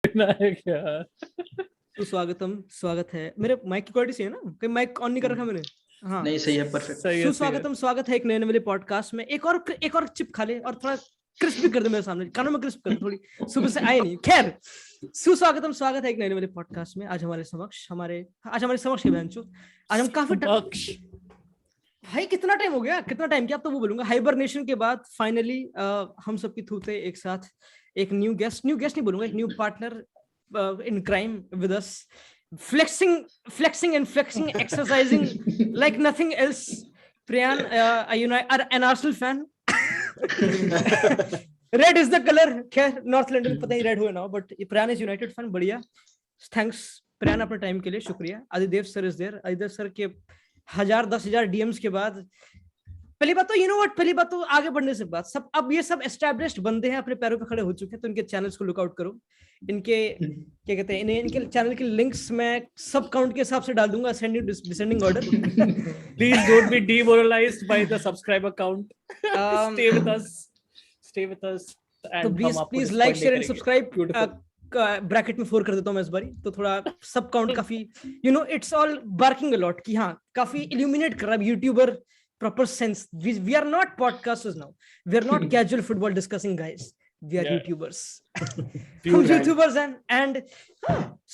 विनायक यार। तो स्वागत है। मेरे माइक की क्वालिटी सही है ना? कहीं माइक ऑन नहीं कर रखा मैंने? हाँ नहीं, सही है, परफेक्ट। सुस्वागतम, स्वागत है एक नए वाले पॉडकास्ट में। एक और चिप खा ले और थोड़ा क्रिस्प भी कर दे मेरे सामने, कानों में क्रिस्प कर दे थोड़ी, सुबह से आए नहीं। खैर, सुस्वागतम, स्वागत है एक नए वाले पॉडकास्ट में। आज हमारे समक्ष है बेंचो। आज हम काफी भाई कितना टाइम हो गया, कितना टाइम क्या, अब तो वो बोलूंगा हाइबरनेशन के बाद फाइनली हम सबकी थूते एक साथ। एक न्यू गेस्ट नहीं बोलूंगा, एक new partner in crime with us, flexing and flexing, exercising like nothing else. Priyan, an Arsenal fan. Red is the color. खैर नॉर्थ लंदन पता ही रेड हुआ ना, but Priyan is United fan. बढ़िया, thanks Priyan अपने time के लिए, शुक्रिया। आदिदेव sir is there. आदिदेव sir के 1000-10,000 डीएम्स के बाद पहली बात तो आगे बढ़ने से बात सब, अब ये सब एस्टैब्लिश्ड बंदे हैं, अपने पैरों पे खड़े हो चुके हैं, तो इनके चैनल्स को लुकआउट करो। इनके क्या कहते हैं, इनके चैनल के लिंक्स मैं सब काउंट के हिसाब से डाल दूंगा, ascending descending order. Please don't be demoralized by the subscriber count. Stay with us तो please like share and subscribe. Bracket में 4 कर देता हूं मैं इस बारी, तो थोड़ा सब काउंट काफी it's all barking a lot कि हाँ काफी इल्यूमिनेट कर रहा है YouTuber proper sense. We are not podcasters now. We are not casual football discussing guys. We are YouTubers. हम YouTubers हैं and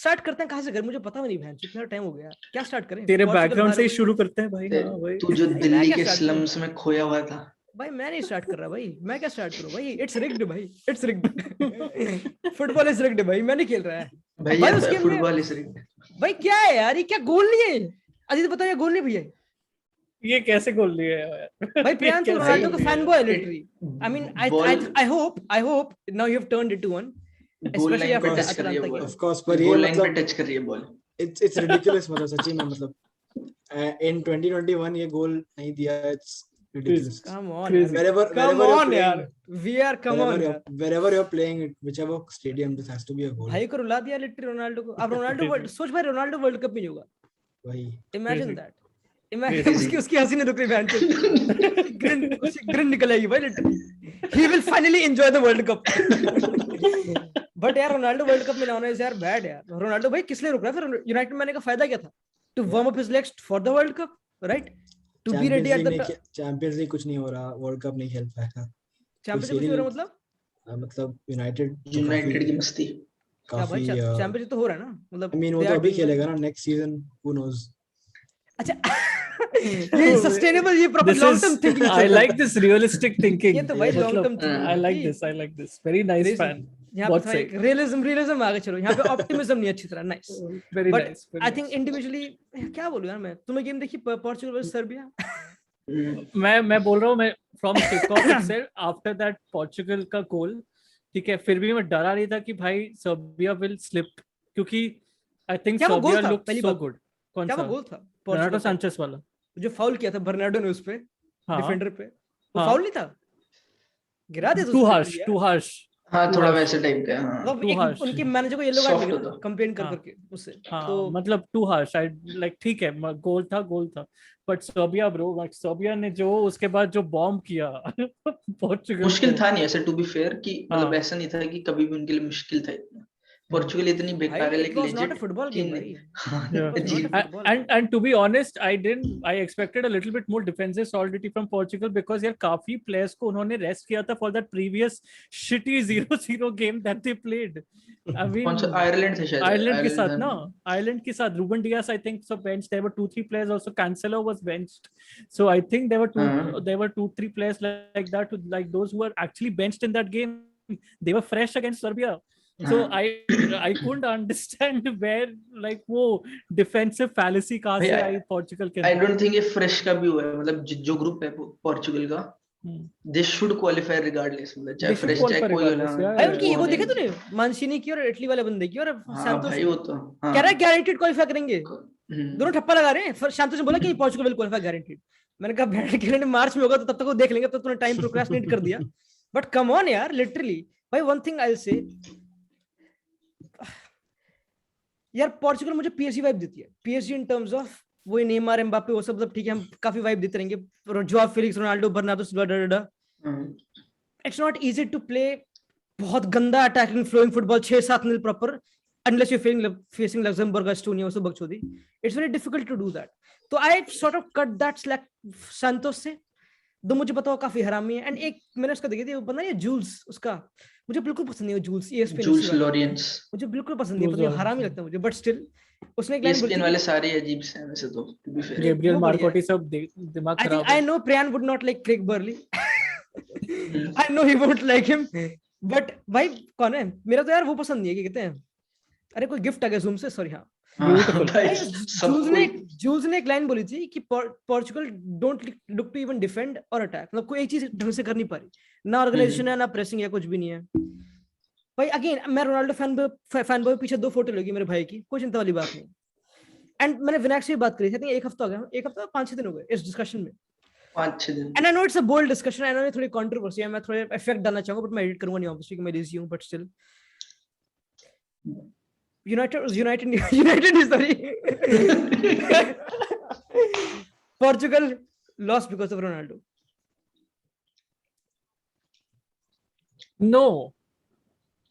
start करते हैं कहाँ से? मुझे पता भी नहीं बहन, कितना टाइम हो गया, क्या स्टार्ट करें? तेरे बैकग्राउंड से ही शुरू करते हैं भाई। हाँ भाई, तू जो दिल्ली के स्लम्स में खोया हुआ था भाई, मैं नहीं स्टार्ट कर रहा भाई, मैं क्या स्टार्ट करूं भाई? इट्स रिग्ड भाई, it's rigged. Football is rigged भाई, मैं नहीं खेल रहा है भाई, फुटबॉल इज रिग्ड भाई। क्या है यार, ये क्या गोल नहीं है? अजीत बताओ, ये गोल नहीं भैया, ये कैसे गोल लिया है यार भाई? प्रियांशु रोनाल्डो का fan boy literally. I mean I hope now you have turned it to one, specially after Atalanta game. Of course, पर ये गोल लाइन पे मतलब टच कर रही है बॉल। इट्स रिडिकुलस, मतलब सच्ची में, मतलब इन 2021 ये गोल नहीं दिया, इट्स ridiculous. Come on यार, we are come on यार। Wherever you're playing it, whichever stadium, this has to be a goal. भाई को रुला दिया लिटरली रोनाल्डो को। अब रोनाल्डो सोच भाई, रोनाल्डो वर्ल्ड कप में नहीं होगा भाई। इमेजिन दैट, इमेजिन उसकी हंसी नहीं रुक रही बहन से, ग्रिन निकल आएगी भाई literally. He will finally enjoy the World Cup. But यार रोनाल्डो वर्ल्ड कप में ना होना इज यार बैड यार। रोनाल्डो भाई किस लिए रुक रहा है फिर? यूनाइटेड में आने का फायदा क्या था? To warm up his legs for the world cup, right? To be ready at the champions league कुछ नहीं हो रहा, वर्ल्ड कप नहीं खेल पाएगा। चैंपियंस लीग हो रहा मतलब यूनाइटेड की मस्ती काफी। चैंपियंस लीग तो हो रहा है ना, मतलब आई मीन वो तो अभी खेलेगा ना, नेक्स्ट सीजन, हु नोस। अच्छा, ये सस्टेनेबल, ये proper long term thinking. I like this realistic thinking. ये तो भाई long term thinking. I like this very nice fan. यहाँ पे रियलिज्म आगे चलो, यहाँ पे ऑप्टिमिज्म नहीं अच्छी तरह। Nice, very but nice. I think individually क्या बोलूं यार मैं, तुमने गेम देखी पोर्चुगल वर्सेस सर्बिया? मैं बोल रहा हूँ, मैं from kick off itself after that Portugal का गोल, ठीक है, फिर भी मैं डरा नहीं था कि भाई सर्बिया विल स्लिप, क्योंकि I think Serbia looked so good. कौन सा गोल था? बर्नार्डो सैंचेज वाला जो फाउल किया था बर्नार्डो ने उस पे, डिफेंडर पे। वो फाउल नहीं था, गिरा दिया टू हार्श। हाँ, थोड़ा वैसे टाइप का। हाँ, उनके मैनेजर को येलो कार्ड मिला कंप्लेन करके उससे। तो मतलब टू हार्श, आई लाइक, ठीक है, गोल था, बट सर्बिया ब्रो, सर्बिया ने जो उसके बाद जो बॉम्ब किया पोर्चुगल, मुश्किल था नहीं ऐसे, टू बी फेयर, कि मतलब ऐसा नहीं था कि कभी भी उनके लिए मुश्किल था इतना। पोर्चुगल इतनी बेकार है, लेकिन and to be honest, I expected a little bit more defensive solidity from Portugal, because यार काफी players को उन्होंने रेस्ट किया था for that previous shitty 0-0 game that they played. I mean, कौन सा आयरलैंड से? शायद आयरलैंड के साथ ना, आयरलैंड के साथ Ruben Dias I think so benched. There were 2-3 players also. Cancelo was benched, so I think there were 2-3 players like that, like those who were actually benched in that game. They were fresh against Serbia. So I couldn't understand where like वो defensive fallacy कहाँ से आई Portugal के। I don't think ये fresh का भी हुआ है, मतलब जो ग्रुप है पोर्चुगल का, they should qualify regardless, मतलब चाहे fresh चाहे कोई हो ना। भाई उनकी वो देखे तूने, मानसीनी की और इटली वाले बंदे की, और सैंटोस, भाई वो तो कह रहा है गारंटीड क्वालीफाई करेंगे, दोनों ठप्पा लगा रहे हैं। सैंटोस ने बोला कि पोर्चुगल विल क्वालीफाई गारंटीड। मैंने कहा बैठ के मार्च में होगा तो तब तक वो देख लेंगे, अब तक तूने टाइम प्रोक्रेस्टिनेट कर दिया। बट कम ऑन यार, लिटरली भाई one thing I will say यार, पोर्चुगल मुझे पीएसजी वाइब देती है। पीएसजी इन टर्म्स ऑफ वो नेमार, एम्बापे, वो सब ठीक है, हम काफी वाइब देते रहेंगे। Joao Felix, Ronaldo, Bernardo Silva, it's not easy to play बहुत गंदा attacking flowing football 6-7-0 proper unless you're facing Luxembourg, Estonia, also बकचोदी. It's very difficult to do that. तो I sort of cut that slack संतोष से. दो मुझे पता हो काफी हरामी है. And एक मैंने उसका देखी थी, वो पता नहीं है जूल्स उसका. मुझे बिल्कुल पसंद नहीं है जूल्स. ESPN जूल्स लॉरेंस मुझे बिल्कुल पसंद नहीं है. पता नहीं हरामी लगता है मुझे. But still उसने एक लाइन बोली. ESPN वाले सारे अजीब से हैं वैसे तो. Gabriel Marcotti सब दिमाग खराब है. I know Priyan would not like Craig Burley. I know he won't like him. But भाई कौन है? मेरा तो यार वो पसंद नहीं है. क्या कहते हैं? अरे कोई गिफ्ट आ गया जूम से. सॉरी हाँ. जूल्स ने एक लाइन बोली थी कि Portugal don't look to even defend और अटैक. मतलब कोई एक चीज ढंग से कर नहीं पा रही. ना ऑर्गेनाइजेशन है, ना प्रेसिंग है, कुछ भी नहीं है. भाई अगेन मैं रोनाल्डो फैन बॉय पीछे 2 फोटो लगी मेरे भाई की. कोई चिंता वाली बात नहीं. एंड मैंने विनायक से भी बात करी थी. एक हफ्ता हो गया. एक हफ्ता 5-6 दिन हो गए इस डिस्कशन में. 5-6 दिन. And I know it's a bold discussion. I know थोड़ी कंट्रोवर्सी है. मैं थोड़े इफेक्ट डालना चाहूंगा बट मैं एडिट करूंगा नहीं ऑब्वियसली कि मैं लेजी हूं. But still United is sorry. Portugal lost because of Ronaldo. No.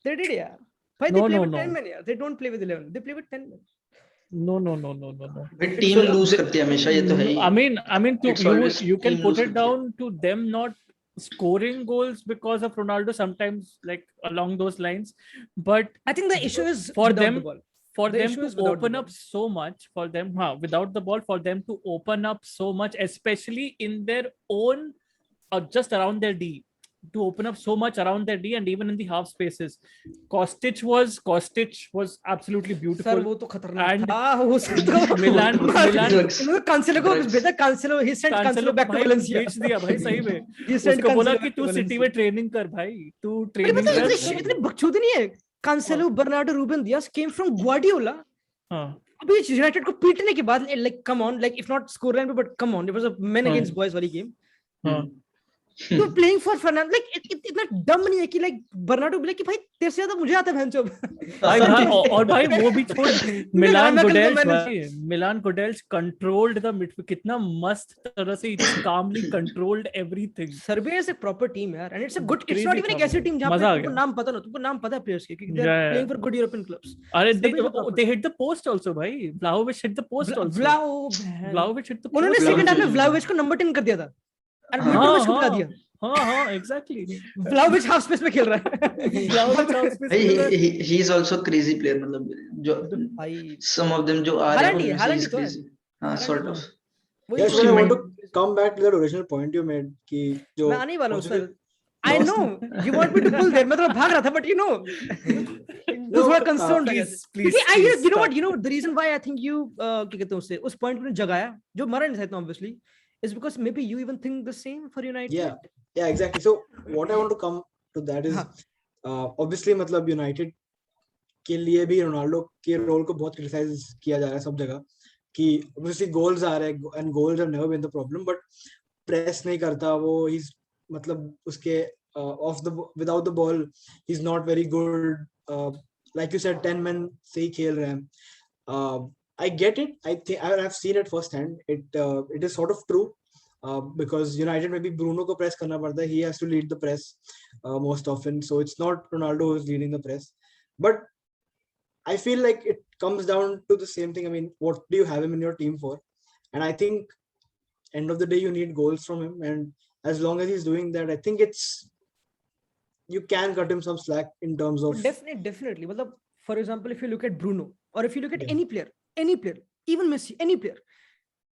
They did, yeah. Why they play with 10 men, yeah. They don't play with 11. They play with 10 men. No. फिर team loose करती है हमेशा. ये तो है ही. I mean you can put it down to them not scoring goals because of Ronaldo sometimes, like along those lines, but I think the issue is for them to open up so much, for them without the ball, for them to open up so much, especially in their own just around their D, to open up so much around their D and even in the half spaces. Kostic was absolutely beautiful. Sir, वो तो खतरनाक and था. Milan Cancelo को भेजा. Cancelo he sent Cancelo back to Valencia. भेज दिया भाई सही में. He sent उसको बोला Cancelo कि back to तू सिटी Valencia. में ट्रेनिंग कर भाई. तू ट्रेनिंग कर. इतने बकचोदी नहीं है. Cancelo, Bernardo, Ruben Dias came from Guardiola. अभी यूनाइटेड को पीटने के बाद like come on, like if not scoreline but come on, it was a men against boys वाली game. तो प्लेइंग फॉर फर्नांडो लाइक इतना डम नहीं है कि लाइक बर्नार्डो बोले कि भाई तेरे से ज्यादा मुझे आता है भैंचो. और भाई वो भी छोड़. Milan Gudelj controlled the midfield. कितना मस्त तरह से calmly controlled everything. Serbia is a proper team यार. And it's a good, it's not even एक ऐसी टीम जहां पे तुमको नाम पता ना. तुमको नाम पता है प्लेयर्स के कि they are playing for good European clubs. अरे they hit the post also भाई. Vlahovic hit the post also. Vlahovic hit the post. उन्होंने सेकंड हाफ में व्लाहोविच को नंबर 10 कर दिया था. Exactly. Vlahovic half space में खेल रहा है. He is also crazy player. मतलब जो some of them जो आ रहे हैं Haaland तो है. हाँ sort of. Yes, I want to come back to the original point you made कि जो मैं आने वाला हूँ sir. I know you want me to pull there. मैं तो भाग रहा था but you know those were concerned. Please. You know the reason why I think you क्या कहते हैं उससे उस point को जगाया जो मरा नहीं था इतना obviously. Is because maybe you even think the same for United. Yeah, exactly. So what I want to come to that is obviously मतलब United के लिए भी रोनाल्डो के रोल को बहुत क्रिटिसाइज किया जा रहा है सब जगह कि obviously goals आ रहे हैं and goals have never been the problem, but press नहीं करता वो. he's मतलब उसके without the ball he's not very good. Like you said 10 men से ही खेल रहे हैं. I get it. I think I have seen it firsthand. It is sort of true because United maybe Bruno को press करना पड़ता है. He has to lead the press most often. So it's not Ronaldo who is leading the press. But I feel like it comes down to the same thing. I mean, what do you have him in your team for? And I think end of the day you need goals from him. And as long as he's doing that, I think you can cut him some slack in terms of definitely. मतलब for example, if you look at Bruno or if you look at any player, even Messi, any player,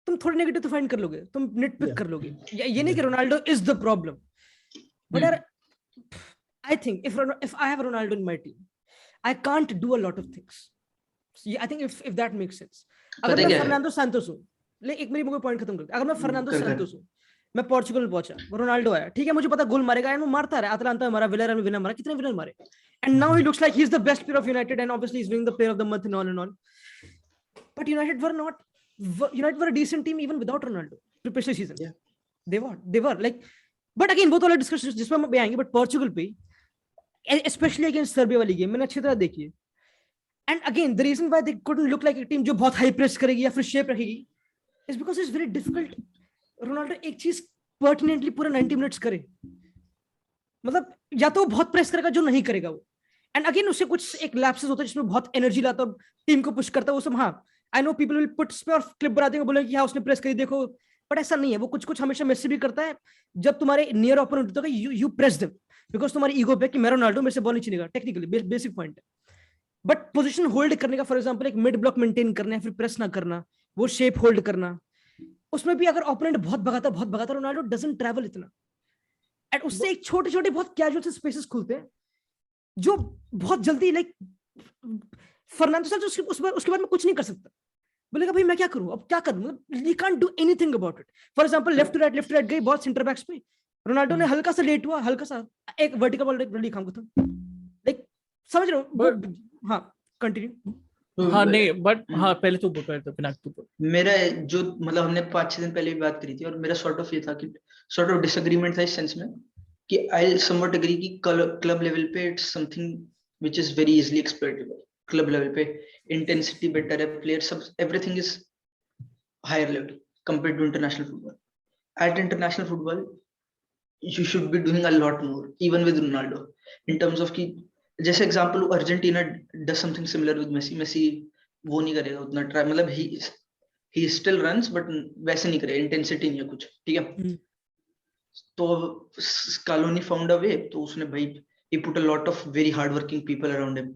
तुम थोड़े negative तो find कर लोगे, तुम निटपिक कर लोगे. ये नहीं कि Ronaldo is the problem. But I think if I have Ronaldo in my team, I can't do a lot of things. I think if that makes sense. अगर मैं फर्नांडो सैंटोस हूँ, एक मेरी पॉइंट खत्म करते. अगर मैं फर्नांडो सैंटोस हूँ, मैं पोर्चुगल पहुंचा, रोनाल्डो आया, ठीक है, मुझे पता गोल मारेगा एंड वो मारता रहा. अटलांटा में मारा, विलेरियल में विनर मारा, कितने विनर मारे. And now he looks like he is the best player of United and obviously he is winning the player of the month and all. But United were a decent team even without Ronaldo. Previous season, yeah, they were like. But again, both वाला discussion जिसमें हम आएंगे. But Portugal पे, especially against Serbia वाली game, मैंने अच्छी तरह देखी है. And again, the reason why they couldn't look like a team जो बहुत high press करेगी या फिर shape रखेगी, is because it's very difficult. Ronaldo एक चीज pertinently पूरा 90 minutes करे. मतलब या तो बहुत प्रेस करेगा जो नहीं करेगा वो, एंड अगेन उससे कुछ एक लैप्सेस होता है जिसमें बहुत एनर्जी लाता है, टीम को पुश करता है वो सब। हाँ I know people will put पे और क्लिप बना देंगे, बोलेंगे कि हाँ उसने प्रेस करी देखो, बट ऐसा नहीं है। वो कुछ कुछ हमेशा मेसी भी करता है, जब तुम्हारे नियर ओपोनेंट होता है यू प्रेस देम बिकॉज तुम्हारी ईगो पे कि मैं रोनाल्डो मेरे से बॉल नहीं छीनेगा, टेक्निकली बेसिक पॉइंट है। बट पोजीशन होल्ड करने का, फॉर एग्जांपल एक मिड ब्लॉक मेंटेन करना है, फिर प्रेस ना करना, वो शेप होल्ड करना, उसमें भी अगर ओपोनेंट बहुत भगाता रोनाल्डो डजंट ट्रैवल इतना, एंड उससे एक छोटे छोटे बहुत कैजुअल से स्पेसेस खुलते हैं जो बहुत जल्दी, लाइक फर्नांडो सैंचेज उसके बाद में कुछ नहीं कर सकता, बोलेगा भाई मैं क्या करूं, अब क्या करूं, मतलब you can't do anything about it. For example left to right गई बहुत सेंटर बैक्स पे, रोनाल्डो ने हल्का सा लेट हुआ, हल्का सा एक वर्टिकल बॉल रली काम को, लाइक समझ रहे हो। हाँ कंटिन्यू। हाँ नहीं बट हाँ पहले तो पिनाक तू। मेरा जो मतलब हमने 5-6 दिन पहले भी बात करी थी, और मेरा सॉर्ट ऑफ ये था कि सॉर्ट ऑफ डिसएग्रीमेंट था इस सेंस में कि आई समवट एग्री कि क्लब लेवल पे it's something which is very easily exploitable. Club level पे इंटेंसिटी बेटर है, प्लेयर सब everything is higher level compared to international football. At international football you should be doing a lot more even with Ronaldo in terms of कि जैसे example Argentina does something similar with Messi वो नहीं करेगा उतना try, मतलब he still runs but वैसे नहीं करेगा, इंटेंसिटी नहीं है कुछ, ठीक है। तो स्कालोनी फाउंड अ वे, तो उसने भाई he put a lot of very hard working people around him,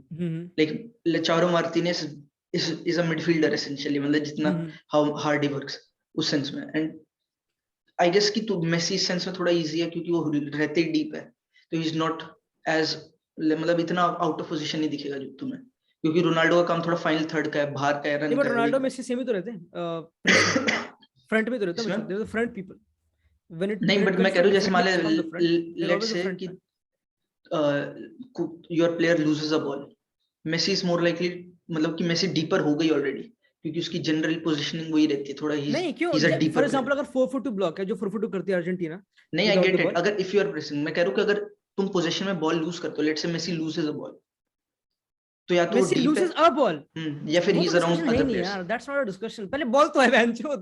like Lautaro Martinez is a midfielder essentially, मतलब जितना how hard he works उस सेंस में। एंड आई गेस कि तो मेसी सेंस में थोड़ा इजी है क्योंकि वो रहते ही डीप है, तो ही इज नॉट एज मतलब इतना आउट ऑफ पोजीशन नहीं दिखेगा जो तुम्हें, क्योंकि रोनाल्डो का काम थोड़ा फाइनल थर्ड का है, बाहर का है, रन का है। रोनाल्डो मेसी सेम ही तो रहते हैं, फ्रंट में तो रहता है, they are the front people when it नहीं, बट मैं कह रहा हूं जैसे मान ले लेट्स से कि your player loses a ball, Messi is more likely, मतलब कि मेसी डीपर हो गई ऑलरेडी क्योंकि उसकी जनरल पोजीशनिंग वही रहती है थोड़ा। नहीं क्यों, फॉर एग्जांपल अगर 4-4-2 ब्लॉक है जो 4-4-2 करती है अर्जेंटीना, नहीं आई गेट इट, अगर इफ यू आर प्रेसिंग, मैं कह रहा हूं कि अगर तुम पोजीशन में बॉल लूज करते हो, let's say Messi loses a ball, तो या तो मेसी लूजेस अ बॉल या फिर he is around other players. यार दैट्स नॉट अ डिस्कशन, पहले बॉल तो है बेंचो,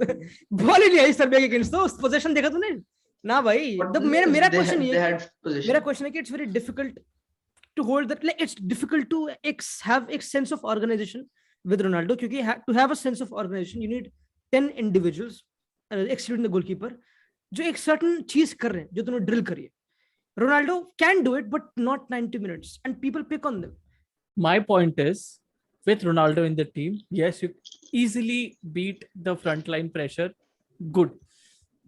बॉल ही नहीं है सर्बिया के अगेंस्ट, तो पोजीशन देखा तूने ना भाई। मेरा क्वेश्चन ये है, मेरा क्वेश्चन है कि it's very difficult to hold that, like it's difficult to have एक sense of organisation with Ronaldo, क्योंकि to have a sense of organization you need 10 individuals excluding the goalkeeper जो एक certain चीज कर रहे हैं जो तुमने ड्रिल करी है। Ronaldo can do it but not 90 minutes and people pick on them. My point is with Ronaldo in the team, yes you easily beat the frontline pressure, good.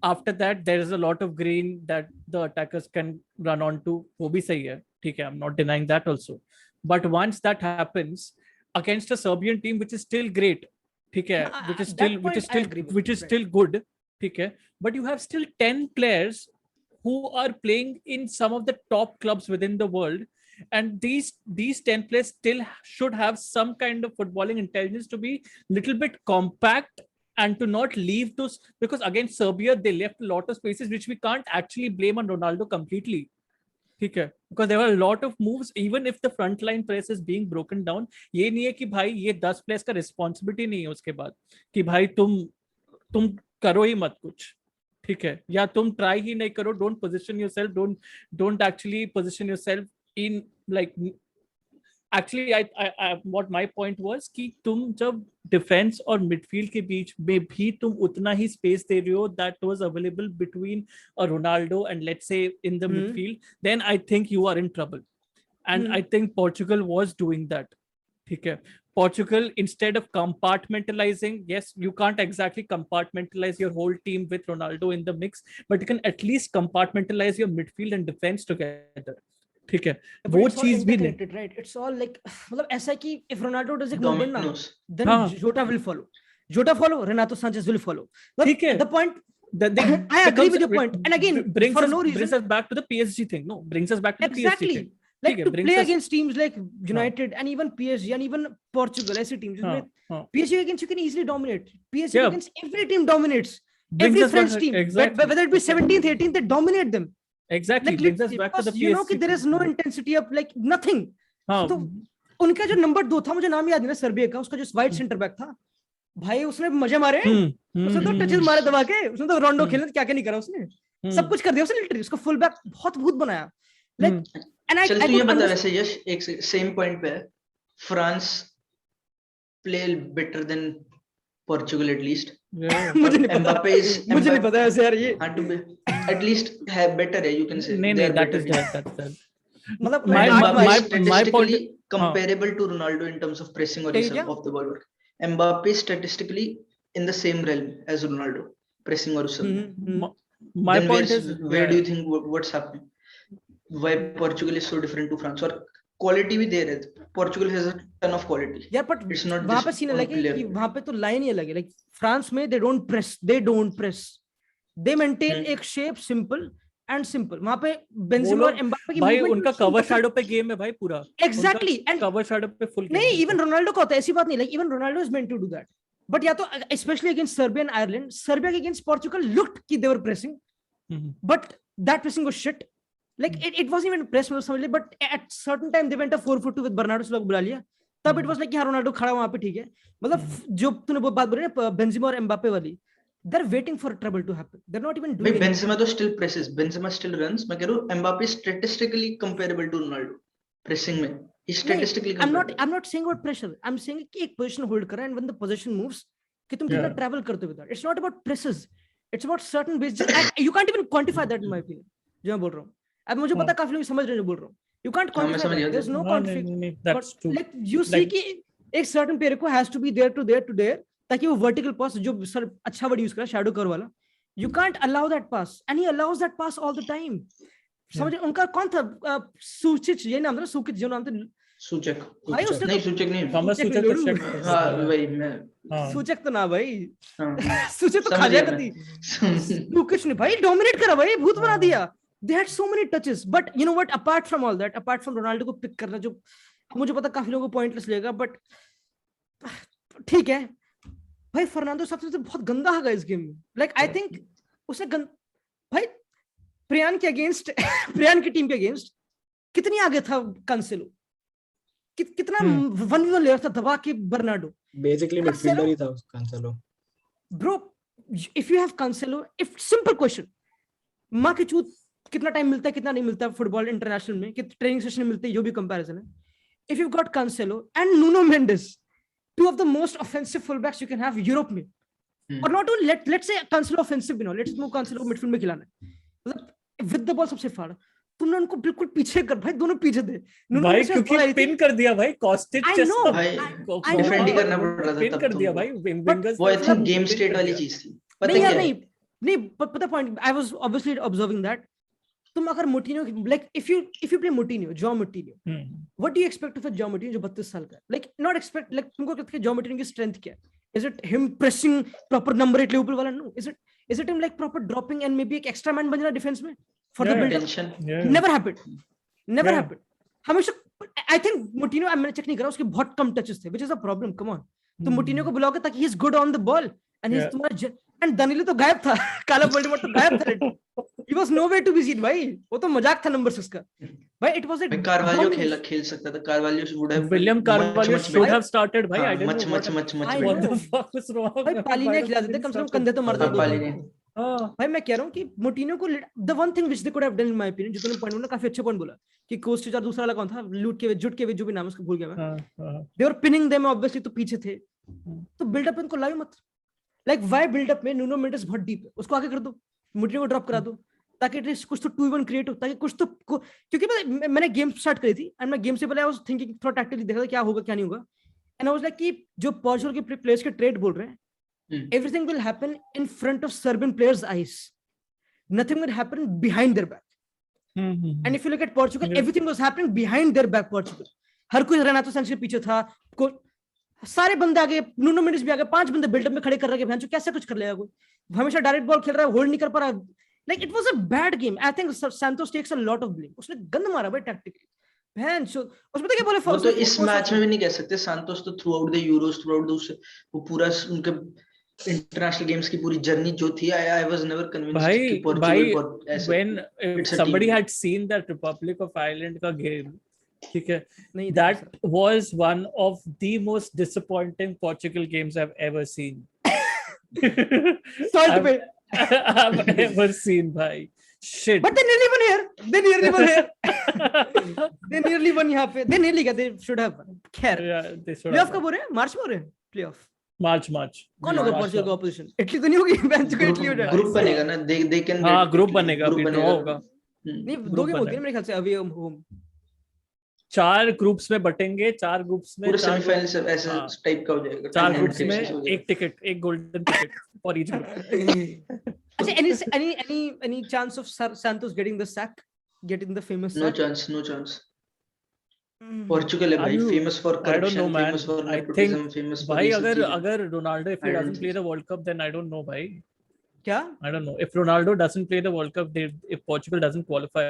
After that there is a lot of green that the attackers can run on to, वो भी सही है, ठीक है, I'm not denying that also, but once that happens against a Serbian team which is still great, ठीक है, which is still good, ठीक है, but you have still 10 players who are playing in some of the top clubs within the world, and these 10 players still should have some kind of footballing intelligence to be little bit compact and to not leave those, because against Serbia they left a lot of spaces which we can't actually blame on Ronaldo completely, ठीक है, because there were a lot of moves even if the front line press is being broken down। ये नहीं है कि भाई ये 10 players का responsibility नहीं है उसके बाद कि भाई तुम करो ही मत कुछ, ठीक है, या तुम ट्राई ही नहीं करो, don't position yourself, don't actually position yourself in like actually I what my point was कि तुम जब डिफेंस और मिडफील्ड के बीच में भी तुम उतना ही स्पेस दे रहे हो that was available between a Ronaldo and let's say in the midfield, then I think you are in trouble, and I think Portugal was doing that, ठीक है। Portugal, instead of compartmentalizing, yes, you can't exactly compartmentalize your whole team with Ronaldo in the mix, but you can at least compartmentalize your midfield and defense together, ठीक है, वो चीज भी नहीं, right, it's all like, मतलब ऐसा कि if Ronaldo does it movement ना, then Jota will follow, Renato Sanches will follow, ठीक है, the point I agree with your point, and again brings for us, no reason brings us back to the PSG thing, no, brings us back to the exactly. PSG thing, like to play against teams like United and even PSG and even Portugal, ऐसे teams जिसमें PSG against you can easily dominate, PSG against every team dominates, every French team, whether it be 17th 18th, they dominate them, exactly, like, brings us back to the PSG, you know कि there is no intensity of like nothing। तो उनका जो number 2 था, मुझे नाम याद नहीं है सर्बिया का, उसका जो वाइट सेंटर बैक था भाई, उसने मजे मारे, उसने तो टचेस मारे दबा के, उसने तो रोनाल्डो खेलने क्या क्या नहीं करा, उसने सब कुछ कर दिया उसने, लिटरली उसको फुल बैक बहुत भूत बनाया। Like, and I चल तू ये don't बता understand. वैसे यश एक सेम पॉइंट पे है, France play better than Portugal at least, मुझे नहीं एम्बापे पता, इज मुझे नहीं पता ऐसे यार ये, हाँ टू बी एटलीस्ट है बेटर है, यू कैन से नहीं दे नहीं, are that better is team, that. मतलब My- आठ Mbappe match is my- my point- statistically comparable to Ronaldo in terms of pressing or Hey, reserve yeah. of the ball work. Mbappe is statistically in the same realm as Ronaldo, pressing or reserve. My Then point is, where do you think what's happening? Why Portugal is so different to France? और quality भी दे रहे थे. Portugal has a ton of quality. यार, but It's not वहां पे just scene one अलग है player. कि वहां पे तो लाइन ही अलग है. लाइक फ्रांस में they don't press, they maintain एक शेप, सिंपल एंड सिंपल. वहां पे बेंजेमा और एम्बापे की भाई movement उनका कवर शैडो पे गेम है भाई पूरा. एग्जैक्टली. एंड कवर शैडो पे फुल नहीं, इवन रोनाल्डो का होता है, ऐसी बात नहीं. Like even Ronaldo is meant to do that. But या तो specially against Serbia and Ireland, Serbia के अगेंस्ट पोर्चुगल लुक्ड कि they were pressing, but that pressing was shit. Like it wasn't even press मतलब समझ ले, but at certain time they went a 4-4-2 with Bernardo Silva को बुला लिया. तब it was like कि हाँ रोनाल्डो खड़ा वहां पे, ठीक है. मतलब जो तूने वो बात बोली ना बेंजेमा और एम्बापे वाली, they're waiting for trouble to happen. They're not even doing भाई anything. Benzema तो still presses, Benzema still runs. मैं कह रहा हूँ Mbappe is statistically comparable to Ronaldo pressing में. He's statistically comparable. I'm not saying about pressure. I'm saying कि एक position hold करा and when the position moves कि तुम कितना travel करते हो with that. It's not about presses. It's about certain ways. You can't even quantify that in my opinion. जो मैं बोल रहा हूँ. अब मुझे पता काफी लोग समझ रहे हैं जो बोल रहा हूँ. You can't quantify that. There's no quantification. That's true. Like you see कि एक certain player को has to be there to there ताकि वो vertical pass जो सर अच्छा वर्ड यूज करा shadow curve वाला, you can't allow that pass and he allows that pass all the time. समझे उनका कौन था, सुचिच ये नाम था, सुकिच जो नाम था, सूचक भाई उसने नहीं, सूचक नहीं, थॉमस सूचक सूचक लड़ू। का हाँ वही मैं सूचक तो ना भाई, हाँ सूचित तो समझ खा गया जाता मैं। थी. सुकिच ने भाई डोमिनेट करा भाई, भूत बना दिया. They had so many touches, but you know what? Apart from all that, apart from Ronaldo को पिक करना, जो मुझे पता काफी लोगों को पॉइंटलेस लगेगा, बट ठीक है भाई. फर्नांडो सबसे बहुत गंदा है इस गेम में. लाइक आई थिंक उसे भाई प्रियान के अगेंस्ट प्रियान की टीम के अगेंस्ट कितनी आगे था कैंसेलो, कितना 1v1 ले रहा था दबा के बर्नार्डो. बेसिकली मिडफील्डर ही था Cancelo. Bro if you have Cancelo, if simple question, माँ की चूत कितना टाइम मिलता है, कितना नहीं मिलता फुटबॉल इंटरनेशनल में, कितने ट्रेनिंग सेशन मिलते हैं, जो भी कंपैरिजन है. If you got Cancelo and Nuno Mendes, two of the most offensive fullbacks you can have Europe में, और not only let's say Cancelo offensive भी ना, लेट्स मूव कैंसेलो मिडफील्ड में खिलाना है, मतलब विद द बॉल सबसे फाड़, तुमने उनको बिल्कुल पीछे कर भाई, दोनों पीछे थे भाई, क्योंकि पिन कर दिया भाई, कॉस्टिक I जस्ट know, भाई I डिफेंड ही know. करना पड़ रहा था पिन तब कर तो दिया भाई. विंगर्स वो आई थिंक गेम स्टेट वाली चीज थी, पता नहीं क्या यार, है? नहीं पता point. I was obviously observing that. तुम अगर Moutinho, like if you play Moutinho, Joao Moutinho, what do you expect of Joao Moutinho जो 32 साल का है? लाइक नॉट एक्सपेक्ट, लाइक तुमको लगता है जॉ मोटिनो की स्ट्रेंथ क्या है? Is it him pressing proper number 8 Liverpool वाला? No. Is it him like proper dropping and maybe एक एक्स्ट्रा मैन बन जाना डिफेंस में for the build up? Never happened. हमेशा आई थिंक मोटिनो, मैंने चेक नहीं करा, उसके बहुत कम टचेस थे, which is a problem. Come on, तुम मोटिनो को बुलाओगे ताकि he is good on the ball and he is तुम्हारा, एंड दानिलो तो गायब था, काला वोल्डेमॉर्ट तो गायब था. He was nowhere to be seen भाई, वो तो मजाक था नंबर 6 का भाई. It was a कार्वालियो खेल सकता था, Carvalho would have William Carvalho should have started भाई. I much don't know much what the fuck was wrong. भाई पाली ने खिला देते, कम से कम कंधे तो मरता दो. पाली ने भाई मैं कह रहा हूँ कि मोटिनो को, the one thing which they could have done in my opinion, जो तूने पॉइंट बोला काफी अच्छा पॉइंट बोला कि कोस्टिच और दूसरा वाला कौन था, जुट के जो भी नाम उसका भूल गया मैं, दे वर पिनिंग देम ऑब्वियसली, तो पीछे थे, तो बिल्ड अप इनको लाइव मत. लाइक व्हाई बिल्ड अप में नुनो मेंडेस बहुत डीप है, उसको आगे कर दो, मोटिनो को ड्रॉप करा दो, ताकि एटलीस्ट कुछ तो 2v1 क्रिएट हो, ताकि कुछ तो क्योंकि मैंने गेम स्टार्ट करी थी एंड मैं गेम से पहले आई वाज थिंकिंग थोड़ा टैक्टिकली देखा था क्या होगा क्या नहीं होगा, एंड आई वाज लाइक कि जो पोर्चुगल के प्लेयर्स के ट्रेड बोल रहे हैं, everything will happen in front of Serbian players eyes, nothing will happen behind their back. And if you look at Portugal, everything was happening behind their back. Portugal हर कोई Renato Sanchez के पीछे था, सारे बंदे आगे, नुनो मेंडेस भी आगे, 5 बंदे बिल्डअप में खड़े कर रखे, भैंचो कैसे कुछ कर लेगा कोई, हमेशा डायरेक्ट बॉल खेल रहा है, होल्ड नहीं कर पा रहा. Like it was a bad game. I think Santos takes a lot of blame. उसने गंद मारा भाई टैक्टिकली. भैंचो उसमें तो क्या बोले, वो तो इस मैच में भी नहीं कह सकते. सांतोस तो through out the Euros, through out the वो पूरा उनके इंटरनेशनल गेम्स की पूरी जर्नी जो थी, I was never convinced कि पोर्चुगल ऐसे. When if somebody had seen that Republic of Ireland का game, ठीक है, that was one of the most disappointing Portugal games I've ever seen. Salt पे I've ever seen भाई. Shit. But they nearly won here. They nearly won यहाँ पे. They nearly got. They should have. खैर. Yeah, they should Playoff have. कब हो रहे हैं? मार्च में हो रहे हैं. Playoff. March. कौन होगा पोर्चुगल का ऑपोजिशन? इटली तो नहीं होगी. बेंच को इटली हो जाएगा. ग्रुप बनेगा ना. They can. हाँ, ग्रुप बनेगा. अभी ड्रॉ होगा. नहीं, group दो गेम होती बनेगा. है मेरे ख्याल से अभी होम. 4 ग्रुप्स में बटेंगे. 4 ग्रुप्स में पूरे 4 सेमीफाइनल से ऐसा हाँ. टाइप का हो जाएगा. 4 ग्रुप्स में एक टिकट, एक golden ticket for each group. अच्छा, any chance of Santos getting the sack, getting the famous No sack? chance. Portugal है भाई, famous for I don't know, corruption, man. famous for I nepotism, think famous for भाई ये सब चीजें. अगर Ronaldo if he I don't doesn't play think the World Cup, then I don't know भाई. क्या? I don't know if Ronaldo doesn't play the World Cup, if Portugal doesn't qualify.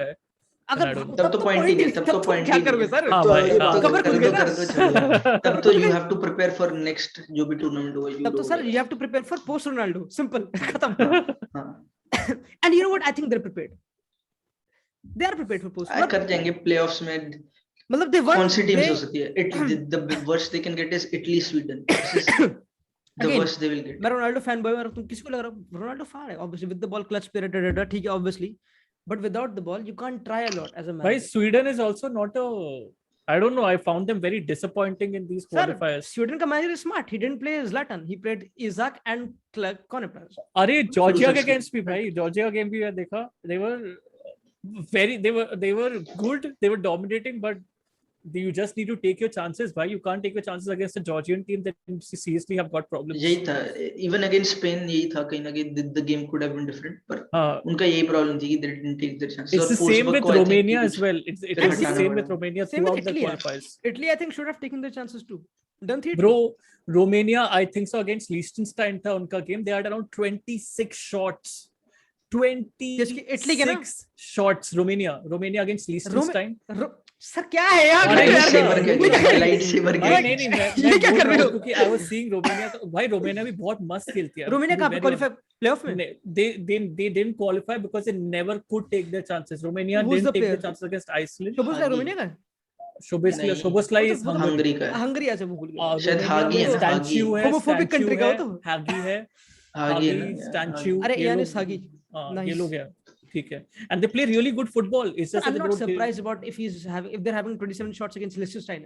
अगर I don't know. तब तो point ही नहीं, तब तो point क्या ही करोगे नहीं. सर? हाँ तो भाई, ये हाँ. बात कबर खुल गया ना? तब तो you have to prepare for next जो भी tournament होगा. तब तो sir you have to prepare for post Ronaldo. Simple. खत्म. हाँ. And you know what? I think they're prepared. They are prepared for post. कर जाएंगे playoffs में. मतलब they won. कौन सी टीम्स हो सकती है? Italy, the worst they can get is Italy, Sweden. This is the Again, worst they will get. मैं Ronaldo fan boy और तुम किसी को लग रहा है रोनाल्डो फैन है obviously with the ball clutch spirit ठीक है obviously but without the ball you can't try a lot as a भाई manager. Sweden is also not a. I don't know. I found them very disappointing in these Sir, qualifiers. Sweden का manager smart. He didn't play Zlatan. He played Isaac and कौन है player? अरे Georgia के Kulusevski. Against भी भाई, Georgia game भी मैं देखा. They were good. They were dominating, but you just need to take your chances. Why you can't take your chances against a Georgian team that you seriously have got problems. यही था. Even against Spain यही था कहीं ना कहीं. The game could have been different, पर हाँ. उनका यही problem थी कि they didn't take their chances. It's the और same Forsberg with को I think Romania कि as well. It फिर was the हटाना same पड़ा. with Romania Same with throughout the Italy, qualifiers. Italy I think should have taken their chances too. Done theatre. Bro, Romania, I think so against Liechtenstein था उनका game. They had around 26 shots. 26 Italy के ना? shots. Romania against Liechtenstein. Sir क्या है यार? Light saver नहीं नहीं नहीं मैं ये क्या बोल कर रहे रहा हो? हूँ क्योंकि I was seeing Romania. भाई रोमानिया भी बहुत मस्त खेलती है. रोमानिया कहाँ पे क्वालीफाई प्लेऑफ में? They didn't qualify because they never could take their chances. Romania Who's didn't the take their player? chances against Iceland. Szoboszlai Romania का है? Szoboszlai is Hungary. हंगरी का है. हंगरी अच्छा वो भूल गया. शायद हागी है ना, Stanciu है, Homophobic Stanciu country का है, हो तो? Hagi है, हागी है Hagi, ना. Stanciu. अरे ये यानिस लोग- हागी. हाँ, Nice. ये लोग हैं. ठीक है. And they play really good football. It's just I'm that they not don't play- surprised about if they're having 27 shots against Liechtenstein.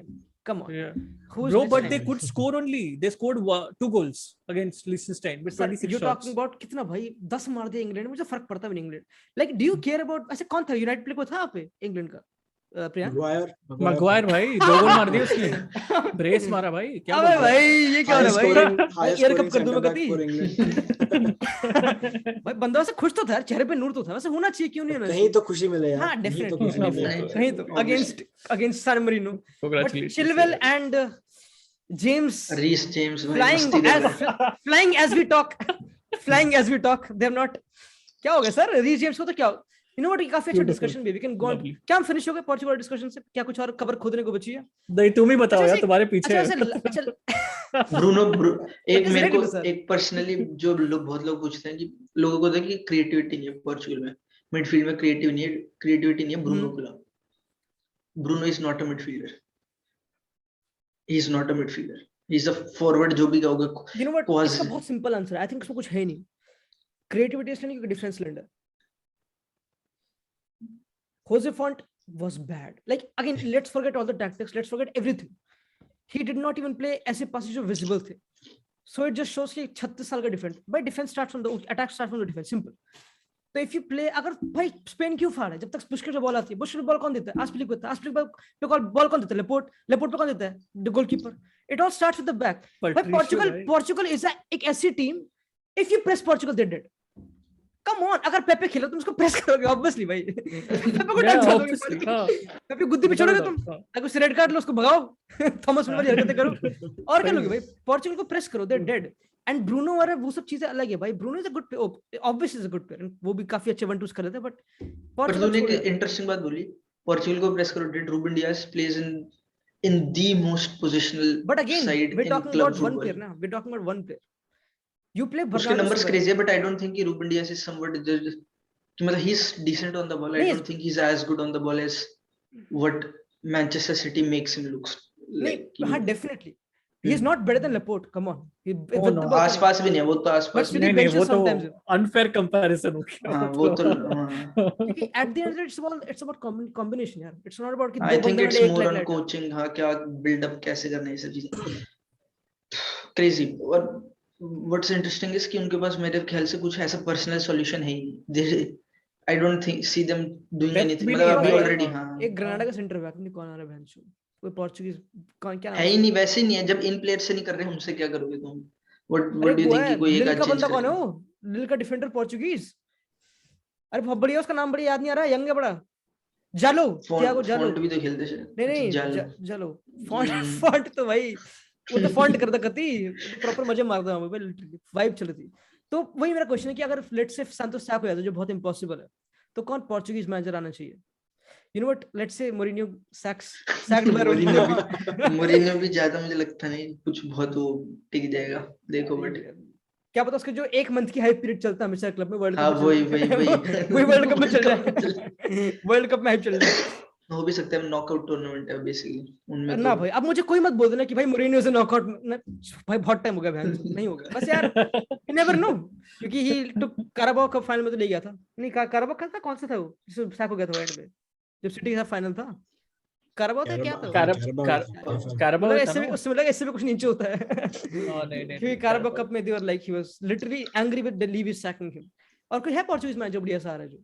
Come on. Yeah. Who's Bro, but they Liechtenstein? could score only. They scored 2 goals against Liechtenstein with Sir, 26 you're shots. talking about कितना भाई 10 मार दिया England में. मुझे फर्क पड़ता भी नहीं England. Like do you care about ऐसे कौन था यूनाइटेड प्ले को था यहाँ पे इंग्लैंड का? प्रिया Maguire भाई 2 गोल मार दिए उसने. ब्रेस मारा भाई. क्या अबे बोल रहा है? भाई ये क्या हो रहा है भाई? एयर कप कर दूं मैं कभी. इंग्लैंड. भाई बंदा वैसे खुश तो था यार, चेहरे पे नूर तो था. वैसे होना चाहिए, क्यों नहीं होना कहीं चाहिए? तो खुशी मिले यार. हाँ कहीं तो डेफिनेटली खुशी मिले. Definitely. कहीं तो against San Marino. But Congratulations. Chilwell and James Reece James flying as we talk. They're not. क्या हो गया सर? रीस जेम्स को तो क्या? You know what? ये काफी अच्छा Beautiful. डिस्कशन भी. We can go on. Lovely. क्या हम फिनिश हो गए पोर्चुगल डिस्कशन से? क्या कुछ और खबर खोदने को बची है? नहीं तुम ही बताओ अच्छा, यार, ऐसे- तुम्हारे पीछे अच्छा है. अच्छा ब्रूनो एक It's मेरे को ridiculous, sir. एक पर्सनली जो लोग बहुत लोग पूछते हैं कि लोगों को देखिए क्रिएटिविटी नहीं है पोर्चुगल में, मिडफील्ड में क्रिएटिविटी नहीं है. ब्रूनो को ला. Bruno is not a midfielder. He is not a midfielder. He is a forward जो भी कहोगे. You know what? Cause- इसका बहुत सिंपल आंसर है. आई थिंक इसमें कुछ है नहीं. क्रिएटिविटी इसलिए नहीं क्योंकि difference cylinder. Jose Font was bad. Like again, let's forget all the tactics. Let's forget everything. He did not even play ऐसे passes जो visible थे. So it just shows कि 36 साल का defence. By defense starts from the attack starts from the defense. Simple. तो if you play अगर भाई Spain क्यों फाड़ है? जब तक बुस्केट पे बॉल आती है, बुस्केट बॉल कौन देता है? आस्पिलिक देता है. आस्पिलिक पे बॉल कौन देता है? लेपोर्ट पे कौन देता है? The goalkeeper. It all starts with the back. भाई Portugal is एक ऐसी team. If you press Portugal, they're dead. Come on, अगर पेपे खेलो तुम उसको प्रेस करोगे ऑब्वियसली भाई. पेपे को टच करोगे. पेपे गुद्दी पे छोड़ोगे तुम. अगर उसे रेड कार्ड लो उसको भगाओ. थॉमस वाली हरकतें करो. और क्या लोगे भाई? पोर्चुगल को प्रेस करो, they're dead. एंड ब्रूनो और वो सब चीजें अलग है भाई. Bruno is a good obviously is a good player. वो भी काफी अच्छे 1-2s कर लेते हैं बट पर तूने एक इंटरेस्टिंग बात बोली. पोर्चुगल को प्रेस करो. Did Ruben Dias plays in the most positional but again side we're in talking club about one football. player ना. We're talking about one player. You play उसके Bernardo numbers Silva. crazy है, but I don't think कि Ruben Diaz is somewhat मतलब he's decent on the ball. I नहीं, don't think he's as good on the ball as what Manchester City makes him look नहीं like. हाँ definitely. he is not better than Laporte, come on. Oh, no. आसपास भी नहीं है वो तो, आसपास But still भी he नहीं नहीं, benches वो sometimes. तो अनफेयर कंपैरिजन हो गया। हाँ वो तो हाँ. क्योंकि at the end it's about combination यार. It's not about कि I दो think बंदे it's ने एक more leg on light. coaching, हाँ क्या build-up कैसे करना है ये सब चीजें. Crazy. और what's interesting is कि उनके पास मेरे ख्याल से कुछ ऐसा personal solution है ही नहीं. I don't think see them doing Depth anything. भी मतलब नहीं है अभी भाई। already हाँ एक ग्रेनाडा का सेंटर बैक नहीं, कौन आ रहा है भैंसो, कोई पोर्चुगीज, कौन क्या नाम है ही है? नहीं, वैसे ही नहीं है. जब इन प्लेयर से नहीं कर रहे उनसे क्या करोगे तुम? What अरे what do you वो think है कि कोई एक लिल आध का चेंज बंदा कौन है करेगा? वो, लिल का डिफेंडर पोर्चुगीज, अरे बहुत बढ़िया, उसका नाम बढ़िया याद नहीं आ रहा, यंग है बड़ा, जालो, थियागो जालो, फॉन्ट भी तो खेलते हैं. नहीं अच्छा नहीं जालो. जालो, फॉन्ट हम्म. फॉन्ट तो भाई वो तो फॉन्ट करता कती प्रॉपर मजे मारता हूं मैं, लिटरली वाइब चल रही थी. तो वही मेरा क्वेश्चन है कि अगर लेट्स से सांतोस सैक हो जाता है, जो बहुत इंपॉसिबल है, तो कौन पोर्चुगीज मैनेजर आना चाहिए? You know what, let's say Mourinho sacked by Mourinho भी ज्यादा मुझे लगता नहीं कुछ बहुत वो टिक जाएगा. देखो बट क्या पता उसके जो एक मंथ की हाइप पीरियड चलता है हमेशा क्लब में, वर्ल्ड हाँ कप वही वही वर्ल्ड कप में चल जाए, वर्ल्ड कप में हाइप चल जाए. हो भी सकता है. नॉकआउट टूर्नामेंट है बेसिकली उनमें ना तो. भाई अब मुझे कोई मत बोल देना कि भाई मोरिनियो से नॉकआउट, भाई बहुत टाइम हो गया बहन, नहीं हो गया बस यार, यू नेवर नो, क्योंकि ही टुक काराबाओ कप फाइनल में तो ले गया था, नहीं काराबाओ कप था, कौन सा था वो जिसमें सैक हो गया था एंड में, जब सिटी के साथ फाइनल था, काराबाओ था क्या था, मतलब ऐसे भी उससे मतलब ऐसे भी कुछ नीचे होता है क्योंकि काराबाओ कप में they were like he was literally angry with the leave is sacking him. और कोई है पोर्चुगीज मैनेजर बढ़िया सा आ रहा है जो,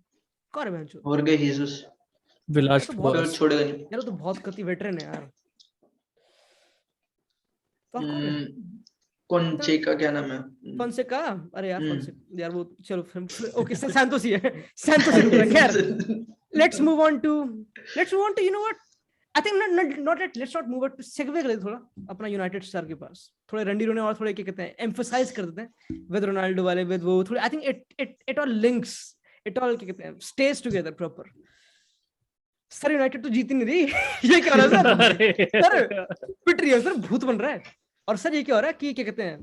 कौन है बहन? होर्गे हीसस विलास तो बहुत बोस छोड़ेगा नहीं. यार, तो बहुत कति वेटरन है यार. तो कौन है? कौन चेका क्या नाम है? फोंसेका, अरे यार फोंसेका यार वो, चलो ओके सैंतोस ही है, सैंतोस ही है. खैर let's move on to you know what, I think not let's not move it to segue कर थोड़ा अपना यूनाइटेड स्टार के पास, थोड़े रंडी रोने और थोड़े क्या कहते हैं एम्फसाइज कर देते हैं विद रोनाल्डो वाले, विद वो थोड़े, I think it all links, it all क्या कहते हैं stage together proper. Sir United तो जीत ही नहीं रही ये क्या हो रहा है सर पिट रही है सर, भूत बन रहा है. और सर ये क्या हो रहा है कि क्या कहते हैं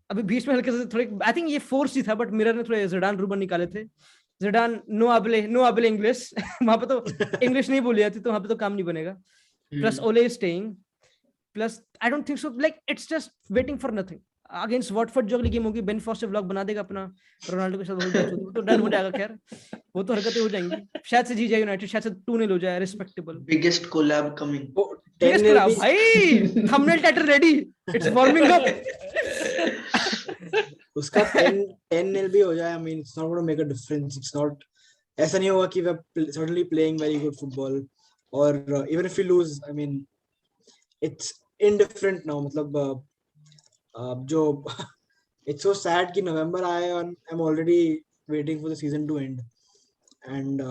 अभी बीच में हल्के से थोड़े, आई थिंक ये फोर्स ही था, बट मिरर ने थोड़े जिडान रूबन निकाले थे. जिडान नो आबले इंग्लिश वहां पे तो इंग्लिश नहीं बोली जाती, तो वहां पे तो काम नहीं बनेगा. प्लस ओले is staying, plus I don't think so, like it's just waiting for nothing. Against Watford जो अगली गेम होगी, बेन फॉस्टर व्लॉग बना देगा अपना रोनाल्डो के साथ, तो डन हो जाएगा. खैर वो तो हरकतें हो जाएंगी, शायद से जी जाए यूनाइटेड, शायद से 2-0 हो जाए, respectable. Biggest collab coming. Biggest collab भाई, thumbnail title ready, it's warming up. उसका 10-0 भी हो जाए, I mean it's not going to make a difference. It's not, ऐसा नहीं होगा कि we're certainly playing very good football, or even if we lose, I mean it's indifferent now. मतलब जो it's so sad कि November आए and I'm already waiting for the season to end, and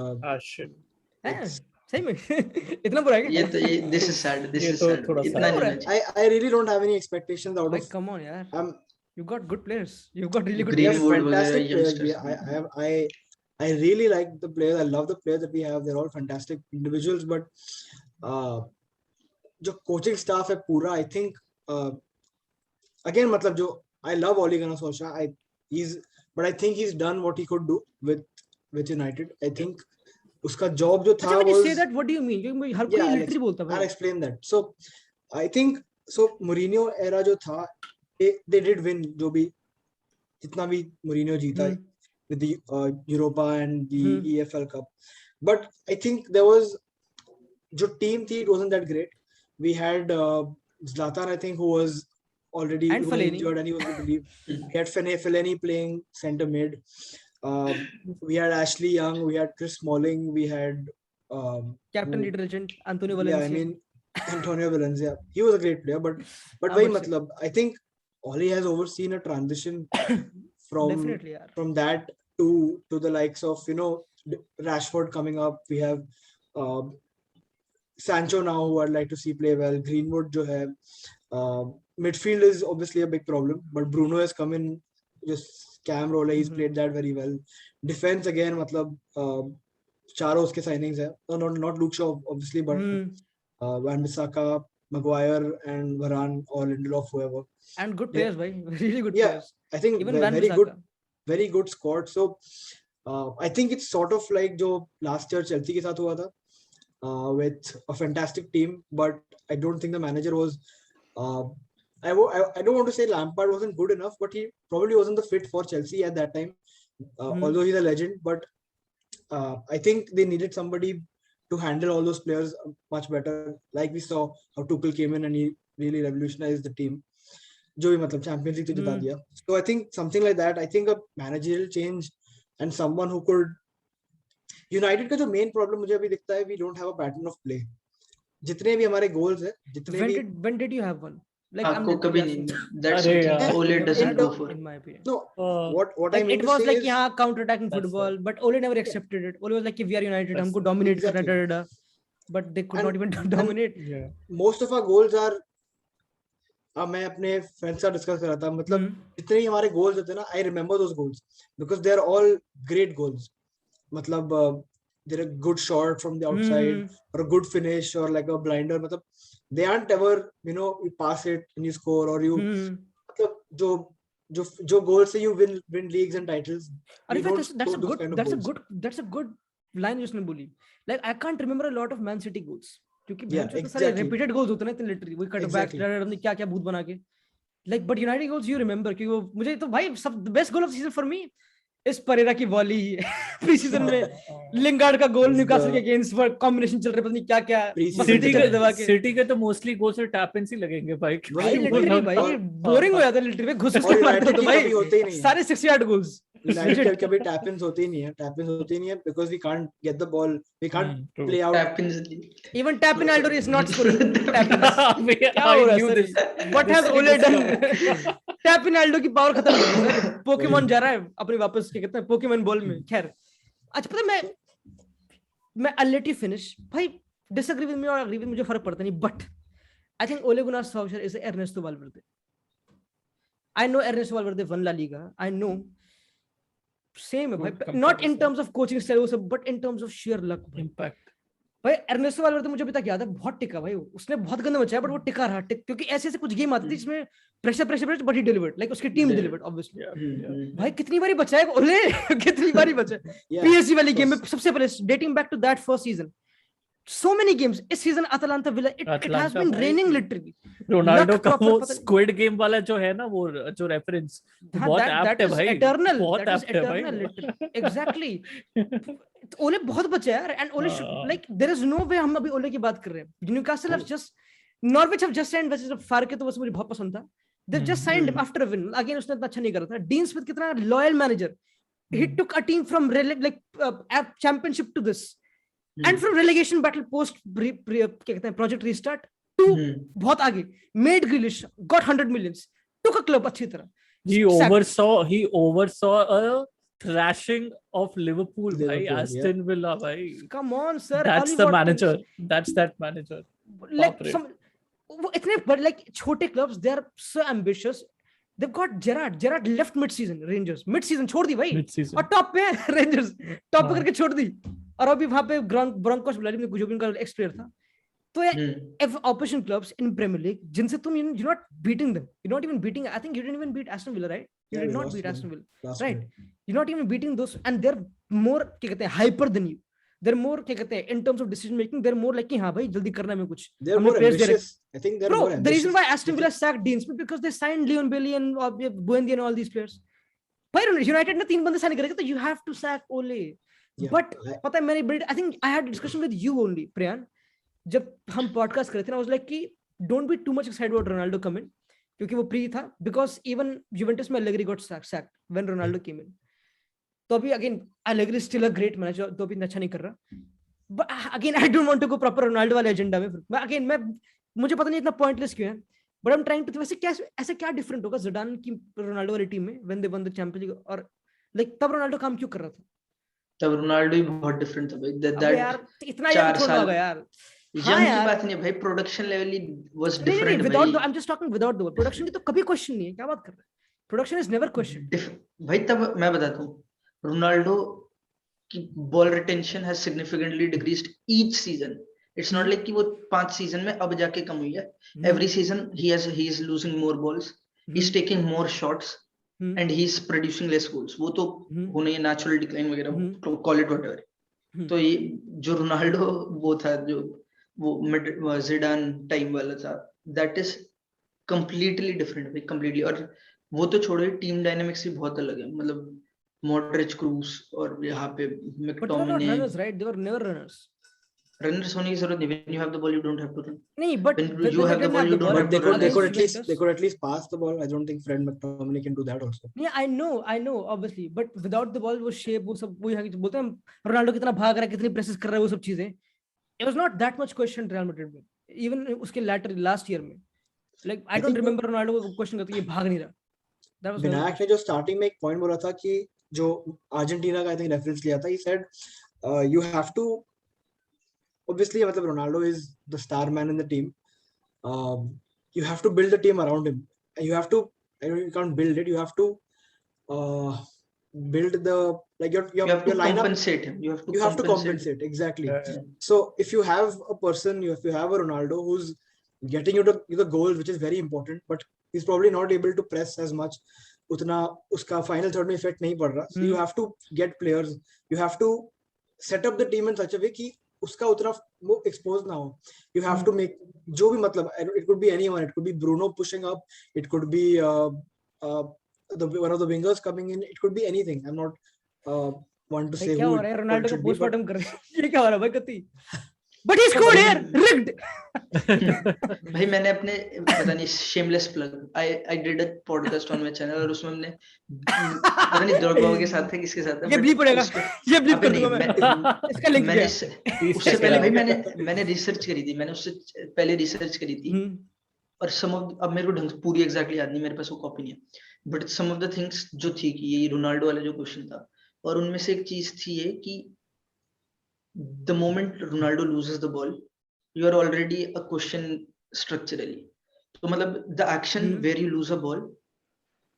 सही में इतना बुरा है क्या? ये this is sad. This ये is तो sad. थोड़ा इतना नहीं होना चाहिए. I really don't have any expectations out Like, of. come on यार, I'm you got good players, you got really good Greenwood players. fantastic वगैरह players. youngsters. I really like the players. I love the players that we have. They're all fantastic individuals, but जो coaching staff है पूरा, I think again मतलब जो I love Ole Gunnar Solskjaer. But I think he's done what he could do with United. I think उसका job जो था when you was, say that, what do you mean? क्योंकि हर कोई literally बोलता है I'll भाई. explain that. So I think Mourinho era जो था, they did win जो भी जितना भी Mourinho जीता with the Europa and the EFL Cup, but I think there was जो team थी, it wasn't that great. We had Zlatan, I think, who was already And Fellaini. injured and he was going to leave. We had Fellaini playing centre mid. We had Ashley Young, we had Chris Smalling, we had Captain leader legend Antonio Valencia. Yeah, I mean Antonio Valencia. He was a great player, but I would matlab, I think Ole has overseen a transition from that to the likes of, you know, Rashford coming up. We have Sancho now, who I'd like to see play well. Greenwood jo hai. Midfield is obviously a big problem, but Bruno has come in, just Cam role, he's played that very well. Defense again, matlab चारों उसके signings है. Not Luke Shaw obviously, but Wan-Bissaka, Maguire and Varane, or Lindelof, whoever. And good players, bhai. Really good Yeah, players. I think even very good squad. So I think it's sort of like जो last year Chelsea के साथ हुआ था, with a fantastic team, but I don't think the manager was I don't want to say Lampard wasn't good enough, but he probably wasn't the fit for Chelsea at that time. Although he's a legend, but I think they needed somebody to handle all those players much better. Like we saw how Tuchel came in and he really revolutionized the team. जो भी मतलब Champions League तो जिता दिया. So I think something like that. I think a managerial change and someone who could. United का जो main problem मुझे अभी दिखता है, we don't have a pattern of play. जितने भी हमारे goals है, जितने भी. When did you have one? Like आपको कभी नहीं. That's अरे something यार. Ole doesn't go for. in my opinion. No, what I Like mean it to was say like is, yeah, counter-attacking That's football, but Ole never accepted it. Ole was like, we are United, That's हमको dominate करना exactly. da. But they could And- not even dominate. Yeah. most of our goals are. अब मैं अपने friends का discuss कर रहा था, मतलब जितने भी हमारे गोल्स होते हैं ना, I remember those goals because they are all great goals. मतलब they're a good shot from the outside or a good finish or like a blinder. मतलब they aren't ever, you pass it and you score or you मतलब जो goals से you win leagues and titles. And we in fact, don't that's a score those good kind of that's a goals. good that's a good line जिसने बोली. Like I can't remember a lot of Man City goals क्योंकि Yeah, भैंस सारे exactly. repeated goals होते हैं ना, literally वही cut back Exactly. क्या क्या भूत बना के. Like but United goals you remember क्योंकि वो मुझे तो भाई सब best goal off season for me इस परेरा की वॉली प्री सीजन में लिंगार्ड का गोल न्यूकासल के अगेंस्ट कॉम्बिनेशन चल रहा है, पता नहीं क्या क्या सिटी के तो मोस्टली गोल से टैप इन ही लगेंगे भाई. भाई लिटरली भाई बोरिंग हो जाता है लिटरली घुस घुस के मारते तो भाई होते ही नहीं. सारे 60 यार्ड गोल्स. United के कभी tap ins होते ही नहीं है because we can't get the ball, we can't play out. Tap-ins. Even Tapinaldo is not scoring tap-ins. I knew this. What has Ole done? Tapinaldo की पावर खत्म हो गई sir. Pokemon जा रहा है अपने वापस क्या कहते हैं पोकेमॉन बॉल में. खैर अच्छा पता है मैं I'll let you finish. भाई disagree with me or agree with me मुझे फर्क पड़ता नहीं, but I think Ole Gunnar Solskjaer is Ernesto Valverde. I know Ernesto Valverde won La Liga. I know. Same है भाई, not in terms of coaching style वो सब, but in terms of sheer luck. Impact. भाई Ernesto Valverde मुझे अभी तक याद है बहुत टिका भाई, उसने बहुत गंदा बचाया बट वो टिका रहा क्योंकि ऐसे कुछ गेम आती थी जिसमें pressure but he delivered, like उसकी टीम डिलीवर्ड ऑब्वियसली. भाई कितनी बारी बचाया ओले कितनी बारी बचाया पीएसजी वाली गेम में सबसे पहले dating back to that first season. So many games इस season Atalanta Villa it has been raining literally. Ronaldo का वो स्क्विड गेम वाला जो है ना वो जो रेफरेंस बहुत एप्ट है भाई, eternal, बहुत एप्ट है भाई. Exactly. ओले बहुत बचा यार and ओले like there is no way हम अभी ओले की बात कर रहे हैं. Newcastle have just Norwich have just signed वैसे फारके तो बस मुझे बहुत पसंद था. They've just signed him after a win. Again उसने इतना अच्छा नहीं करा था. Dean Smith कितना loyal manager. He took a team from like championship to this. And from relegation battle post क्या कहते हैं project restart to बहुत आगे made Grealish got 100 millions took a club अच्छी तरह. He oversaw a thrashing of Liverpool भाई, Aston Villa भाई. Come on sir, that's the manager, that's that manager. Like some वो इतने बड़े like छोटे clubs they are so ambitious. They've got Gerrard left mid-season Rangers mid-season छोड़ दी भाई और top पे Rangers top पे करके छोड़ दी और अभी वहां पे ब्रोंकोस बुला ली जो भी उनका एक्स प्लेयर था. तो if opposition clubs in Premier League जिनसे तुम you're not beating them, you're not even beating, I think you didn't even beat Aston Villa, right? You did not beat Aston Villa, right? You're not even beating those and they're more क्या कहते हैं hyper than you. They're more क्या कहते हैं in terms of decision making they're more like कि हाँ भाई जल्दी करना है कुछ. They're more ambitious. I think they're more ambitious. The reason why Aston Villa sacked Dean Smith because they signed Leon Bailey and Buendia and all these players. भाई United ने 3 बंदे साइन करेंगे तो you have to sack Ole. But पता है मैंने बड़ी I think I had a discussion with you only Priyan जब हम podcast कर रहे थे ना I was like कि don't be too much excited about Ronaldo coming क्योंकि वो प्री था because even Juventus में Allegri got sacked when Ronaldo came in. तो अभी again Allegri is still a great manager तो अभी अच्छा नहीं कर रहा. But again I don't want to go proper Ronaldo वाले एजेंडा में. Again मुझे पता नहीं इतना pointless क्यों है. But I'm trying to वैसे ऐसे क्या different होगा Zidane की Ronaldo वाली टीम में when they won the Champions League और like तब Ronaldo काम क्यों कर रहा था? तब रोनाल्डो ही बहुत डिफरेंट था भाई. यार इतना यार थोड़ा होगा यार. हाँ यार बात नहीं भाई, प्रोडक्शन लेवल ही वाज डिफरेंट भाई. Without I am just talking without the production की तो कभी क्वेश्चन नहीं है. क्या बात कर रहे हैं? प्रोडक्शन इज नेवर क्वेश्चन भाई. तब मैं बताता हूँ रोनाल्डो की ball retention has significantly decreased each season. It's not like कि वो 5 सीजन में अब जाके कम हुई है. Every season he is losing more balls, he is taking more shots and he is producing less goals. वो तो होने ये natural decline वगैरह call it whatever. तो ये जो रोनाल्डो वो था जो वो Zidane टाइम वाला था, that is completely different भाई, completely. और वो तो छोड़ो, टीम डायनामिक्स भी बहुत अलग है, मतलब मॉडरिच, क्रूस और यहाँ पे But they were not McTominay. runners, right? They were never runners. Runners होने की जरूरत नहीं. When you have the ball, you don't have to run. नहीं, but When when you they have the didn't ball, have you the don't ball, have But to run. they could against at Juventus. least pass the ball. I don't think Fred McTominay can do that also. Yeah, I know, obviously, but without the ball, वो shape, वो सब, वो यहाँ की बोलते हैं Ronaldo कितना भाग रहा है, कितनी प्रेसेस कर रहा है, वो सब चीजें. It was not that much question Real Madrid में, even उसके last year में. Like I don't remember Ronaldo को क्वेश्चन करते कि भाग नहीं रहा. That was विनायक ने जो स्टार्टिंग में एक पॉइंट बोला था कि जो अर्जेंटीना का आई थिंक रेफरेंस लिया था, he said you have to obviously मतलब Ronaldo is the star man in the team. You have to build the team around him. You have to, you can't build it. You have to build the like your You have to lineup. compensate him. You have to compensate exactly. Yeah. So if you have a person, if you have a Ronaldo who's getting you the goals, which is very important, but he's probably not able to press as much. उतना उसका final third में effect नहीं पड़ रहा. So you have to get players. You have to set up the team in such a way कि उसका उतना वो expose ना हो. You have to make जो भी मतलब, it could be anyone. It could be Bruno pushing up. It could be one of the wingers coming in. It could be anything. I'm not want to say क्या who हो रहा है, it Ronaldo का should be, but postmortem कर रहे हैं. ये क्या हो रहा है भाई कति? But he scored here, rigged. भाई मैंने अपने पता नहीं shameless plug. I did a podcast on my channel और उसमें हमने पता नहीं द्रगबा के साथ थे, किसके साथ था. ये bleep पड़ेगा. ये bleep कर दूंगा मैं. इसका लिंक मैंने क्या? उससे पहले भाई मैंने रिसर्च करी थी. मैंने उससे पहले रिसर्च करी थी और some of, अब मेरे को ढंग से पूरी एग्जैक्टली याद नहीं, मेरे पास वो कॉपी नहीं है, but some of the things जो थी कि ये रोनाल्डो वाला जो क्वेश्चन था, और उनमें से एक चीज थी ये कि the moment Ronaldo loses the ball, you are already a question structurally. तो मतलब the action where you lose a ball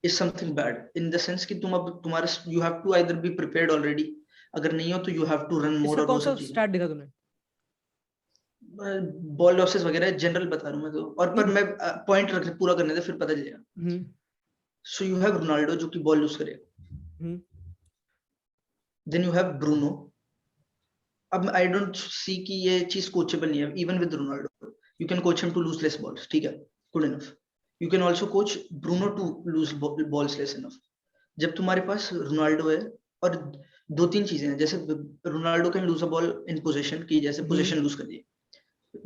is something bad in the sense कि तुम अब तुम्हारा you have to either be prepared already, अगर नहीं हो तो you have to run more. इसका और कौन सा स्टार्ट देखा तूने? बॉल लॉसेस वगैरह जनरल बता रहा हूँ मैं तो, और पर मैं पॉइंट रख पूरा करने दे फिर पता चलेगा. So you have Ronaldo जो कि बॉल लूज करेगा. Then you have Bruno. अब I don't see कि ये चीज कोचेबल नहीं है. Even with Ronaldo, you can coach him to lose less balls. ठीक है, good enough. You can also coach Bruno to lose balls less enough. जब तुम्हारे पास रोनाल्डो है, और दो तीन चीजें हैं, जैसे Ronaldo can lose a ball in position की, जैसे पोजीशन लूज कर दिए,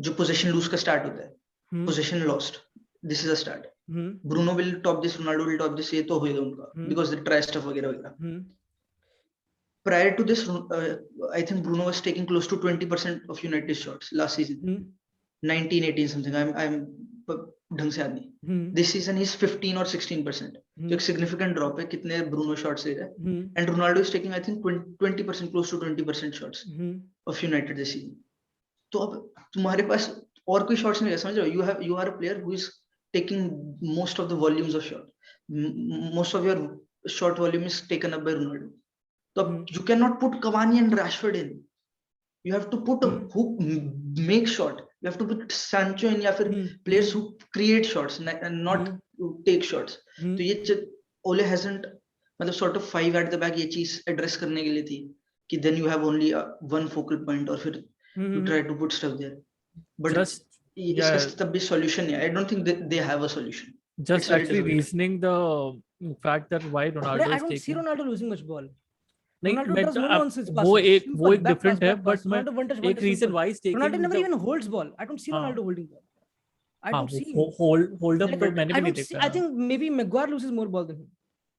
जो पोजीशन लूज का स्टार्ट होता है, position lost, this is a start. Bruno will top this, Ronaldo will top this, ये तो होएगा उनका, बिकॉज दे ट्राई स्टफ वगैरह वगैरह. Prior to this, I think Bruno was taking close to 20% of United shots last season. 19-18 something. I'm ढंग से याद नहीं. This season he's 15 or 16%. जो एक significant drop है. कितने Bruno shots ले रहा है. And Ronaldo is taking I think 20%, close to 20% shots of United this season. तो अब तुम्हारे पास और कोई shots नहीं है, समझ रहे हो? You are a player who is taking most of the volumes of shot. Most of your shot volume is taken up by Ronaldo. So you cannot put Cavani and Rashford in. You have to put who make shot. You have to put Sancho in, या फिर players who create shots and not take shots. तो ये Ole hasn't, मतलब sort of 5 at the back ये चीज address करने के लिए थी कि then you have only one focal point और फिर you try to put stuff there. But इसका तब भी solution नहीं. I don't think they have a solution. Just actually reasoning the fact that why Ronaldo is I don't see Ronaldo losing much ball. नहीं, वो एक different है, but मैं एक reason why is taking, Ronaldo never even holds ball. I don't see Ronaldo holding ball. I don't see hold up तो मैंने भी नहीं देखा. I think maybe Maguire loses more ball than him.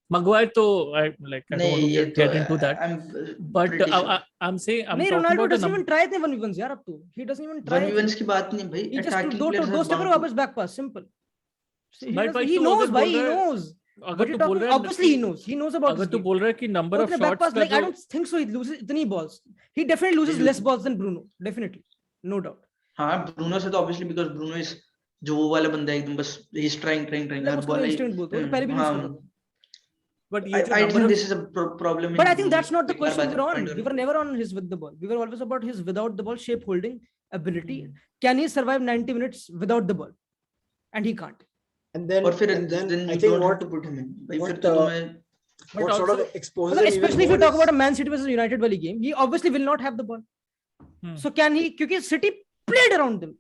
Maguire तो I don't want to get into that. But I'm saying I'm talking Ronaldo about doesn't even try the 1v1s यार अब तो. He doesn't even try. 1v1s की बात नहीं भाई. He just दो stepper वापस back pass, simple. He knows भाई, he knows. अगर तू बोल रहा है obviously he knows about, अगर तू बोल रहा है कि नंबर ऑफ शॉट्स का, like I don't think so he loses इतनी balls. He definitely loses less balls than Bruno, definitely, no doubt. हाँ, Bruno से तो obviously because Bruno is जो वो वाला बंदा है एकदम, बस he's trying हर बॉल instant बोलते हैं, पहले भी नहीं सुना. But I think this is a problem. But I think that's not the question we were on. We were never on his with the ball. We were always about his without the ball shape holding ability. Can he survive 90 minutes without the ball? And he can't. And then I think what to put him in. What sort of exposes him, especially if you talk about a Man City versus United wali game, he obviously will not have the ball. So can he? Because City played around them.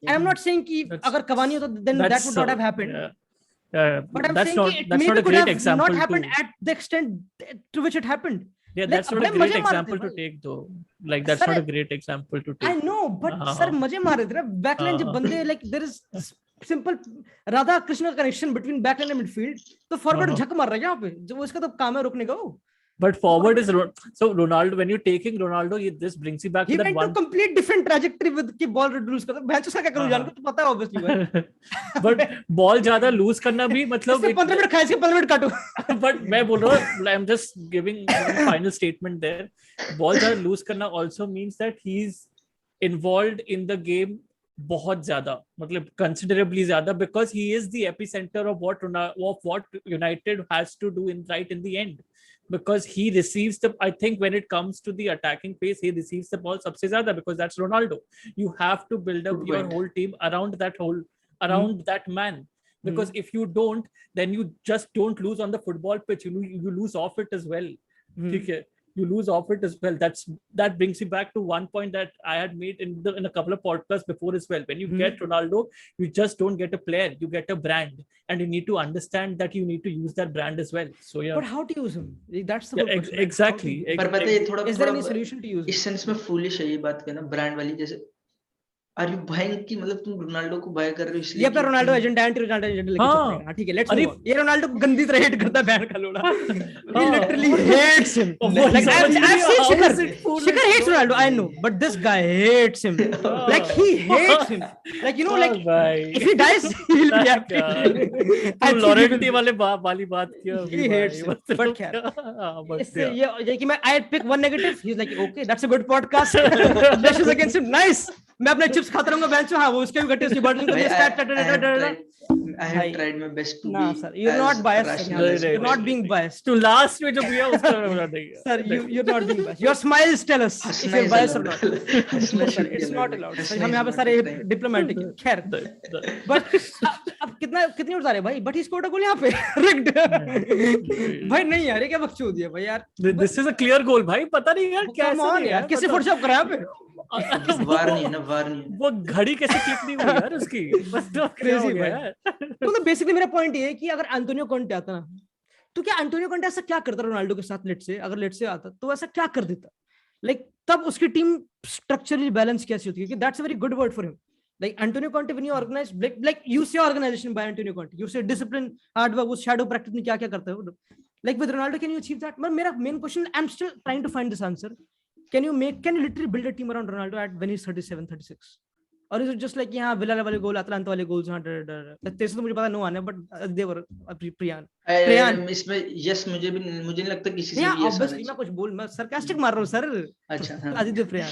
I am not saying कि अगर Cavani होता then that would not have happened. But I'm that's saying not कि it that's not maybe a could great have example not happened to, at the extent to which it happened. yeah, Like, that's not a बड़े great मजे मारते example to भाई. take though. Like that's Sir, not a great example to I take. know, but हाँ, sir हाँ. मजे मार रहे थे ना. Backline जब बंदे like there is simple Radha Krishna connection between backline and midfield. तो forward झक मार रहा है यहाँ पे. जो उसका तो काम है रुकने का वो. But forward is so Ronaldo. When you're taking Ronaldo, this brings you back He to that went one. to complete different trajectory with कि ball reduce करता. भैंस उसका क्या करूँ जान को तो पता है obviously भाई. But ball ज़्यादा lose करना भी मतलब. इससे 15 मिनट खाए इसके 15 मिनट काटो. But मैं बोल रहा हूँ, I'm just giving final statement there. Ball ज़्यादा lose करना also means that he's involved in the game बहुत ज़्यादा, मतलब considerably ज़्यादा, because he is the epicenter of what United has to do right in the end. Because he receives I think when it comes to the attacking pace, he receives the ball सबसे ज़्यादा, because that's Ronaldo. You have to build up your whole team around that man. Because if you don't, then you just don't lose on the football pitch. You lose off it as well. Okay? You lose off it as well. That brings you back to one point that I had made in a couple of podcasts before as well. When you get Ronaldo, you just don't get a player, you get a brand, and you need to understand that you need to use that brand as well. So yeah. But how to use him? That's the whole question. Exactly. पर पता है ये थोड़ा Is there any solution to use him? इस sense में foolish है ये बात कहना ब्रांड वाली. जैसे आर यू बाइंग की मतलब तुम रोनाल्डो को बाय कर रहे हो इसलिए ये पे Ronaldo agent anti Ronaldo agent लेके चल रहे हैं. ठीक है, लेट्स मूव ऑन. ये रोनाल्डो को गंदी तरह हेट करता है बैन का लोड़ा. He literally hates him. Like I've seen Shikhar hates Ronaldo, I know, but this guy hates him. Like he hates him. Like you know, like if he dies, he'll be happy. तुम लॉरेंटी वाली बात किया. He hates him. But खैर, इससे ये कि मैं I pick one negative, he's like okay, that's a good podcast. Lashes against him, nice. मैं अपने चिप्स खाता रहूंगा बेंच में. हाँ वो उसके भी गट्टे उसकी बॉटलिंग करके start. I have tried my best to nah, be sir, you're not biased. You're not being biased. To last में जो किया उसका बता देंगे. Sir, you're not being biased. Your smiles tell us if you're biased or not. No, sir, it's not allowed. Sir, हम यहाँ पे सारे diplomatic हैं. खैर. But अब कितनी उड़ा रहे भाई? But he scored a goal यहाँ पे. Rigged. भाई नहीं यार ये क्या बकचोदी है भाई यार. This is a clear goal भाई. पता नहीं यार क्या है यार. किससे फोटोशॉप करा यहाँ पे? वार नहीं है ना, वार नहीं है. वो घड़ी कैसे क्लिक नहीं हुई यार उसकी. मतलब क्रेजी भाई. तो बेसिकली मेरा पॉइंट ये है कि अगर एंटोनियो कॉन्टे आता ना, तो क्या एंटोनियो कॉन्टे ऐसा क्या करता रोनाल्डो के साथ? अगर लेट से आता तो ऐसा क्या कर देता? लाइक तब उसकी टीम स्ट्रक्चरली बैलेंस कैसी होती है? क्योंकि that's a very good word for him. Like Antonio Conte, when you organize, like you say organization by Antonio Conte, you say discipline, hard work, उस shadow practice में क्या क्या करता है? Like with Ronaldo, can you achieve that? But मेरा main question, I'm still trying to find this answer. Can you literally build a team around Ronaldo when he's 37, 36? Or is it just like यहाँ villa वाले गोल, Atlanta वाले goals, हाँ तेरे से तो मुझे पता नो आने, but they were प्रियान इसमें यस मुझे नहीं लगता किसी से भी यस obviously मैं कुछ बोल मैं sarcastic मार रहा हूँ सर. अच्छा Aditya Priyan.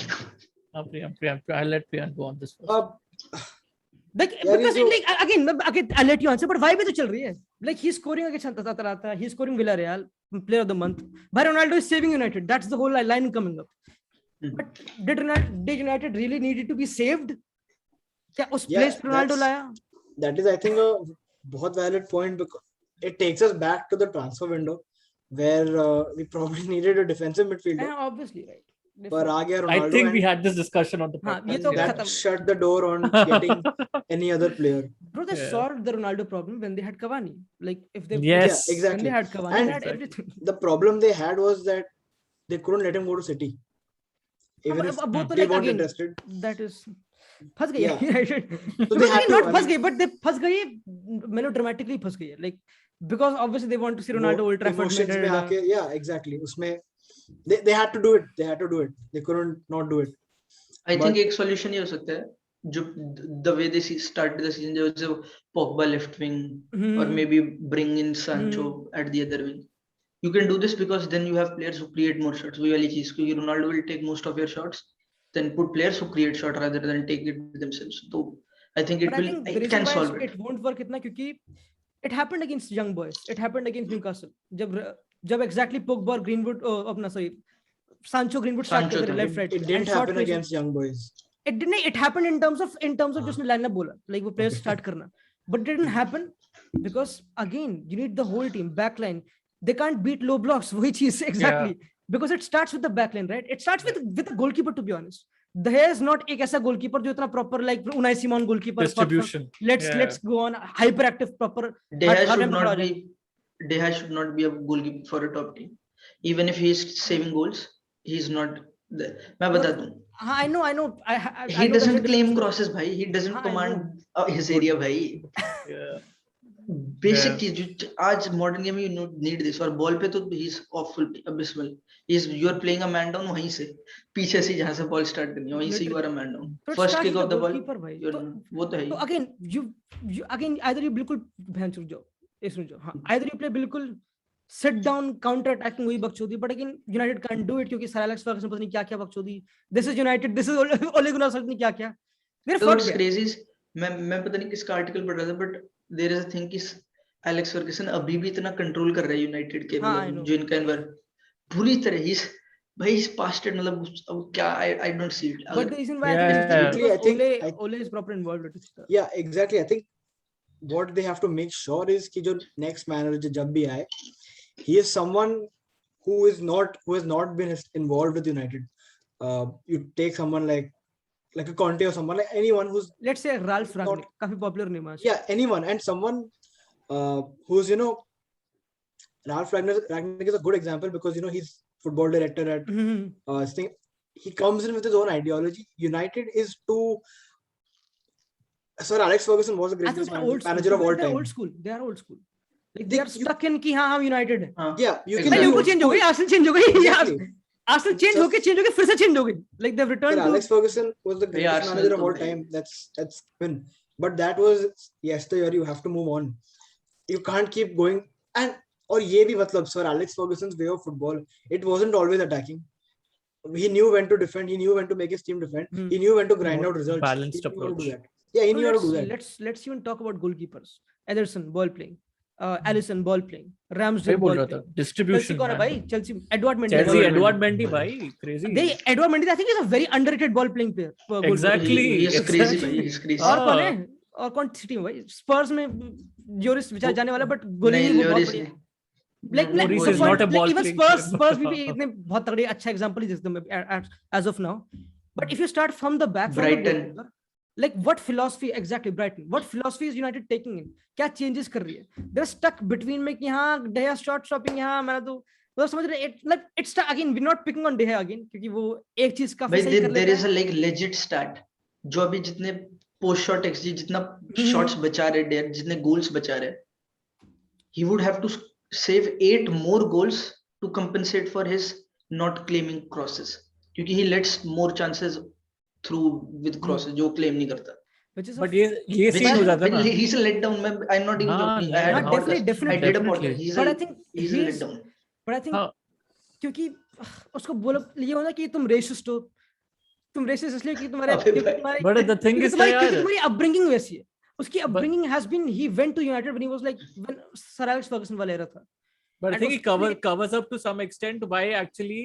I'll let Priyan go on this first. Like because like again I'll let you answer, but why भी तो चल रही है. Like he's scoring against Atalanta, he's scoring Villarreal, player of the month. But Ronaldo is saving United. That's the whole line coming up. But did United really need it to be saved? क्या उस place Ronaldo लाया? That is I think a बहुत valid point, because it takes us back to the transfer window where we probably needed a defensive midfielder. Obviously, right. पर आ गया Ronaldo. I think we had this discussion on the podcast. ये तो that shut the door on getting any other player. Bro, they solved the Ronaldo problem when they had Cavani. Like if they exactly when they had Cavani, they had everything. The problem they had was that they couldn't let him go to City. Even if they weren't interested. That is फंस गई है. So they had not फंस गई, but they फंस गई melodramatically फंस गई है. Like because obviously they want to see Ronaldo Old Trafford. Yeah, exactly. उसमें they had to do it. They couldn't not do it. I think एक solution ये हो सकता है जो the way they started the season, जैसे Pogba left wing or maybe bring in Sancho at the other wing. You can do this because then you have players who create more shots. वही वाली चीज, क्योंकि Ronaldo will take most of your shots. Then put players who create shot rather than take it themselves. So I think it can solve it. It won't work इतना क्योंकि it happened against young boys. It happened against Newcastle. जब exactly Pogba और Greenwood अपना sorry Sancho Greenwood start कर रहे left right. It didn't happen against young boys. It didn't. It happened in terms of जो उसने lineup बोला, like वो players start करना. But it didn't happen because again you need the whole team backline. They can't beat low blocks. वही चीज exactly. Because it starts with the backline, right? It starts with the goalkeeper, to be honest. De Gea is not एक ऐसा goalkeeper जो इतना proper like Unai Simon goalkeeper Distribution. let's go on hyperactive proper De Gea her should time खड़ा हो not जाए। be De Gea should not be a goalkeeper for a top team. Even if he is saving goals, he's not the, मैं बता दूं, हाँ I know he know that doesn't you're claim different. crosses भाई, he doesn't हाँ, I command his area भाई, Yeah. Basic Yeah. चीज जो आज मॉडर्न गेम में यू नीड दिस, और बॉल पे तो he is awful abysmal, he is, you are playing a man down, वहीं से पीछे से जहां से बॉल स्टार्ट करनी है वहीं से you are a man down, तो it first starts kick with of the the ball, goalkeeper भाई। you're, वो तो है तो ही। Again you again either you बिल्कुल भैंस रुक जाओ इस रुक जाओ, हाँ either you play बिल्कुल sit down counter attacking वही बकचोदी, but again United can't do it क्योंकि सर एलेक्स फर्गसन पता नहीं क्या क्या बकचोदी, this is United, this is Ole Gunnar Solskjaer क्या क्या मेरे So फट what's गया। crazy is, मैं पता नहीं किसका आर्टिकल पढ़ रहा था, but there is a thing कि एलेक्स फर्गसन अभी भी इतना कंट्रोल कर रहा है यूनाइटेड के, हाँ, I मतलब know। जो इनका एनवायरनमेंट पूरी तरह ही भाई इस पास्ट मतलब अब क्या, I don't see it. But the reason why I Yeah. think is I think- because Ole is proper involved with it। Yeah, exactly. I think what they have to make sure is कि जो next manager जब भी आए, he is someone who has not been involved with United. You take someone like a Conte or someone, like anyone who's, Let's say Ralph Not- Rangnick काफी popular name है। yeah, anyone, and someone who's, Ralph Rangnick is a good example because he's football director at this thing. He comes in with his own ideology. United is too. Sir Alex Ferguson was the I think greatest they're old manager school. of all They're time. old school. They are old school. Like They- they are stuck in कि हाँ हम United है। हाँ, Yeah, you can भाई Exactly. be Liverpool old change हो school. गई, Arsenal change हो गई, Exactly. आर्सेनल चेंज होके फिर से चेंज हो गई। Like they've Sir returned to Alex Ferguson was the भाई greatest Arsenal manager of तो all भाई- time. That's been, but that was yesteryear. You have to move on. You can't keep going. And और ये भी मतलब Sir Alex Ferguson's way of football, it wasn't always attacking. He knew when to defend. He knew when to make his team defend. Hmm. He knew when to grind More out results. balanced He knew how to do approach. that. Yeah, he So knew how to do that. let's even talk about goalkeepers. Ederson ball playing, Alisson ball playing, Ramsdale वही बोल ball रहा था playing. Chelsea distribution कौन है man. भाई? Chelsea Edward Mendy। Chelsea Edward Edward Mendy. Mendy भाई crazy. Edward Mendy I think is a very underrated ball playing player। goalkeeper। Exactly. he is crazy exactly. भाई, he is crazy। और कौन हाँ। है? और कौन सी टीम भाई? स्पर्स में जोरिस बेचारा जाने वाला, बट गोली नहीं, वो बहुत Lloris बढ़िया नहीं। है। Like No, Lloris no, is not a ball even playing Spurs player. भी इतने बहुत तगड़े अच्छा एग्जांपल ही देते हैं as of now, but if you start from the back, from the Brighton। goalkeeper, like what philosophy exactly Brighton, what philosophy is United taking in, क्या changes कर रही है? They're stuck between में कि हाँ De Gea short stopping यहाँ मैंने तो मतलब समझ रहे like it's again we're not picking on De Gea again क्योंकि वो एक चीज काफी भाई सही कर there लेता is a है। like legit stat, जो अभी जितने पोस्ट शॉट एक्सजी जितना शॉट्स बचा रहे डेयर, जितने गोल्स बचा रहे, he would have to save 8 more goals to compensate for his not claiming crosses, क्योंकि he lets more chances through with crosses जो claim नहीं करता। Which is But ये Which सीन is- हो जाता है ना. he's a letdown। I'm not even हाँ, joking. I had a हाँ, podcast. definitely, I did a definitely. podcast. but I think he's a he's letdown। but I think हाँ. क्योंकि उसको बोलो ये होना कि तुम रेसिस्ट हो, तुम रेसिस्ट इसलिए कि तुम्हारे अबे क्योंकि भाई। तुम्हारे But the thing क्योंकि is तुम्हारी that क्योंकि यार- तुम्हारी अपब्रिंगिंग वैसी है। उसकी But- upbringing has been he went to United when he was like when Sir Alex Ferguson वाला era था। But I And think he उसके- covers up to some extent by actually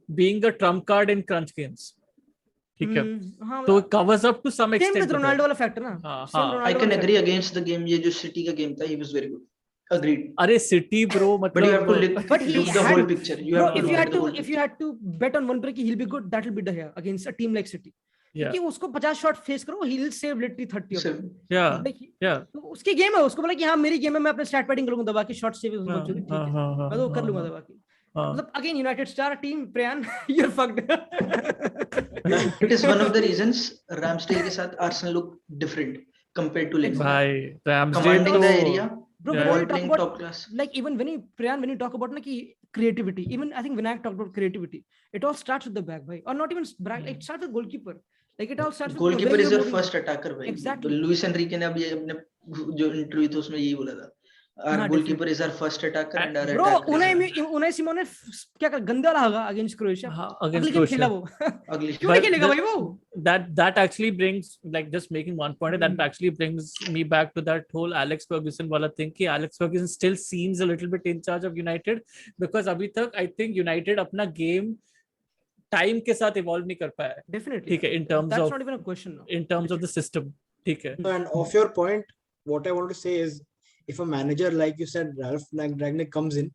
being the trump card in crunch games. ठीक है. हाँ तो it covers up to some same extent. With Ronaldo वाला factor ना। हाँ, Same हाँ. Ronaldo I can वाला agree factor। against the game। ये जो सिटी का गेम था, he was very good। Agreed। अरे city bro But you have to मतलब But he look the had- whole picture। You Bro, have to if look you at had the to whole if you picture। had to bet on one player कि he'll be good, that will be De Gea against a team like City। yeah क्योंकि उसको 50 shot face करो, he'll save literally 30 of them। yeah Like, yeah तो उसकी game है, उसको बोला कि हाँ मेरी गेम है, मैं अपने स्टैट पैडिंग करूंगा दबा के शॉट सेव हाँ, ठीक है, हाँ, हाँ, मैं तो कर लूंगा हाँ, दबा के। हाँ. मतलब again United star team Priyan you're fucked। It is one of the reasons Ramsdale के साथ Arsenal look different compared to Liverpool। भाई Ramsdale Commanding the तो area, Bro, Yeah. when ball we talk playing about top class। like even when you talk about ना कि creativity, even I think Vinayak talked about creativity, it all starts with the back भाई, or not even back, it starts with goalkeeper, like it all starts with the Goalkeeper way is you're your moving। first attacker भाई। Exactly। Luis Enrique ने अभी अपने जो interview था उसमें यही बोला था, our हाँ, goalkeeper is our first attacker and our Bro, attacker is Unai Simon ने क्या कर गंदा रहा अगेंस्ट क्रोएशिया, हाँ, अगली against गेम खेला Croatia. वो। अगली। क्यों नहीं But खेलेगा the- भाई वो? that actually brings, like, just making one point, that actually brings me back to that whole Alex Ferguson wala thing ki Alex Ferguson still seems a little bit in charge of United, because abhi tak I think United apna game time के साथ evolve नहीं कर पाया है, Definitely। ठीक है, in terms That's of not even a question now। in terms of the system, ठीक है. And of your point, what I want to say is, if a manager like you said, Ralph Rangnick comes in,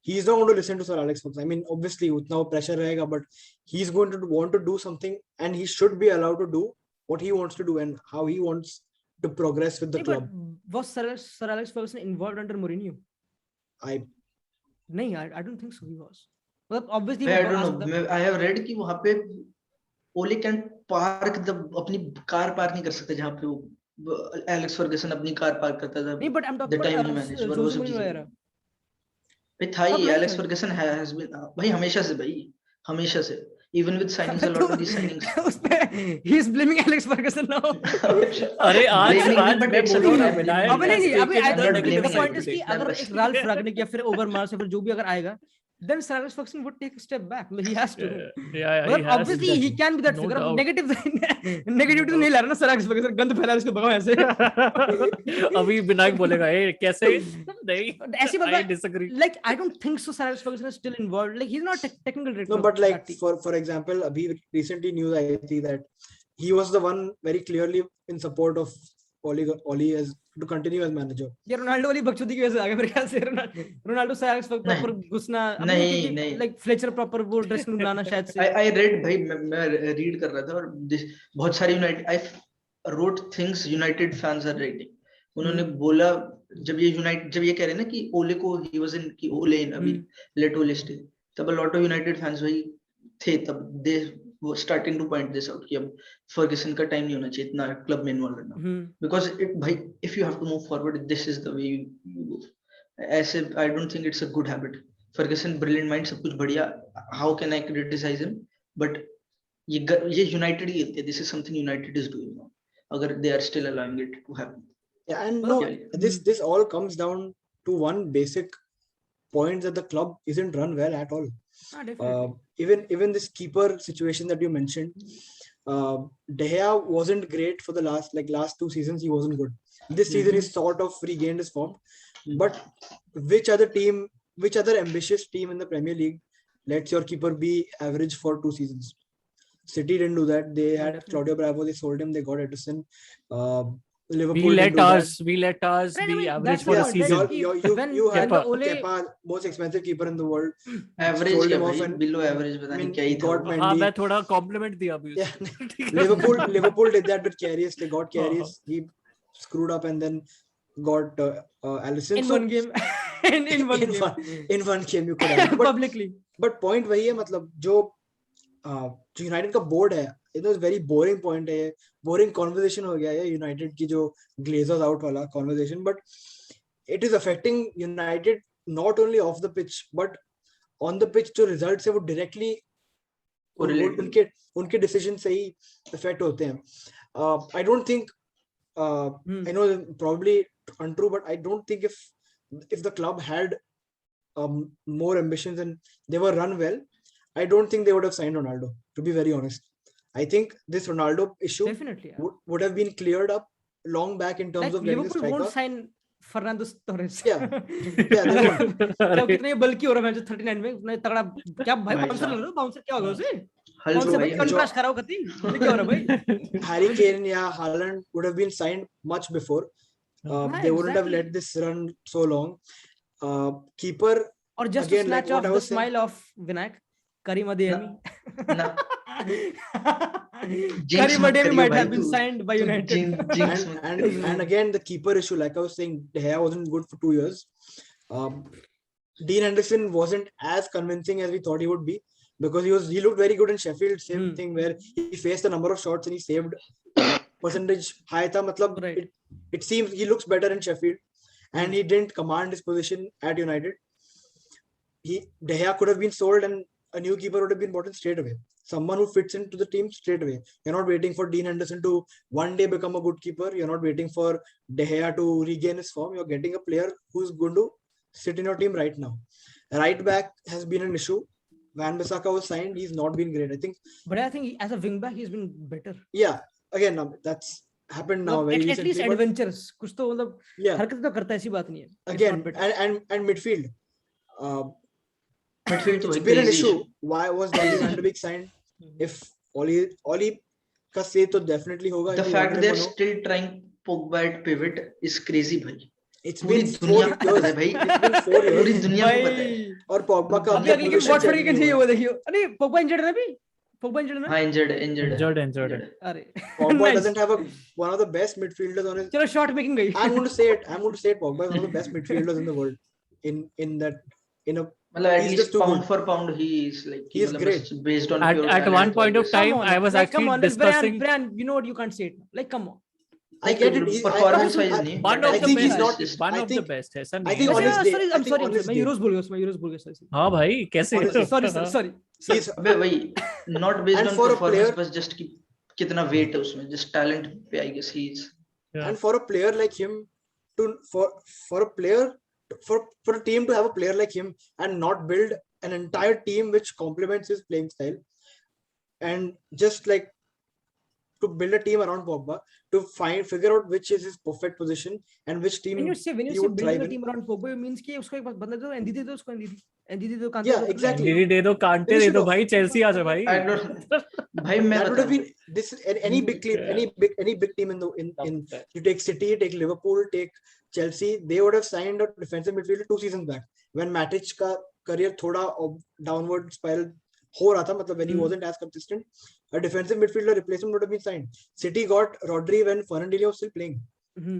he's not going to listen to Sir Alex Ferguson. I mean, obviously, उतना वो pressure रहेगा, but he's going to want to do something, and he should be allowed to do what he wants to do and how he wants to progress with the club. Was Sir Alex Ferguson involved under Mourinho? I don't think so. He was. Well, obviously, I don't know. I have read कि वहाँ पे Ole can park अपनी car park नहीं कर सकते जहाँ पे वो एलेक्स फर्गसन अपनी कार पार्क करता था. नहीं, but I'm talking about Jose Mourinho era. भाई था ही एलेक्स फर्गसन has been भाई हमेशा से even with signings, a lot of these signings. He is blaming Alex Ferguson now. अरे आज मैं बोल रहा हूँ ना, अबे नहीं, अभी I think the blaming point is कि Alex अगर एक राल्फ रागनिक या फिर ओवरमार्स या फिर जो भी अगर आएगा, then Sir Alex Ferguson would take a step back. He has to. Yeah, But obviously he can be that No figure. doubt. Negative तो नहीं ला रहा ना Sir Alex Ferguson, गंद फैला इसको भगाओ ऐसे. अभी विनायक बोलेगा ए कैसे नहीं, ऐसी बात I disagree. Like I don't think so Sir Alex Ferguson is still involved. Like he's not technical director. No, but like for example, abhi recently news I see that he was the one very clearly in support of Oli as to continue as manager. ये Ronaldo वाली बकचोदी की वजह से आ गया मेरे ख्याल से. रोनाल्डो से एलेक्स प्रॉपर घुसना नहीं लाइक फ्लेचर प्रॉपर वो ड्रेसिंग रूम लाना शायद से. I read भाई मैं रीड कर रहा था और बहुत सारी United I wrote things United fans are writing. उन्होंने बोला जब ये कह रहे हैं ना कि ओले को he was in कि ओले इन अभी let Ole stay, तब a lot of United fans भाई थे तब they were starting to point this out कि अब फर्गसन का टाइम नहीं होना चाहिए इतना क्लब में इन्वॉल्व रहना, because भाई if you have to move forward this is the way you go. ऐसे I don't think it's a good habit. Fergusson brilliant mind, सब कुछ बढ़िया, how can I criticize him, but ये United ही है, this is something United is doing now अगर they are still allowing it to happen. Yeah, and no, this all comes down to one basic point that the club isn't run well at all. Even this keeper situation that you mentioned, De Gea wasn't great for the last 2 seasons. He wasn't good. This season he sort of regained his form. But which other ambitious team in the Premier League lets your keeper be average for 2 seasons? City didn't do that. They had Claudio Bravo. They sold him. They got Edison. Liverpool we let ours be average for a season. You had Kepa, most expensive keeper in the world. Average below average पता नहीं क्या ही था. हाँ मैं थोड़ा compliment दिया अभी. Liverpool did that with Karius. They got Karius. He screwed up and then got Alisson. In one game. In one game you could have. Publicly. But point वही है, मतलब जो यूनाइटेड का बोर्ड है, it was very boring point है, boring conversation हो गया है यूनाइटेड की जो ग्लेजर्स आउट वाला conversation, but it is affecting United not only of the pitch but on the pitch. जो रिजल्ट्स है वो डायरेक्टली उनके डिसीजन से ही इफेक्ट होते हैं. आई don't think, I know probably untrue, but I don't think if the club had more ambitions and they were run well, I don't think they would have signed Ronaldo, to be very honest. I think this Ronaldo issue would have been cleared up long back in terms of getting a striker. Liverpool won't sign Fernando Torres. Yeah, they won't. क्या कितने बल्कि हो रहा है match 39 में, उतना तगड़ा क्या भाई, बाउंसर क्या होगा उसे, बाउंसर भाई कंट्रास्ट कराओ कती क्या हो रहा भाई. Harry Kane या Haaland would have been signed much before. They wouldn't have let this run so long. Keeper, or just again, to snatch off the smile of Vinayak, Karim Adeyemi. Karim Adeyemi might have been signed by United. And again, the keeper issue, like I was saying, De Gea wasn't good for 2 years. Dean Henderson wasn't as convincing as we thought he would be, because he looked very good in Sheffield. Same thing where he faced a number of shots and he saved. Percentage high tha, matlab it seems he looks better in Sheffield, and he didn't command his position at United. De Gea could have been sold and a new keeper would have been bought in straight away. Someone who fits into the team straight away. You're not waiting for Dean Henderson to one day become a good keeper. You're not waiting for De Gea to regain his form. You're getting a player who's going to sit in your team right now. Right back has been an issue. Wan-Bissaka was signed. He's not been great, I think. But I think as a wing back, he's been better. Yeah. Again, that's happened now very recently. At least adventurous. कुछ तो मतलब हरकत तो करता है, ऐसी बात नहीं है. Again, and midfield. Midfield it's been an issue. Why was Donny van de Beek signed? If Oli का say तो definitely होगा. The fact they're still trying Pogba at pivot is crazy, भाई. It's पूरी been 4 दुनिया को पता है years. भाई, It's been 4 पूरी years. दुनिया को पता है। भाई और पॉग्बा का अभी अगली गेम position बहुत check बड़ी नहीं चाहिए हुआ वो देखियो। अरे पोग्बा इंजर्ड है ना अभी? पोग्बा इंजर्ड है ना? हाँ इंजर्ड है। अरे Pogba Nice. doesn't have one of the best midfielders on his. चलो शॉट मेकिंग गई। I'm going to say it. Pogba is one of the best midfielders in the world. In that, मतलब he's at just least too pound good. for pound he is like He is मतलब great. बस based on At pure one talent point of always. time, Come on, I was like, come actually on, discussing. Brian, you know what, you can't say it. Like, come on. I Like get it. He's, performance wise I- नहीं, One but of I the think he's best. not- One I of the think- best. ऐसा I नहीं think है। on his day- Sorry, I I'm think sorry, on his मैं day- Euros बोल गया sorry. हाँ भाई कैसे? Honestly. Sorry. he's अबे वही not based And on for a performance player- बस just कि कितना weight है उसमें, just talent पे I guess he is. Yeah. and for a player like him for a player for a team to have a player like him and not build an entire team which complements his playing style, and just like to build a team around Pogba to figure out which is his perfect position and which team When you say he would building thrive a in. team around Pogba, it means कि उसको एक बंदा दो, Andy दो उसको, Andy दो, कांटे Yeah, दो, exactly. दीदी दे दो, कांटे दे दो भाई, चेल्सी आ जाए भाई। I don't भाई मैं That would have बताऊं been this any big team, any big team in you take City, take Liverpool, take Chelsea, they would have signed a defensive midfielder 2 seasons back when Matic का career थोड़ा downward spiral हो रहा था, मतलब when he wasn't as consistent. A defensive midfielder replacement would have been signed. City got Rodri when Fernandinho was still playing.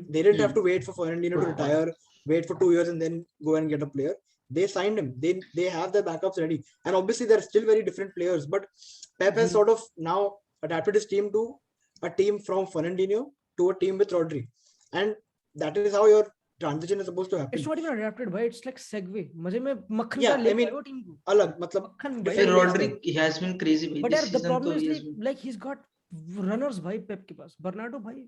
They didn't have to wait for Fernandinho to retire, wait for 2 years and then go and get a player. They signed him. They have their backups ready, and obviously they're still very different players. But Pep has sort of now adapted his team to a team from Fernandinho to a team with Rodri, and that is how your transition is supposed to happen. It's not even adapted, भाई. It's like segue. मजे में मक्खन Yeah, का ले I mean, वो team को. अलग मतलब मक्खन भाई. different फिर leagues Rodri में. he has been crazy भाई But this यार, the season problem तो he is has been like he's got runners भाई पेप के पास. बर्नार्डो भाई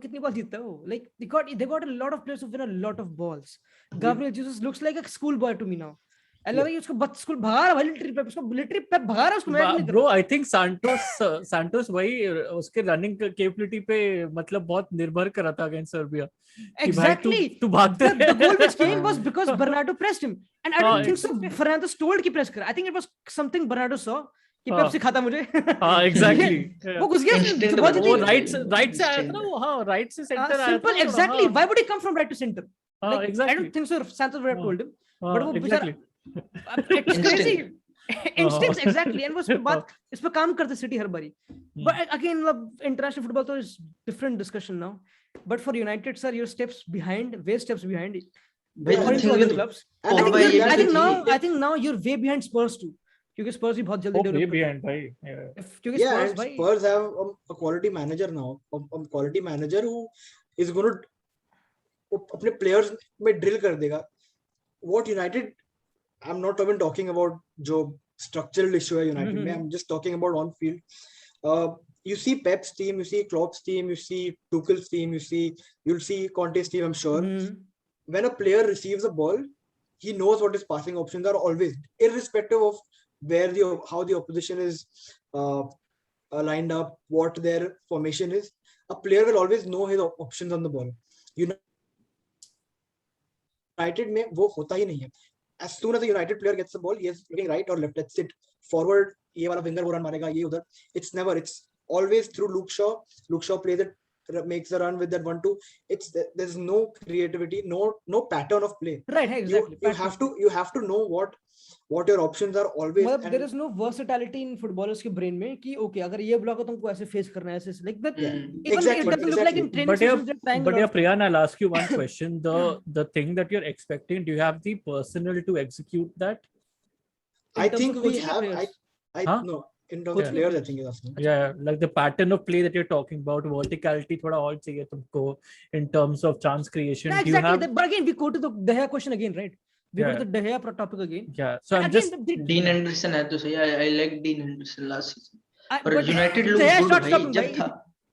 कितनी बॉल जीतता है वो? Like they got a lot of players who win a lot of balls. Gabriel Jesus looks like a school boy to me now. लग रहा है उसको बच्चा स्कूल भगा रहा है, मिलिट्री पेप उसको मिलिट्री पेप भगा रहा है उसको. मैं ब्रो आई थिंक सांटोस वही उसके रनिंग कैपेबिलिटी पे मतलब बहुत निर्भर कर रहा था अगेंस्ट सर्बिया। Exactly. तू भागते the goal which came was because Bernardo pressed him, and I don't think so. exactly. Fernandes told कि press कर. I think it was something Bernardo saw कि पेप सिखाता मुझे. हाँ एग्जैक्टली वो घुस गया Instinct बहुत बन वो गया। राइट से आया था ना वो। हाँ राइट से सेंटर आया था simple वो, exactly. हाँ, Why would he come from right to center? हाँ, Like, I exactly. don't think so. Santos would have हाँ, told him. हाँ, But वो exactly. it's crazy. Instincts exactly. And वो इस पे बात इस पे काम करते सिटी हर बारी. But again, international football तो is different discussion now. But for United, sir, you're steps behind, way steps behind. भाई According the to thing other with clubs. And Pogba ये भी I think तो now I think now you're way behind Spurs too. क्योंकि Spurs भी बहुत जल्दी Okay, develop behind भाई, yeah. क्योंकि Yeah, Spurs and भाई Spurs have a quality manager now, a quality manager who is going to अपने players में drill कर देगा. What United, I'm not even talking about जो structural issue है United में. I'm just talking about on field. You see Pep's team, you see Klopp's team, you see Tuchel's team, you'll see Conte's team, I'm sure. When a player receives a ball, he knows what his passing options are always, irrespective of how the opposition is lined up, what their formation is. A player will always know his options on the ball. United में वो होता ही नहीं है. As soon as a United player gets the ball, he is looking right or left. That's it. Forward, ये वाला winger वो run मारेगा, ये उधर. It's never. It's always through Luke Shaw. Luke Shaw plays it, makes the run with that 1-2. There's no creativity, no pattern of play. right exactly. You have to know what your options are always. मतलब there is no versatility in footballers के brain में कि okay अगर ये block है तुमको ऐसे face करना है ऐसे like that. Even Exactly, it doesn't look like in training But yeah, sessions they're trying a but lot yeah, of Priyan, I'll ask you one question. The thing that you're expecting, do you have the personnel to execute that? I terms think of we coaching or have. players? I no. In terms of Coaching? players, I think is asking. Yeah, like the pattern of play that you're talking about, verticality थोड़ा और चाहिए तुमको in terms of chance creation. Yeah, Do you exactly. have? But again, we go to the De Gea question again, right? We go Yeah. to the De Gea topic again. Yeah, so I'm Again, just Dean Henderson है तो सही. I like Dean Henderson last season. but और United De looked Gea good shot भाई stopping, जब भाई. था.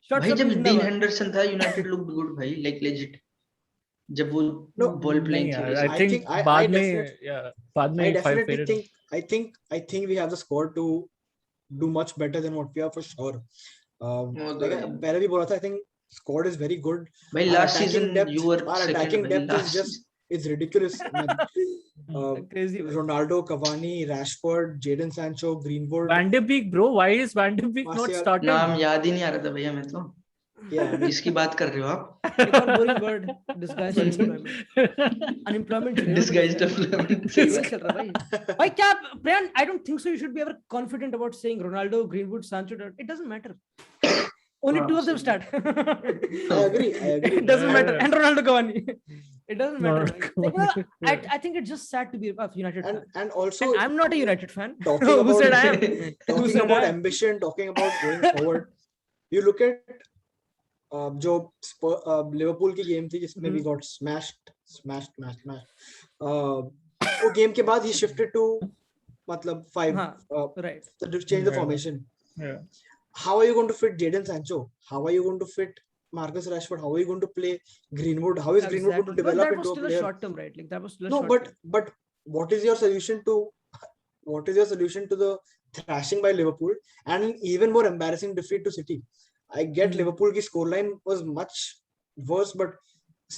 Shot भाई stopping जब Dean जिंदाबाद. Henderson था United looked good भाई, like legit. जब वो No, ball playing नहीं थी. यार, I think बाद में yeah बाद में I if I definitely faded. think I think we have the squad to do much better than what we are for sure. Like पहले भी बोला था, I think squad is very good. भाई Our last attacking season depth- you were our second attacking भाई depth is last just season. it's ridiculous. Crazy. भाई. Ronaldo, Cavani, Rashford, Jadon Sancho, Greenwood. Van de Beek, bro, why is Van de Beek not Martial. starting? नाम याद ही नहीं आ रहा था भैया मैं तो. Yeah, I mean, किसकी बात कर रहे हो आप? एक और boring word, disguised unemployment. Unemployment Disguised employment, सही यही बात। चल रहा है भाई। भाई क्या Priyan, I don't think so you should be ever confident about saying Ronaldo, Greenwood, Sancho, it doesn't matter. Only two of them start. I agree. It doesn't matter. And Ronaldo Cavani. It doesn't matter. Not Like, you know, Cavani. I think it's just sad to be a United fan. And also And I'm not a United fan. talking Who about said I am? Who talking said about I am? ambition, talking about going forward. You look at जो Liverpool की game थी जिसमें we got smashed. वो game के बाद he shifted to मतलब 5 Right. to change the formation. Yeah. How are you going to fit Jadon Sancho? How are you going to fit Marcus Rashford? How are you going to play Greenwood? How is Greenwood going to develop that into was a still player? a short term, right? Like that was still a No, short term. but what is your solution to the thrashing by Liverpool and an even more embarrassing defeat to City? I get Liverpool ki scoreline was much worse, but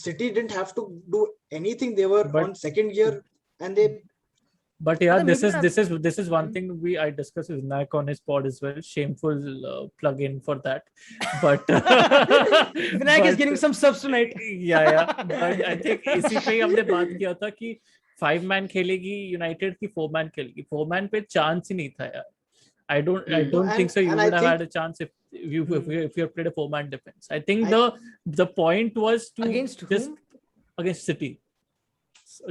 City didn't have to do anything. They were on second gear and they. But yeah, But this is one thing I discussed with Nike on his pod as well. Shameful plug-in for that. But Vinayak is getting some subs tonight. yeah. But I think इसी पे ही हमने बात किया था कि 5 man खेलेगी United की 4 man खेलेगी। 4 man पे चांस ही नहीं था यार। I don't think so. You would have had a chance if you had played a 4 man defense. I think the point was to against just whom? against City.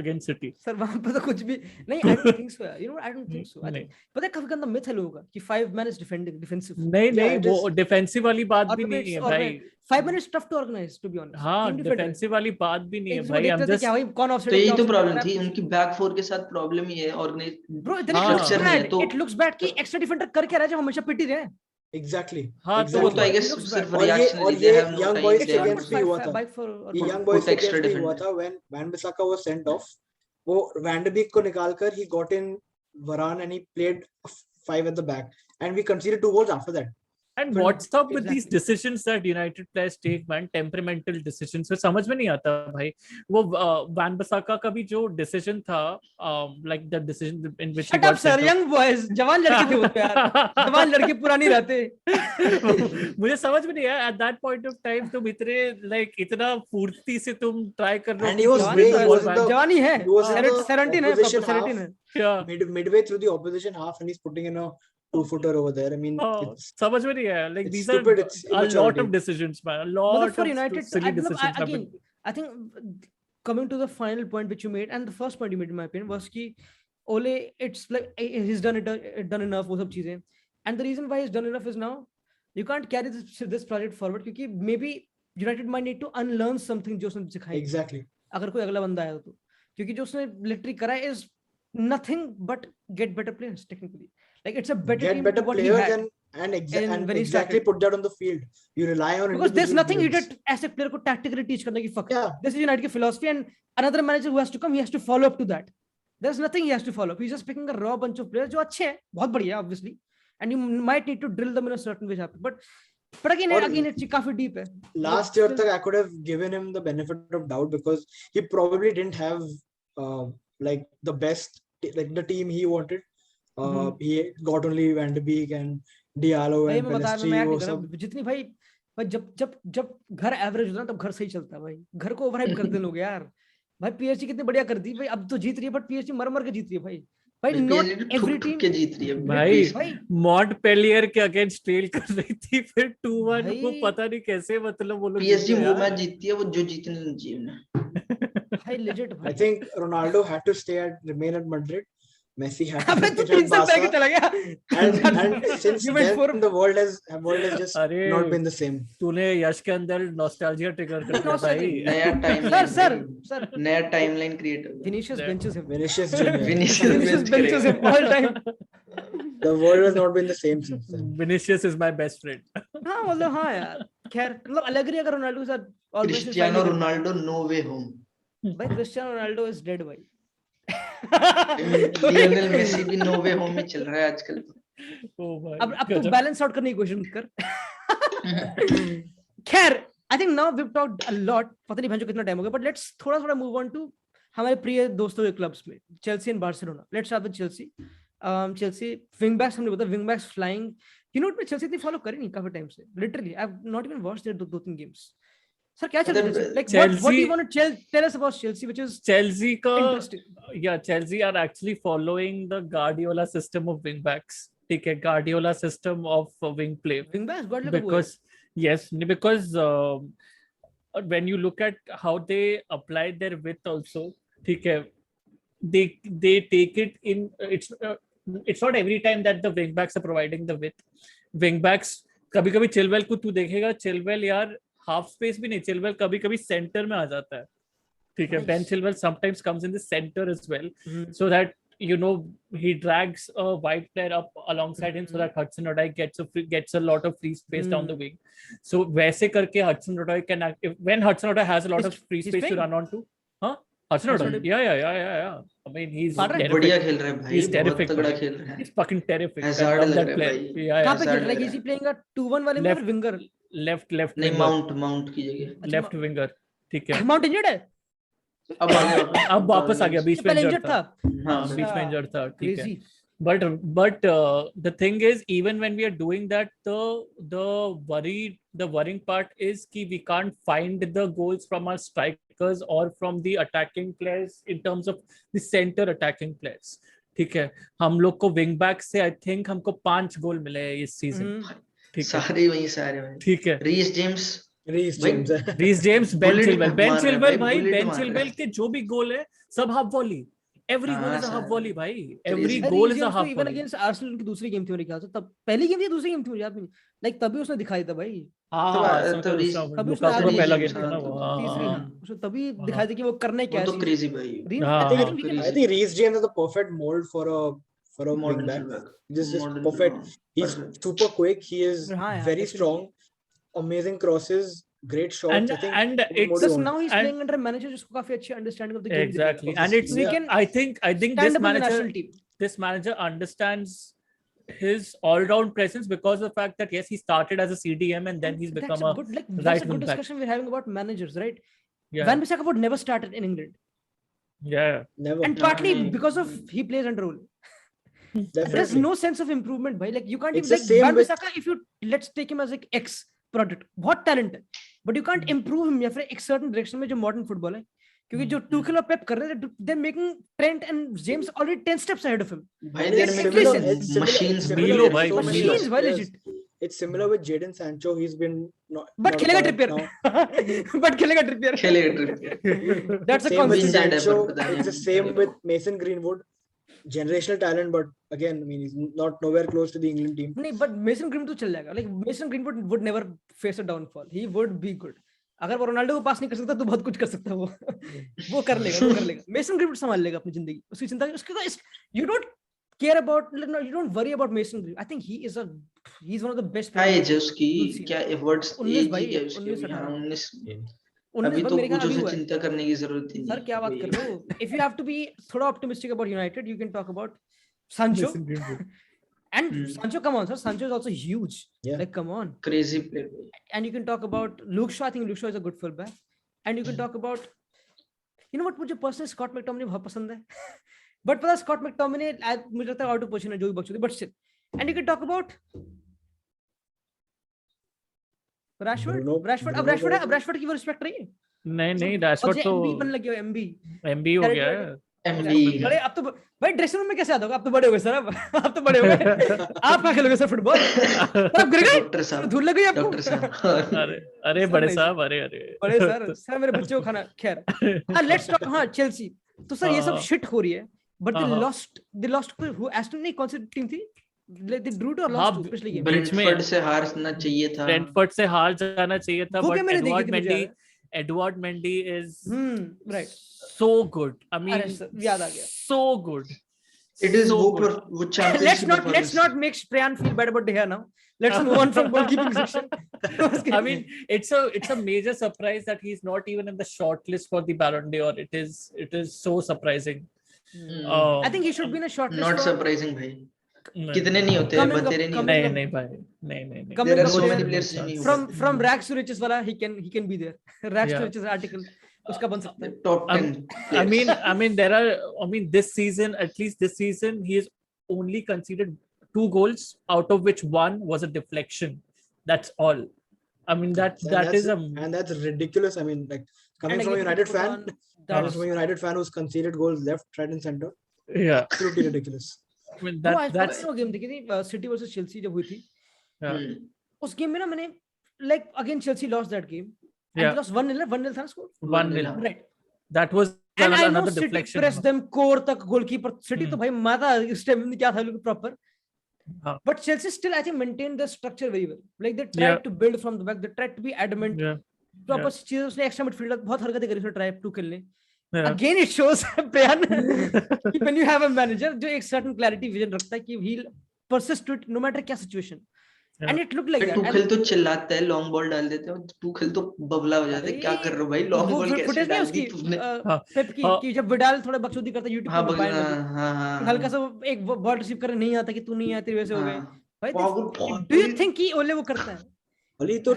Against City. Sir वहां पे तो कुछ भी नहीं। I don't think so. You know, I don't think so. I नहीं। think पता है कभी गंदा myth है लोगों का कि 5 man is defensive. नहीं वो डिफेंसिव वाली बात भी नहीं है भाई। 5 man is tough to organize, to be honest. हाँ, डिफेंसिव वाली बात भी नहीं है भाई। हम जस्ट क्या भाई कौन ऑफसाइड तो है, यही क्या तो offside प्रॉब्लम है, थी उनकी बैक फोर के साथ। प्रॉब्लम ही है ऑर्गेनाइज Bro, then हाँ। it looks स्ट्रक्चर नहीं है bad. तो It looks bad कि एक्स्ट्रा डिफेंडर कर क्या रहा है जो हमेशा पिट ही रहे हैं। Exactly. हाँ, तो वो तो आई गेस It looks सिर्फ bad. रिएक्शन और दे ये have no young time boys they have against भी हुआ था। ये young boys Put extra against भी हुआ defender. था when Van Bissaka was sent off. वो Van de Beek को निकालकर he got in Varane and he played 5 at the back and we conceded 2 goals after that. And what's up with these decisions that United players take, man? Temperamental decisions. तो समझ में नहीं आता भाई। वो van बसाका का भी जो decision था, like the decision in which he Shut up, got sir. sent off. Young boys, जवान लड़के थे वो तो यार। जवान लड़के पुरानी रहते। मुझे समझ में नहीं आया at that point of time तुम इतने like इतना फुर्ती से तुम try कर रहे हो। And he was way, he was in the, जवानी है। he was in the 17 है, opposition proper half, 17 है। Yeah. midway through the opposition half and he's putting in a 2-footer over there. I mean, it's समझ में नहीं आया। Like it's these stupid, are it's a lot immaturity. of decisions, man. A lot for of United, silly decisions have again, been. I think coming to the final point which you made and the first point you made in my opinion was कि Ole, it's like he's done enough वो सब चीजें, and the reason why he's done enough is now you can't carry this project forward क्योंकि maybe United might need to unlearn something जो उसने सिखाया। exactly. अगर कोई अगला बंदा आया तो क्योंकि जो उसने literally करा है is nothing but get better players technically. Like it's a better Get team better than what he players had. and when he exactly started. put that on the field. You rely on Because there's individual nothing you players. did as a player को tactically teach करने की fuck. Yeah. This is United की philosophy and another manager who has to come, he has to follow up to that. There's nothing he has to follow up. He's just picking a raw bunch of players जो अच्छे हैं, बहुत बढ़िया obviously, and you might need to drill them in a certain way. But again it's काफी deep है. Last year तक I could have given him the benefit of doubt because he probably didn't have like the best, like the team he wanted. He got only Van de Beek and Diallo and Pelistri वो सब. जितनी भाई जब घर average होता है तब घर सही चलता है भाई। घर को ओवरहाइप कर दे लोग यार। भाई पीएसजी कितनी बढ़िया कर दी भाई, अब तो जीत रही है, बट पीएसजी मर के जीत रही है भाई। भाई नॉट एवरी टीम के जीत रही है भाई। मॉन्टपेलियर के अगेंस्ट ट्रेल कर रही थी, फिर 2-1 वो पता नहीं कैसे, मतलब वो लोग पीएसजी वो मैच जीतती है वो जो जीतने नहीं चाहिए ना भाई legit भाई। I think Ronaldo had to remain at Madrid. Messi had to अबे stay तो at 3 साल पहले Barca. चला गया। And since You went then the world has just अरे not been the same. तूने यश के अंदर नॉस्टैल्जिया ट्रिगर कर दिया भाई। नया टाइमलाइन सर नया टाइमलाइन क्रिएट हो गया। Vinicius benches him. Vinicius Junior. Vinicius benches him all time. The world has not been the same since then. Vinicius is my best friend. हाँ मतलब हाँ यार, खैर मतलब Allegri अगर रोनाल्डो के साथ always क्रिस्टियानो रोनाल्डो नो वे होम। भाई क्रिस्टियानो रोनाल्डो इज डेड भाई। लियोनेल मेसी भी नो वे होम में चल रहा है आजकल। अब तो बैलेंस आउट करने की कोशिश कर। खैर I think now we have talked a lot, पता नहीं भैंसो कितना टाइम हो गया, बट लेट्स थोड़ा मूव ऑन टू हमारे प्रिय दोस्तों के क्लब्स में, Chelsea and Barcelona. Let's start with Chelsea. Chelsea wing backs हमने बताया, wing backs flying, You know what, मैं चेल्सी इतनी फॉलो करी नहीं काफी टाइम से, literally I have not even watched their 2-3 games. Sir क्या चल रहा है Then- like what do you Chelsea- want to tell us about Chelsea which is Chelsea का interesting? Chelsea are actually following the Guardiola system of wing backs. ठीक है, Guardiola system of wing play. Wing backs got like Because because when you look at how they apply their width also, ठीक है, they take it in. It's not every time that the wing backs are providing the width. Wing backs कभी कभी Chilwell को तू देखेगा, Chilwell यार half space भी नहीं, चिलवेल कभी कभी सेंटर में आ जाता है. ठीक है, Nice. Ben Chilwell sometimes comes in the center as well, Mhm. so that he drags a wide player up alongside him, so that Hudson-Odoi gets a lot of free space down the wing. So वैसे करके Hudson-Odoi can when Hudson-Odoi has a lot of free He's space to playing? run onto. Hudson-Odoi, yeah. I mean, he's मार रहा है? बढ़िया terrific. खेल रहा है भाई, He's बहुत terrific. तगड़ा खेल रहा है. He's fucking terrific. I Hazard love लग that रहा है player. भाई. Yeah, कहाँ पे खेल Hazard रहा है? लग Is he रहा playing a 2-1 वाले में और विंगर? left नहीं, winger. माउंट की जगह. Left winger. ठीक है. माउंट इंजर्ड है? अब आ गया अब वापस आ गया, बीच में पहले इंजर्ड इंजर्ड था. था. हाँ, हाँ, बीच में इंजर्ड था. ठीक है. Crazy. But the thing is, even when we are doing that, the worrying part is कि we can't find the goals from our strikers or from the attacking players in terms of the center attacking players. ठीक है, हम लोग को wing back से I think हमको 5 गोल मिले हैं इस सीजन. ठीक है, सारे वही सारे भाई. ठीक है. रीस जेम्स, रीस भाई, जेम्स है. Reece James, Ben Bullet Chilwell, मार रहा है भाई, bullet बेन मार रहा चिलवेल है. के जो भी गोल है सब हाफ वॉली. एवरी गोल हाँ, is a half sir. Volley भाई. Every Crazy. Goal is a James तो half even volley. against Arsenal की दूसरी गेम थी मेरे ख्याल से, तब पहली गेम थी या दूसरी गेम थी मुझे याद नहीं. लाइक तभी उसने दिखाई था भाई. हाँ, तो तो रीस- तभी उसने लुकाकू का आगे पहला James गेम था ना वो. था, तीसरी हाँ. उसने तभी दिखाई थी कि वो करने क्या वो है. तो क्रेजी भाई. I think Reece James is the perfect mold for a wing Modern back. fullback. Just Modern perfect. fullback. He's Perfect. super quick. He is हाँ, very definitely. strong. Amazing crosses, great shots. and I think and more it's Plus on. now he's and- playing under a manager जिसको काफी अच्छी understanding of the game exactly, of and the it's team, we can I think stand this up in the national team. manager understands his all-round presence because of the fact that yes, he started as a CDM and then he's That's become a a good, like, right that's a good wing back. discussion we're having about managers, right? yeah Van Bissaka would never started in England, yeah Never. and partly Mm. because of he plays under Ole. There's Definitely. no sense of improvement, bhai. Like you can't It's even the like same Van with- Bissaka. If you let's take him as like X product, बहुत talent है, but you can't improve him या फिर एक certain direction में जो modern football है, क्योंकि जो Tuchel और Pep कर रहे हैं, they're making Trent and James already 10 steps ahead of him. भाई And they're it's making similar- Machines. it's similar- machines. it's similar Milo, with bhai, so many Machines, bhai, players. legit. It's similar with Jadon Sancho. He's been But not खेलेगा a part Trippier. now. But खेलेगा Trippier. खेलेगा Trippier. That's a Same with constant. Injured है, Sancho. पर पता नहीं It's the same with Mason Greenwood. Generational talent, but again, I mean, he's not nowhere close to the England team. नहीं, but Mason Greenwood तो चल जाएगा. Like Mason Greenwood would never face a downfall. He would be good. अगर वो Ronaldo को पास नहीं कर सकता तो बहुत कुछ कर सकता है वो कर लेगा. Mason Greenwood संभाल लेगा अपनी जिंदगी. उसकी चिंता उसके you don't care about, you don't worry about Mason Greenwood. I think he's one of the best क्या players. एज है उसकी, We'll see. क्या एवर्ड्स 19 एज भाई, क्या है उसकी? 19 हाँ, 19. 19 अभी बाद तो मेरे ख्याल कुछ अभी उसे हुआ है. चिंता करने की जरूरत ही नहीं. सर क्या बात कर रहे हो? If you have to be थोड़ा optimistic about United, you can talk about Sancho. Mason Greenwood. And Hmm. Sancho, come on, sir. Sancho is also huge. Yeah. Like, come on. Crazy player. And you can talk about Luke Shaw. I think Luke Shaw is a good fullback. And you can talk about, you know what, मुझे personally Scott McTominay बहुत पसंद है. But पता Scott McTominay मुझे लगता है out of position है जो भी बकचोदी, but still. And you can talk about Rashford. Bruno- अब Bruno Rashford की वो respect रही है. नहीं और रैशफोर्ड ये तो MB बनने लग गया MB. MB हो गया है. एमबी. बड़े अब तो भाई ड्रेसिंग रूम में कैसे आता होगा? आप तो बड़े हो गए सर. आप तो बड़े हो गए. आप क्या खेलोगे सर फुटबॉल? आप गिर गए? डॉक्टर साहब, धूल लग गई आपको? डॉक्टर साहब. अरे सर बड़े नहीं, साहब, अरे बड़े सर मेरे बच्चे को खाना. खैर लेट्स टॉक. हाँ, चेल्सी. तो सर ये सब हाँ. शिट हो रही है, बट हाँ. दे लॉस्ट हु एस्टन नहीं, कौन सी टीम थी? दे ड्रू टू और हाँ, लॉस्ट पिछली गेम. बीच में- ब्रेंटफोर्ड से हारना चाहिए था. ब्रेंटफोर्ड से हार जाना चाहिए था, वो but क्या मैंने देखी थी मुझे याद Edward Mendy is right. so good. I mean, अरे सर, याद आ गया. so good. It is So वो good. वो championship. Let's not make Priyan feel bad about De Gea now. Let's move on from goalkeeping section. I mean, it's a major surprise that he's not even in the shortlist for the Ballon d'Or. It is so surprising. I think he should be in a short list. Not surprising भाई. कितने नहीं होते, Coming up, बतेरे नहीं coming होते. up. नहीं भाई, नहीं. Coming There are up so there. many players नहीं होते. From rags to riches वाला he can be there. Rags to Yeah. riches article उसका बन सकता है. Top 10. I mean, this season, at least this season, he has only conceded 2 goals, out of which 1 was a deflection. That's all. I mean, that is a and that's ridiculous. I mean, like coming And from a again, United put fan, on coming that from a United fan who's conceded goals left, right, and center, yeah. absolutely ridiculous. I mean, Bro, आज that's वो game देखी थी city versus Chelsea जब हुई थी yeah. उस game में ना मैंने like again Chelsea lost that game and Yeah. Lost 1-0 था score 1-0. Right That was and I no another city deflection. Press them core तक गोलकीपर सिटी तो भाई माता इस टाइम में क्या था लोग प्रॉपर हाँ. But Chelsea still I think maintain the structure very well like they Yeah. Tried to build from the back they tried to be adamant Yeah. Proper चीजें उसने एक्स्ट्रा मिडफील्डर बहुत हरकतें करी उसने ट्राई टू खेलने Yeah. Again it shows Priyan when you have a manager जो एक certain clarity vision रखता है कि he persist to it no matter क्या situation and it look like that टूखल तो चिल्लाता है, लॉन्ग बॉल डाल देते हैं, टूखल तो बबला हो जाता है, क्या कर रहे हो भाई, लॉन्ग बॉल कैसे फुटेज में डाल उसकी दी तुमने? पेप की कि जब विडाल थोड़ा बकचोदी करता है यूट्यूब हाँ पे मोबाइल में हाँ हल्का सा एक बॉल रिसीव करने नहीं आता कि तू नहीं आती वैसे हो गए भाई पागल डू यू थिंक कि ओले वो करता है ओली तो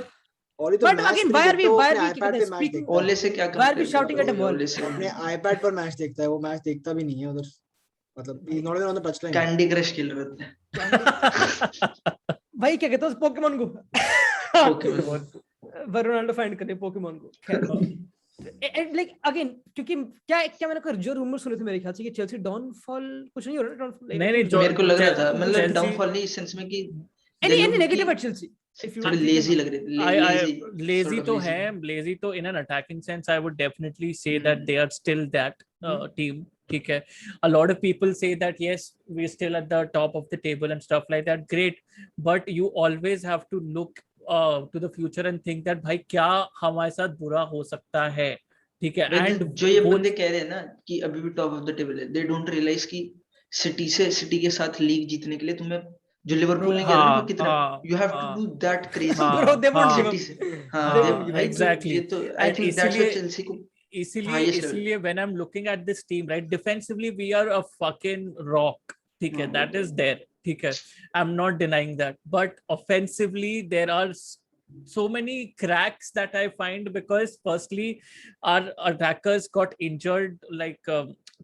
But again, why are we iPad क्या कहते पे हैं, मैच speaking- देखता है। ओले से क्या Why are we shouting at a ball? ओले से अपने iPad पर मैच देखता है, वो मैच देखता भी नहीं है उधर, मतलब he's not even on the touchline. Candy crush खेल रहे थे। भाई क्या कहते हैं पोकेमोन को पोकेमोन रोनाल्डो फाइंड करने पोकेमोन को खैर एंड लाइक अगेन क्योंकि क्या मैंने कोई जो रूमर सुने थे मेरे ख्याल से कि चेल्सी डाउनफॉल कुछ नहीं हो रहा डाउनफॉल नहीं, मेरे को लग रहा था, मतलब Chelsea- डाउनफॉल नहीं इस सेंस में कि एनी नेगेटिव एट चेल्सी थोड़े लेजी लग रहे थे, lazy तो है, lazy तो in an attacking sense I would definitely say that they are still that team. ठीक है, a lot of people say that yes we're still at the top of the table and stuff like that, great, but you always have to look to the future and think that भाई क्या हमारे साथ बुरा हो सकता है, ठीक है। एंड जो ये बंदे कह रहे हैं ना कि अभी भी टॉप ऑफ द टेबल है, दे डोंट रियलाइज कि सिटी के साथ लीग जीतने के लिए तुम्हें जो लिवरपूल ने किया ना कितना, you have to do that crazy Bro, they won't give up. City से, हाँ, हाँ exactly. ये तो आई And थिंक दैट्स इसीलिए- चेल्सी को इसीलिए when I'm looking at this team, right, defensively we are a fucking rock, ठीक है, that is there, ठीक है, I'm not denying that, but offensively there are so many cracks that I find, because firstly our attackers got injured, like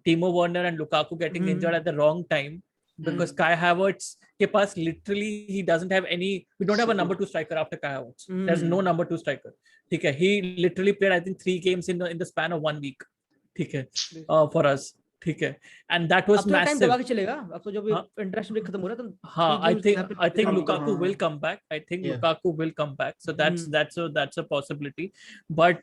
Timo Werner and Lukaku getting injured at the wrong time, because Kai Havertz के पास literally he doesn't have any, we don't have a number 2 striker after Kai Havertz. There's no number 2 striker, ठीक है, he literally played I think 3 games in the span of 1 week, ठीक है, for us, ठीक है, and that was अब तो time massive. दबा के चलेगा अब तो जब हाँ. इंटरनेशनल ब्रेक खत्म हो रहा है तो हाँ, I think come Lukaku back. will come back. I think Yeah. Lukaku will come back. So that's a possibility. But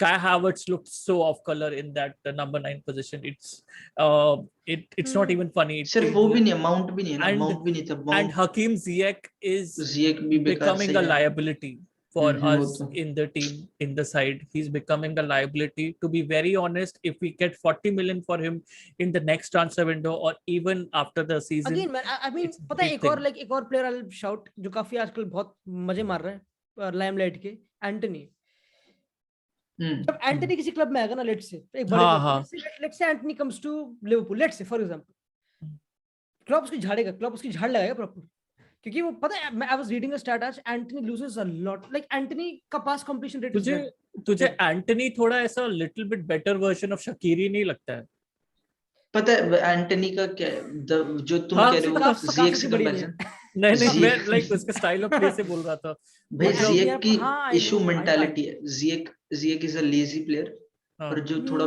Kai Havertz looked so off color in that number 9 position. It's not even funny. सिर्फ वो भी नहीं है, mount भी नहीं है ना, And- mount भी नहीं था, And mount Hakim Ziyech is जिएक भी बेकार becoming सही a है। liability for वो us तो। in the team, in the side. He's becoming a liability. To be very honest, if we get 40 million for him in the next transfer window or even after the season, again man I mean it's a पता है big एक और thing. Like एक और player I shout जो काफी आजकल बहुत मजे मार रहा है लाइमलाइट के एंटनी जब एंटनी किसी क्लब में आएगा ना लेट्स से एक बड़े हाँ, let's say Antony comes to Liverpool let's say for example club उसकी झाड़ेगा क्लब उसकी झाड़ लगाएगा प्रॉपर क्योंकि वो पता है मैं I was reading a stat आज Antony loses a lot like Antony का पास कंप्लीशन रेट तुझे एंटनी थोड़ा ऐसा little bit better version of Shaqiri नहीं लगता है? पता है एंटनी का क्या है, जो तुम हाँ, कह रहे हो काफी जिएक से बड़ी कंपैरिजन, नहीं मैं Ziyech- लाइक उसके स्टाइल ऑफ प्ले से बोल रहा था। भाई मतलब जिएक की हाँ, I issue know, I mentality है, जिएक इज अ लेजी प्लेयर, हाँ, और जो थोड़ा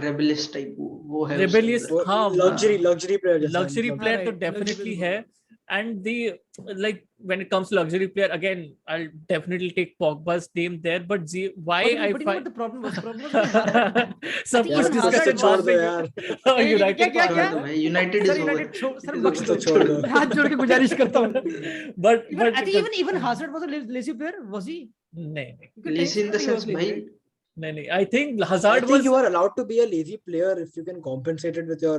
रेबेलियस टाइप वो है Rebellious, उसके अंदर। हाँ, लग्जरी प्लेयर जैसा, luxury मतलब- player हाँ, तो right, definitely luxury है, and the like when it comes to luxury player again I'll definitely take Pogba's name there, but why I but find the problem was सब Even कुछ Hazard discussion छोड़ बाद में यार। United क्या- छोड़ दो भाई, United is sir over, United sir बख्श तो छोड़ दो। हाथ जोड़ के गुजारिश करता हूं but I think even Hazard was a lazy player was he नहीं लेजी इन द सेंस भाई, I think I Hazard think was you are allowed to be a lazy player if you can compensate it with your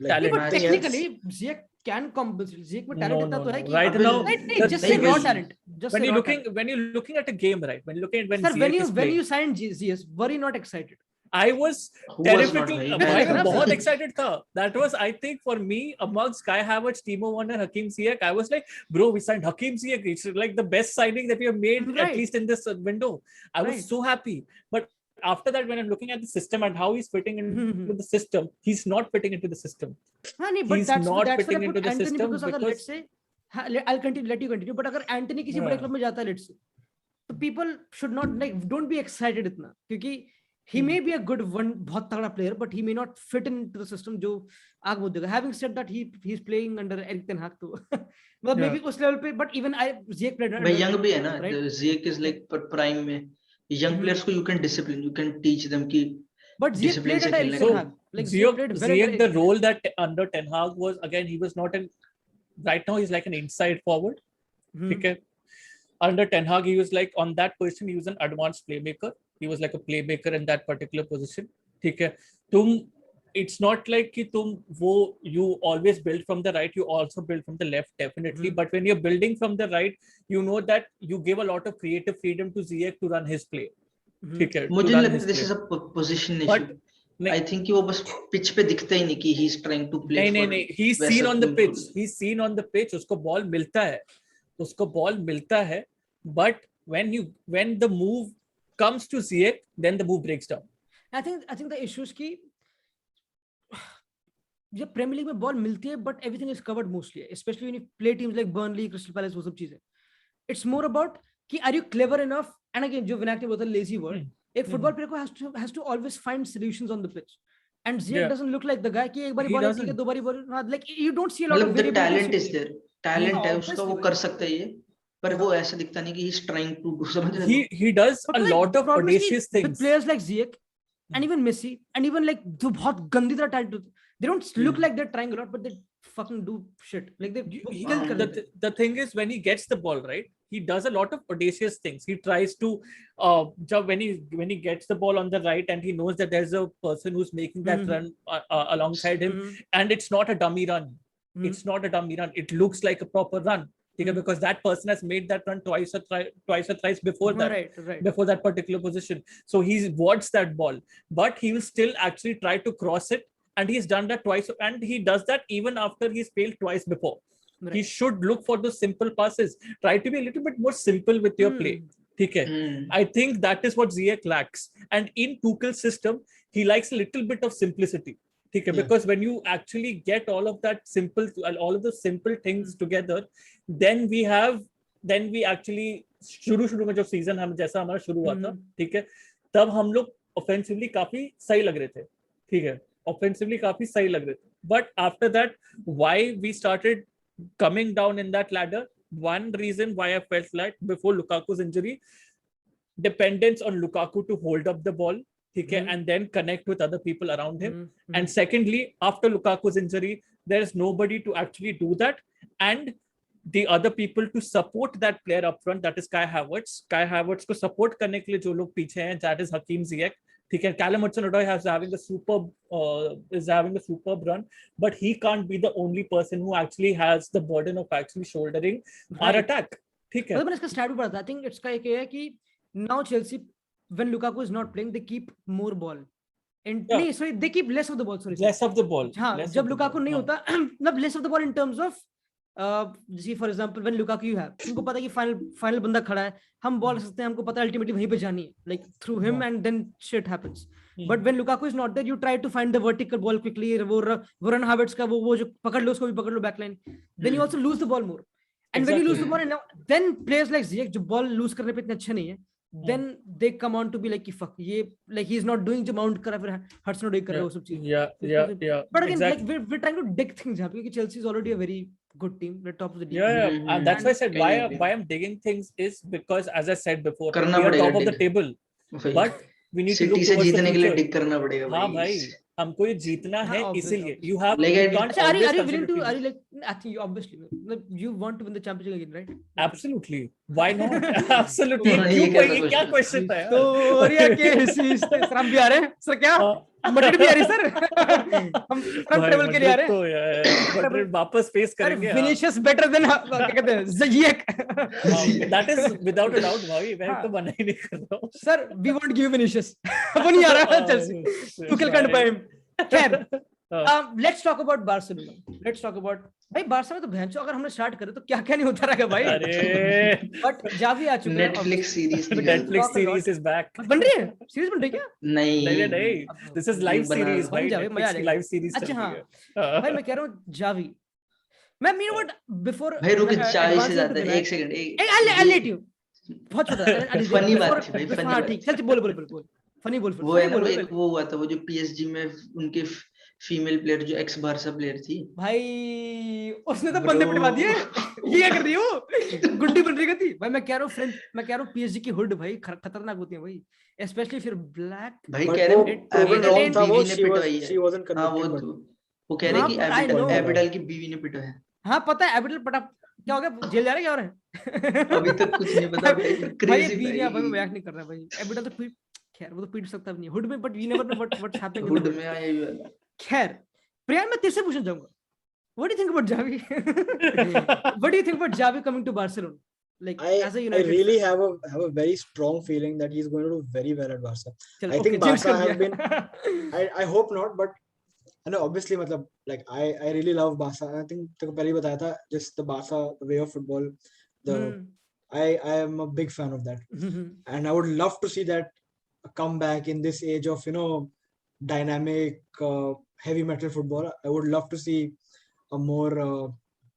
like Talent. but everything else. technically Ziyech can compensate Ziyech में No, talent इतना तो है कि right अबे- now नहीं the just say thing raw is, talent just when say you're raw looking talent. when you're looking at a game, right, when Sir, when Ziyech is playing, you signed Ziyech were you not excited I was who was not terrifically भाई, भाई मैं- मैं बहुत excited था. That was I think for me amongst Kai Havertz, Timo Werner, Hakim Ziyech, I was like, bro, we signed Hakim Ziyech. It's like the best signing that we have made Right. at least in this window. I was Right. so happy. But after that, when I'm looking at the system and how he's fitting into the system, he's not fitting into the system. हाँ नहीं, but He's that's not what I fitting put into the Anthony system because अगर let's say I'll let you continue, but अगर Anthony किसी बड़े हाँ. Club में जाता है let's say, तो people should not like don't be excited इतना, क्योंकि he may be a good one, बहुत तगड़ा player, but he may not fit into the system जो आग बोल देगा. Having said that, he's playing under Erik ten Hag, तो मतलब maybe उस level पे, but even Ziyech played under. भाई young भी है ना, right? Ziyech is like prime में. Young players को you can discipline, you can teach them कि but Ziyech discipline played से under Erik खेलने ten का. Hag. Like Ziyech played well Ziyech, under the Erik ten Hag. role that under Ten Hag was, again, he was not an, right now he's like an inside forward. Okay. Under Ten Hag, he was like on that position, he was an advanced playmaker. He was like a playmaker in that particular position. ठीक है, तुम, it's not like कि तुम वो, you always build from the right, you also build from the left, definitely. But when you're building from the right, you know that you give a lot of creative freedom to Ziyech to run his play. ठीक है, मुझे नहीं लगता this is a position issue. I think कि वो बस pitch पे दिखता ही नहीं कि he's trying to play. नहीं, he's seen on the pitch. He's seen on the pitch. उसको ball मिलता है. But when the move comes to Ziyech, then the move breaks down. I think the issue is कि जब premiere league में ball मिलती है but everything is covered mostly, specially when you play teams like Burnley, Crystal Palace, वो सब चीजें. It's more about कि are you clever enough, and again जो विनायक ने बोला लेजी वर्ड, एक फुटबॉल प्लेयर को has to always find solutions on the pitch, and Ziyech doesn't look like the guy कि एक बारी बॉल ठीक है, दो बारी ball, like you don't see a lot of variability. Talent is there, talent है उसका, वो कर सकता है ये, पर वो ऐसा दिखता नहीं कि he's trying to do, समझ रहे हो? He does a lot of audacious things with players like Ziyech and even Messi and even like जो बहुत गंदी तरह talented, they don't look like they're trying a lot, but they fucking do shit, like they kill कर देते. The thing is, when he gets the ball, right, he does a lot of audacious things. He tries to when he gets the ball on the right and he knows that there's a person who's making that run alongside him, and it's not a dummy run. It's not a dummy run, it looks like a proper run, because that person has made that run twice or thrice before that, right. Before that particular position. So he's watched that ball, but he will still actually try to cross it, and he's done that twice, and he does that even after he's failed twice before. Right. He should look for those simple passes. Try to be a little bit more simple with your play. Okay. I think that is what Ziyech lacks, and in Tuchel's system, he likes a little bit of simplicity. Okay, because when you actually get all of the simple things together, then we actually शुरू में जब season हम जैसा हमारा शुरू हुआ था, ठीक है, तब हम लोग ऑफेंसिवली काफी सही लग रहे थे, ठीक है, ऑफेंसिवली काफी सही लग रहे थे. But after that, why we started coming down in that ladder, one reason why I felt like before Lukaku's injury, dependence on Lukaku to hold up the ball, okay, and then connect with other people around him. And secondly, after Lukaku's injury, there's nobody to actually do that, and the other people to support that player up front, that is Kai Havertz को support करने के लिए जो लोग पीछे हैं, that is Hakim Ziyech, ठीक है. Callum Hudson-Odoi is having a superb run, but he can't be the only person who actually has the burden of actually shouldering our attack, ठीक है. मैंने इसका स्टैट भी पढ़ा था. I think इसका एक है कि now Chelsea, when Lukaku is not playing, they keep more ball. And sorry, they keep less of the ball. Less of the ball. हाँ, जब Lukaku नहीं होता, मतलब less of the ball in terms of, see for example, when Lukaku you have, तुमको पता है कि final बंदा खड़ा है, हम बॉल कर सकते हैं, हमको पता है ultimately वहीं पे जानी है, like through him, and then shit happens. But when Lukaku is not there, you try to find the vertical ball quickly. वो run Havertz का वो जो पकड़ लो, उसको भी पकड़ लो backline. Then you also lose the ball more. And when you lose the ball, and then players like Ziyech जो ball lose करने पे इतने अच्छे नहीं है, then they come on to be like fuck ये, like he's not doing जो mount करा फिर Hudson-Odoi कर रहा है वो सब चीज. Yeah. But again, like we're trying to dig things up because Chelsea is already a very good team, the top of the league. And that's why I said why I'm digging things is because, as I said before, we are top of the table, but we need to look towards the future. जीतने के लिए dig करना पड़ेगा भाई. हाँ भाई, हमको ये जीतना है, इसीलिए you have. Are you willing to? Are you like? I think you obviously you want to win the championship again, right? Absolutely. Why not? Absolutely. ये क्या question था यार? तो रिया के सर हम भी आ रहे हैं सर, क्या मटन भी आ रही सर, हम ट्रेवल के लिए आ रहे हैं, मटन वापस फेस करेंगे. Vinicius better than क्या कहते हैं Ziyech. That is without a doubt भाई, मैं तो मना ही नहीं कर रहा हूँ. Sir, we won't give Vinicius. वो नहीं आ रहा Chelsea. Tuchel can't buy him. Let's talk about Barcelona. Let's talk about भाई बार्सा में तो भैंचो अगर हमने स्टार्ट करे तो क्या क्या नहीं होता रहेगा भाई। अरे बट जावी आ चुका है नेटफ्लिक्स सीरीज निकाल दो। Netflix series is back. बन रही है, सीरीज बन रही है क्या? नहीं नहीं नहीं, दिस इज लाइव बना सीरीज दो। भाई, बन जावे, मजा आ नेटफ्लिक्स की जाएगा। लाइव सीरीज चल अच्छा रही हाँ है। भाई मैं कह रहा हूँ जावी, मैं मीन व्हाट बिफोर भाई रुक 40 से ज्यादा, एक सेकंड, आई लेट यू, बहुत छोटा फनी बात थी भाई, फनी हाँ बात ठीक, थी। चल बोल बोल बोल बोल, फनी बोल वो है ना, वो बोल एक वो हुआ था, वो जो पीएसजी में उनके फीमेल प्लेयर जो एक्स बारसा प्लेयर थी भाई, उसने तो Bro. बंदे पिटवा दिए। ये क्या कर रही हो, गुंडी बन रही थी भाई। मैं कह रहा हूँ फ्रेंच, मैं कह रहा हूँ पीएसजी की हुड भाई खतरनाक होती है भाई, स्पेशली फिर ब्लैक। भाई But कह रहे वो हैं proven एबिडल wrong की था वो, बीवी ने पिटवाई है। she wasn't हाँ convicted, but वो कह रहे हैं कि हाँ, I know. एबिडल की बीवी ने पिटा है। हाँ पता है एबिडल पटा, क्या हो गया, जेल जा रहा है क्या हो रहा है? अभी तक कुछ नहीं पता भाई, भाई ये क्रेजी बीवियां भाई, मैं भाई। मजाक नहीं कर रहा भाई, एबिडल तो पीट, खैर वो तो पीट सकता भी नहीं हुड में, but we never know what's happening in hood the hood. में आया ही वाला। खैर प्रियान, मैं तेरे से पूछना चाहूंगा, what do you think about Xavi? What do you think about Xavi coming to Barcelona, like as a I United really fan? have a very strong feeling that he's going to do very well at Barca. चल, I okay, think jinx Barca कर have been, दिया। I hope not, but I know obviously मतलब like I really love Barca. I think तेरे को पहले ही बताया था, just the Barca way of football, the I am a big fan of that, and I would love to see that come back in this age of dynamic heavy metal football. I would love to see a more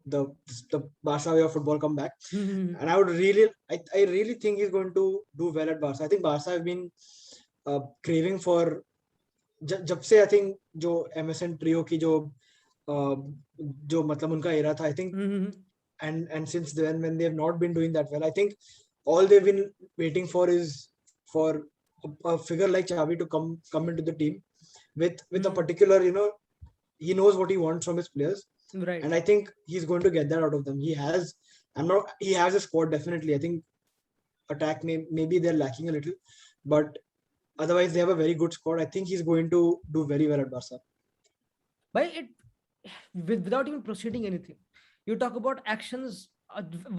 the Barca way of football come back, and I would really I really think he's going to do well at Barca. I think Barca have been craving for जब से I think जो MSN trio की जो मतलब उनका era था, I think and since then when they have not been doing that well, I think all they've been waiting for is for a figure like Xavi to come into the team with a particular, he knows what he wants from his players, right, and I think he's going to get that out of them. He has a squad definitely. I think attack maybe they're lacking a little, but otherwise they have a very good squad. I think he's going to do very well at Barca. But without even proceeding anything, you talk about actions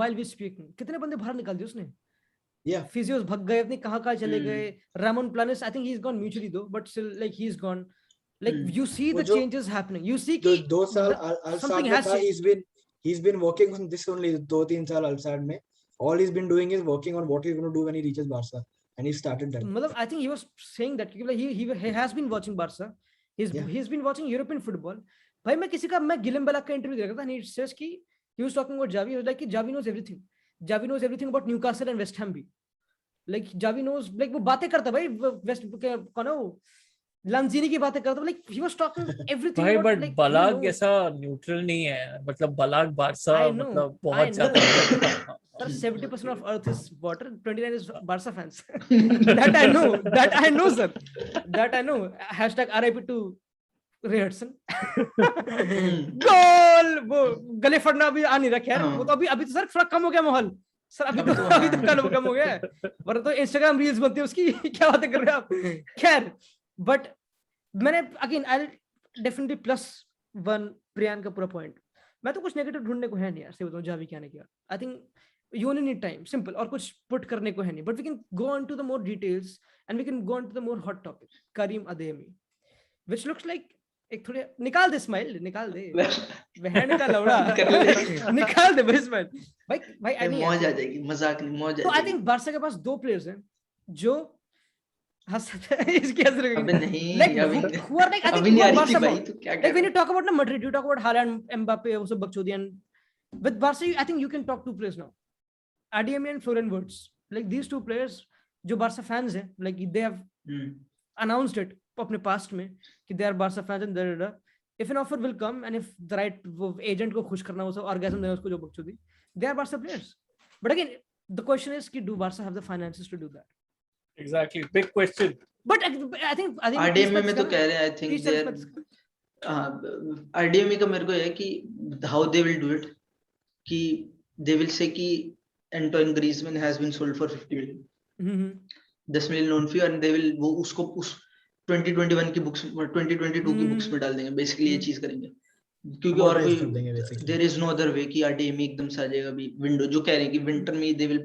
while we speaking. कितने बंदे बाहर निकाल दिए उसने? Yeah. Physios भाग गए, अपने कहाँ चले गए. Ramon Planes, I think he's gone mutually though, but still like he's gone. Like you see the changes happening. You see कि दो साल something has changed. He's been working on this only 2-3 साल Al-Sadd में. All he's been doing is working on what he's going to do when he reaches Barca, and he started that. मतलब I think he was saying that he has been watching Barca. He's been watching European football. भाई मैं किसी का गिलेम बेलाक का interview देखा था, and it says कि he was talking about Xavi. He was like कि Xavi knows everything. Xavi knows everything about Newcastle and West Ham भी. Like Xavi knows, like वो बातें करता भाई, वेस्ट कौन है वो, लंजीनी की बातें करता, like he was talking everything भाई, about, बट like बलाग ऐसा न्यूट्रल नहीं है, मतलब बलाग बारसा मतलब बहुत ज्यादा। Sir, 70% of Earth is water, 29 is Barca fans. That I know, sir. That I know. #RIP to Ray Hudson. गोल, वो गले फटना अभी आ नहीं रखा यार, वो तो अभी तो सर थोड़ा कम हो गया माहौल सर, अभी तो कम हो गया है, वरना तो इंस्टाग्राम रील्स बनती है उसकी। क्या बातें कर रहे हैं आप? खैर, बट मैंने अगेन आई डेफिनेटली +1 प्रियान का पूरा पॉइंट। मैं तो कुछ नेगेटिव ढूंढने को है नहीं यार, सही बताऊं, जावी क्या ने किया। I think you only need time, simple, और कुछ पुट करने को है नहीं, but we can go on to the more details and we can go on to the more hot topic, Karim Adeyemi, which looks like एक थोड़े निकाल दे smile, निकाल दे बहन का लौड़ा, निकाल दे भाई स्माइल, भाई आई नहीं, मौज आ जाएगी, मजाक नहीं, मौज आ जाएगी। तो आई थिंक बार्सा के पास 2 प्लेयर्स हैं जो हंसते हैं इसकी हंस रही है। अबे नहीं, like अभी who are like, I think अभी नहीं आ who are रही थी Barca भाई, for? तू क्या Like when you talk about Madrid, you talk about Haaland, Mbappe, वो सब बकचोदी, and with Barca I think you can talk 2 players now, Adeyemi and Florian Wirtz. Like these 2 players जो Barca fans हैं, like they have announced it अपने past में कि they are Barca fans and da. If an offer will come and if the right agent को खुश करना, वो orgasm देना उसको जो बकचोदी, they are Barca players. But again the question is कि do Barca have the finances to do that? Exactly, big question. But I think Adeyemi में तो कह रहे हैं, I think they are Adeyemi का मेरे को है कि how they will do it, कि they will say कि Antoine Griezmann has been sold for 50 million, 10 million loan fee, and they will वो उसको उस 2021 की बुक्स 2022 की बुक्स में डाल देंगे, बेसिकली ये चीज करेंगे, क्योंकि और कोई there is no other way कि Adeyemi एकदम से आ जाएगा अभी विंडो, जो कह रहे हैं कि विंटर में they will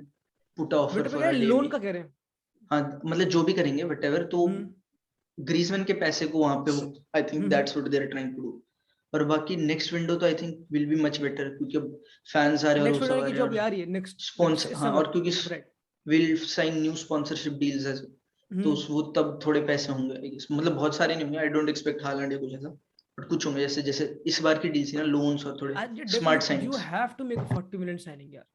put offer for Adeyemi, loan का कह रहे हैं, हाँ मतलब जो भी करेंगे व्हाटएवर, तो ग्रीजमैन के पैसे को वहां पे I think that's what they are trying to do, और बाकी नेक्स्ट विंडो तो I think will be much better, क्योंकि अब फैंस आ रहे हैं और नेक्स्ट वो सब विंडो आ की रहे जॉब हैं आ और रही है नेक्स्ट स्पॉन्सर, हाँ, और क्योंकि right will sign new sponsorship deals as, तो वो तब थोड़े पैसे होंगे I guess। मतलब बहुत सारे नहीं होंगे, आई डोंट एक्सपेक्ट हालैंड या कुछ ऐसा, बट कुछ होंगे, जैसे जैसे इस बार की डील थी ना, लोन्स और थोड़े smart you signings. Have to make 40 million signing यार,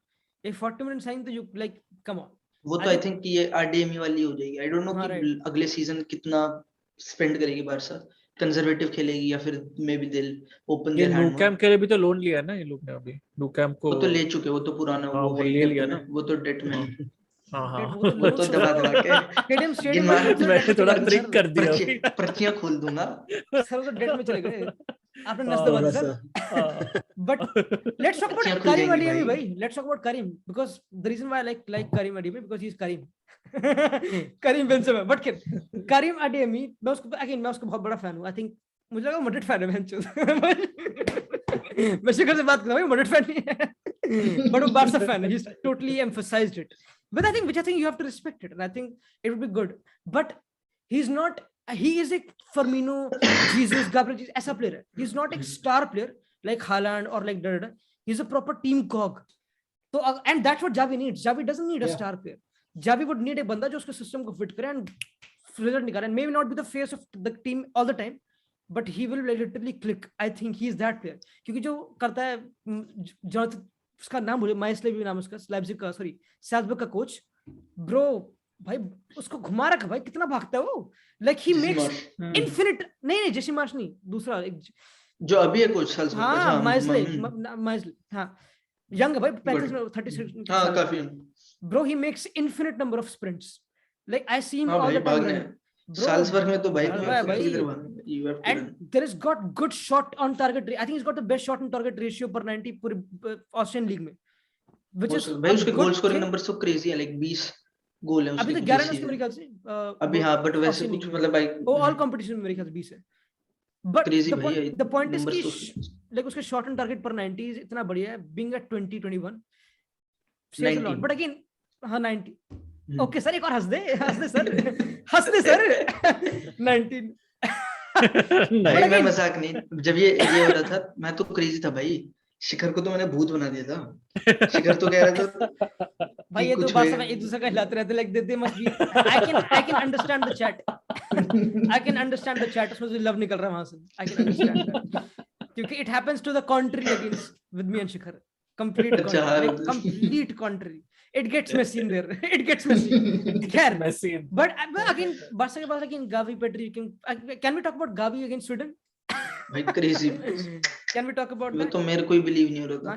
एक 40 मिलियन साइनिंग तो यू लाइक कम ऑन। वो तो आई थिंक कि ये आरडीएमई वाली हो जाएगी, आई डोंट नो हाँ, कि right. अगले सीजन कितना स्पेंड करेगी बारसा, कंजर्वेटिव खेलेगी या फिर मे बी दिल ओपन ये their new hand more. Camp के लिए भी तो लोन लिया है ना ये लोग ने, अभी न्यू कैम्प को वो तो ले चुके, वो तो पुराना, हाँ, वो वो है ले डेट लिया में, ना। वो तो डेट में है। हाँ हाँ वो तो वो लोन तो दबा दबा के स्टेडियम गिन वाले मार, तो मैंने डेट में थोड़ा चले गए ट्रिक सर। कर दिया अभी। पर्चियां खोल दूंगा। सर वो तो डेट में चले गए, आपने नस हाँ, दबा दी थोड़ा सर। सा But let's talk पर्चियां about खुल Karim जाएंगी Adeyemi, भाई। bhai. Let's talk about Karim because the reason why I like Karim Adeyemi because he's Karim. Karim Benzema. But Karim Adeyemi, मैं उसका बहुत बड़ा फैन हूँ। I think मुझे लगा मड्रिड फैन है मैं शिखर से बात कर रहा हूँ, मड्रिड फैन नहीं है, but वो बार्सा फैन है। He's totally emphasized it. But I think you have to respect it, and I think it would be good. But he's not. He is a Firmino, Jesus, Gabriel Jesus ऐसा player है. He's not a star player like Haaland or like da. He's a proper team cog. So and that's what Xavi needs. Xavi doesn't need a star player. Xavi would need a बंदा जो उसके system को fit करे and result निकाले, and maybe not be the face of the team all the time, but he will literally click. I think he is that player. क्योंकि जो करता है Jonathan, उसका नाम भूले, माइसले भी नाम उसका, लाइप्जिग का, सॉरी, साल्जबर्ग का कोच, ब्रो भाई उसको घुमा रखा भाई, कितना भागता है वो, लाइक ही मेक्स इनफिनिट। नहीं जेसी मार्श नहीं, दूसरा एक जो अभी है कोच साल्जबर्ग का। हाँ माइसले हाँ, यंग भाई 36 हाँ काफी। Bro he makes infinite number of sprints, like I see him हाँ ऑल भाई द टाइम भागने साल्जबर्ग में तो भाई भाई, and there is got good shot on target. I think he's got the best shot on target ratio per 90 पूरे Australian league में, which is भाई उसके गोल स्कोरिंग नंबर्स तो क्रेजी है, लाइक 20 गोल है उसके। अभी तो 11 उसके मेरे ख्याल से अभी, हाँ, बट वैसे कुछ मतलब भाई वो ऑल कंपटीशन में मेरे ख्याल से 20 है। बट द पॉइंट इज कि लाइक उसके शॉट ऑन टारगेट पर 90 इतना बढ़िया है, being at 2021 says a lot. But again हाँ 90 ओके सर, एक और हंस दे सर 19 भाई मैं मजाक नहीं, जब ये हो रहा था मैं तो क्रेजी था भाई, शिखर को तो मैंने भूत बना दिया था। शिखर तो कह रहा था भाई ये तो बारसा में एक दूसरे का हिलाते रहते, like they must be, I can understand the chat, उसमें से लव निकल रहा है वहां से, आई कैन अंडरस्टैंड दैट, क्योंकि it happens to the contrary against with me and Shikhar, complete contrary. It gets messy in there. It gets messy. messy. But again, Barca के पास again Gavi, Pedri. Can we talk about Gavi against Sweden? भाई crazy. Can we talk about वो that? तो मेरे को ही believe नहीं हो रहा था,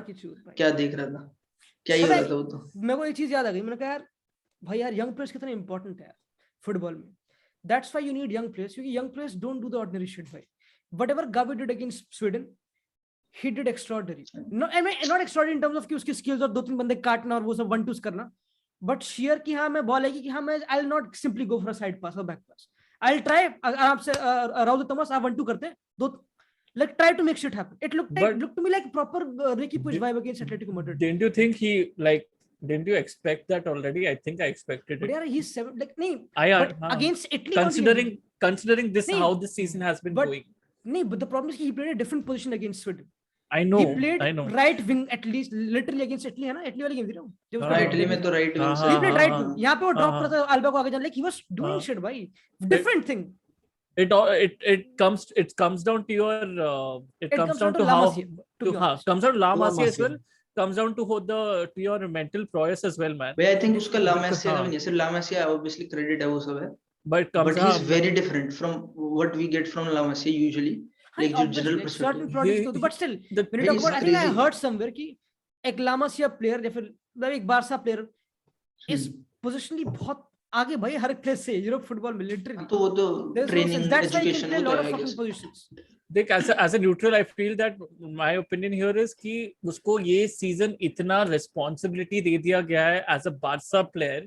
क्या देख रहा था, क्या ही हो रहा था वो तो। मेरे को एक चीज याद आ गई, मैंने कहा यार भाई यार यंग प्लेयर्स कितने इंपॉर्टेंट है यार फुटबॉल में। That's why you need young players, क्योंकि young players don't do the ordinary shit भाई। Whatever Gavi did against Sweden, he did extraordinary. No, I mean not extraordinary in terms of कि उसकी skills और 2-3 बंदे काटना और वो सब 1-2s करना, but sheer कि हाँ मैं बॉल आएगी कि हाँ मैं I'll not simply go for a side pass or back pass. I'll try आराम से राउल थॉमस आप 1-2 करते हैं, दो like try to make shit happen. It looked to me like proper Ricky Puig vibe against Atletico Madrid. Didn't you think didn't you expect that already? I think I expected it. But yeah, he's like but against Italy considering this how this season has been going. But the problem is he played a different position against Sweden. I know. He played right wing at least, literally against Italy है ना, Italy वाली game थी ना, जब उसका Italy में तो right wing he played right wing, यहाँ पे वो ड्रॉप करता था अल्बा को आगे जाने, like he was doing shit भाई, different thing. It comes down to your it comes down to how comes down to La Masia as well, comes down to your mental prowess as well, man. I think उसका La Masia का भी नहीं, सिर्फ La Masia obviously credit है वो सब है, but he's very different from what we get from La Masia usually, like जो general perspective. But still when you talk about, I think I heard somewhere कि एक La Masia player या फिर एक बारसा player is positionally बहुत आगे भाई हर एक प्लेस से यूरोप फुटबॉल में लिटरली, तो वो तो ट्रेनिंग एजुकेशन होता है आई गेस। देख as a neutral I feel that my opinion here is कि उसको ये सीजन इतना responsibility दे दिया गया है as a Barca player.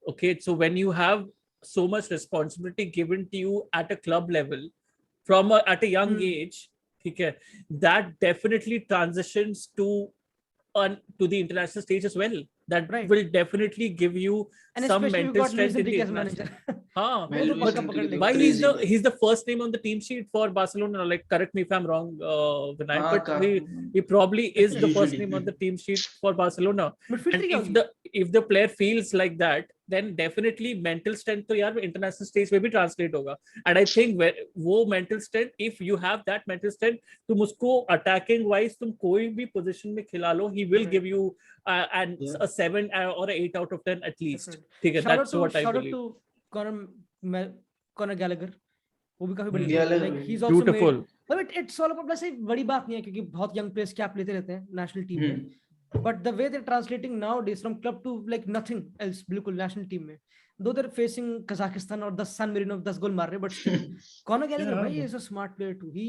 Okay, so when you have so much responsibility given to you at a club level from at a young age, ठीक है, that definitely transitions to the international stage as well. that Right. will definitely give you And some especially you mental got Luis strength in the Enrique as international. manager. हाँ, Man, तो Luis पक्का Enrique पकड़ तो लेगा। why crazy है। he's the first name on the team sheet for Barcelona. Like, correct me if I'm wrong, Vinay, हाँ, but he probably is the first Usually. name on the team sheet for Barcelona. Midfielder And क्या होगी? if the player feels like that, then definitely mental strength तो यार international stage पे भी translate होगा. And I think वो mental strength, if you have that mental strength, तुम उसको attacking wise तुम कोई भी position में खिला लो, he will Right. give you and Yeah. a 7 or a 8 out of 10 at least. Definitely. ठीक है, Shout that's what I out believe. to Conor Gallagher. वो भी काफी बड़ी Gallagher. like he's also Beautiful. made, but it's all about वैसे बड़ी बात नहीं है क्योंकि बहुत young players कैप लेते रहते हैं national team में, but the way they're translating nowadays from club to like nothing else बिल्कुल national team में, though they're facing Kazakhstan और 10 San Marino 10 गोल मार रहे, but still Conor Gallagher Yeah. भाई is a smart player too. He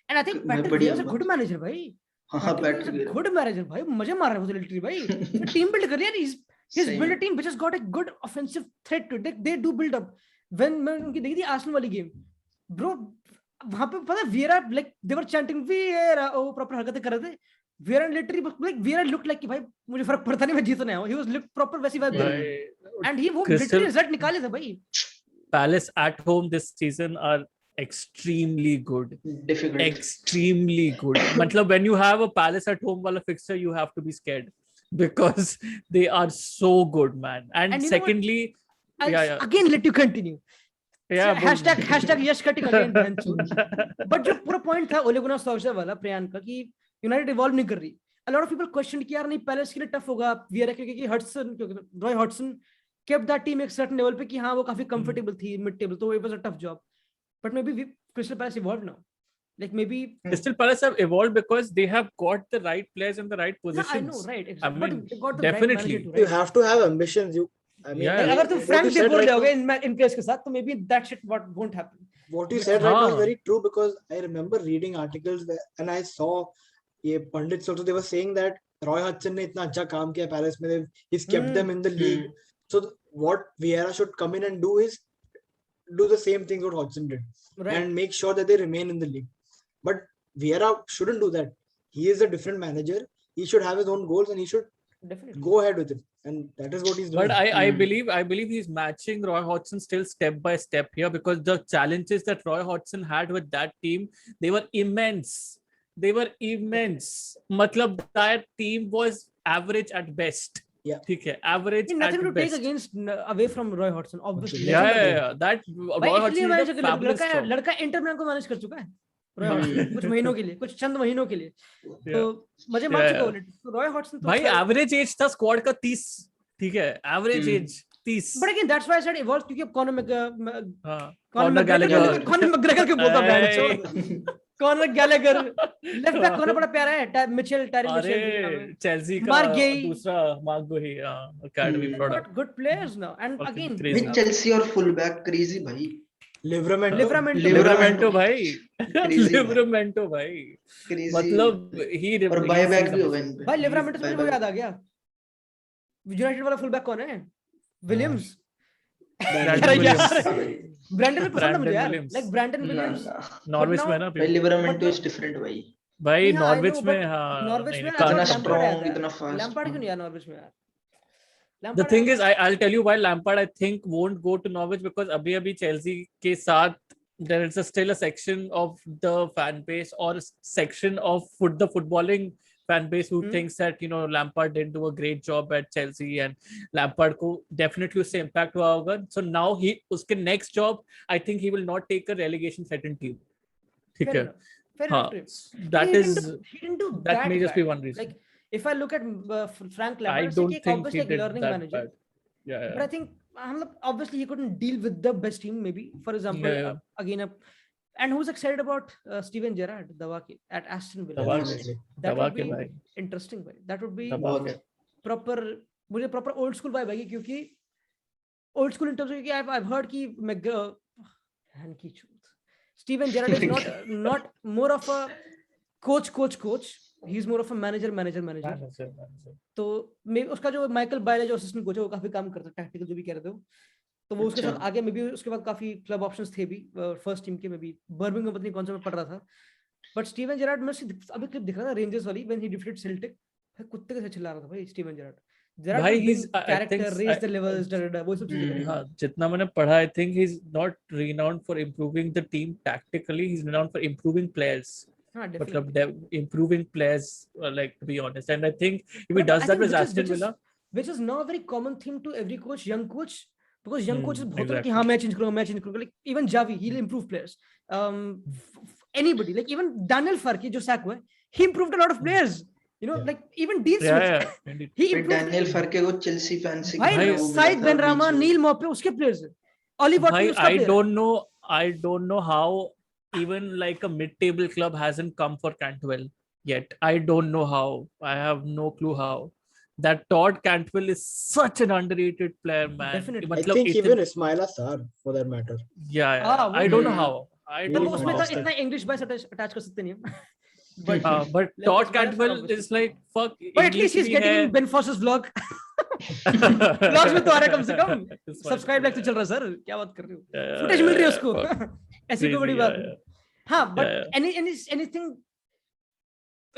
and I think मैं Patrick बढ़िया Vieira is a good manager भाई. हाँ Patrick Vieira is a Patrick good manager भाई, मजे मार रहा है वो literally भाई. टीम बिल्ड कर लिया यार, he's सही built a है। team which has got a good offensive threat to it. They do build up. When मैं उनकी देखी थी आर्सेनल वाली गेम, ब्रो वहां पे पता है Vieira like they were chanting Vieira, ओ प्रॉपर हरकतें कर रहे थे. Vieira literally like Vieira look like कि भाई मुझे फर्क पड़ता नहीं, मैं जीतने आया हूं. ही वाज लुक प्रॉपर वैसी वाइब दे रहे थे एंड ही वो लिटरली रिजल्ट निकाले थे भाई. Palace at home this season are extremely good. Difficult. Extremely good. मतलब when you have a Palace at home वाला fixture, you have to be scared because they are so good, man. And you know what? secondly, I'll again let you continue. yeah, hashtag Yash cutting again but जो पूरा point था ओले गुनाह soldier वाला प्रियांक का कि United evolve नहीं कर रही. a lot of people questioned कि यार नहीं पैलेस के लिए टफ होगा वियरा क्योंकि Hudson Roy Hudson kept that team एक certain level पे कि हाँ वो काफी comfortable थी mid table, तो it was a tough job. But maybe Crystal Palace evolved now. Like maybe Crystal Palace have evolved because they have got the right players in the right positions. I know, right? Exactly. I mean, but they got the definitely. right manager too, You right? have to have ambitions. I mean, Yeah. Like, अगर तुम what Frank you de said Boer right लोगे now- in place के साथ, तो maybe that shit won't happen. what you said right now is हाँ. very true because I remember reading articles and I saw ये pundits also, they were saying that Roy Hodgson ने इतना अच्छा काम किया पैलेस में, he's kept them in the league. So what Vieira should come in and do is do the same things what Hodgson did Right. and make sure that they remain in the league. But Vieira shouldn't do that. He is a different manager. He should have his own goals and he should Definitely. go ahead with it. And that is what he's doing. But I believe he's matching Roy Hodgson still step by step here because the challenges that Roy Hodgson had with that team, they were immense. मतलब that team was average at best. Yeah. ठीक है, average Nothing at to best. take against away from Roy Hodgson, obviously. Yeah. That भाई Roy Italy Hodgson manage did a fabulous job. लड़का Inter Milan को manage कर चुका है रॉय हॉटसन कुछ महीनों के लिए, कुछ चंद महीनों के लिए, तो मजे मार चुका है रॉय हॉटसन. भाई एवरेज एज था स्क्वाड का 30, ठीक है, average age 30. But again, that's why I said evolve क्योंकि अब Conor Gallagher. Conor McGregor के बोलता band. Conor Gallagher left back कौन बड़ा प्यारा है, मिचेल टैरी अरे मिचेल, चेल्सी का Mark Gay. दूसरा मार्क गोही academy product. but good players now and Fucking again crazy. With Chelsea और full back crazy भाई. Livramento लिवरामेंटो भाई. Crazy लिवरामेंटो भाई. Crazy. मतलब ही और बायबैक भी होगा इन पे. भाई लिवरामेंटो से मुझे याद आ गया यूनाइटेड वाला फुल बैक कौन है, विलियम्स. ब्रैंडन भी पसंद है मुझे यार, लाइक ब्रैंडन विलियम्स. नॉर्विच में ना भाई लिवरामेंटो इज डिफरेंट भाई. भाई Yeah, I नॉर्विच know, में but हाँ नॉर्विच नहीं, में नहीं, इतना Lampard strong, आया था. इतना fast. लैम्पार्ड क्यों नहीं आया नॉर्विच में यार. The thing is, I'll tell you why Lampard I think won't go to Norwich because अभी Chelsea के साथ there is still a section of the fan base or section of the footballing fan base who thinks that Lampard didn't do a great job at Chelsea and Lampard को definitely उससे impact हुआ होगा. So now उसके next job I think he will not take a relegation threatened team. ठीक है. हाँ. That may just be one reason. Like if I look at Frank I Lampard, don't it's think obviously he like did learning that manager. bad. Yeah. But I think obviously he couldn't deal with the best team. Maybe for example, Yeah. And who's excited about Steven Gerrard, Dawaki at Aston Villa? Definitely. That would be भाई. interesting. भाई. That would be बहुत. proper. मुझे proper old school vibe आएगी क्योंकि old school in terms of कि I've heard कि hand की चूत. Steven Gerrard is not more of a coach. He's more of a manager. तो मैं उसका जो माइकल बायले जो असिस्टेंट कोच है वो काफी काम करता है टैक्टिकल जो भी कह रहे थे तो वो उसके साथ आगे में भी उसके बाद काफी क्लब ऑप्शंस थे भी फर्स्ट टीम के में भी बर्मिंघम पता नहीं कौन सा में पढ़ रहा था बट स्टीवन जेरार्ड में अभी क्लिप दिख रहा था रेंजर्स वाली व्हेन ही डिफीटेड सेल्टिक कुत्ते के साथ चिल्ला रहा था भाई स्टीवन जेरार्ड जरा भाई, build he's I character, think raise the levels, वो सब चीजें करेगा। हाँ, जितना मैंने पढ़ा, I think he's not renowned for improving the team tactically. He's renowned for improving players. हाँ मतलब definitely। improving players, like, to be honest. And I think if he But does I that think with Aston Villa, which is now a very common theme to every coach, young coach, because young coaches बहुत होता है कि exactly. हाँ मैं change करूँगा, like even Javi, he'll improve players. Anybody, like even Daniel Farke जो sack हुआ है, he improved a lot of players. You know, Yeah. like even Dean Yeah, Smith, yeah, indeed. he फिर improved. Daniel फर्के को Chelsea fan से भाई कितना वो मिला साइद था बेनरामा, बीच में। नील मॉपे उसके प्लेयर्स है, ऑली वॉटनी Bhai, उसका I प्लेयर है। don't know how even like a mid-table club hasn't come for Cantwell yet. I don't know how. I have no clue how. That Todd Cantwell is such an underrated player, man. Definitely। I मतलब think इतन- even Ismaila Sarr for that matter. yeah, वो I don't know भी- how. I Really don't मतलब know उसमें how. तो इतना English by attach कर सकते नहीं हम। But But Let's Todd just Cantwell obviously. is like fuck. But at least he's getting in Ben Foster's vlog. Vlogs में तो आ रहा है कम से कम। Subscribe like तो चल रहा है सर, क्या बात कर रहे हो? Footage मिल रही है उसको। ऐसी कोई बड़ी बात नहीं। हाँ, but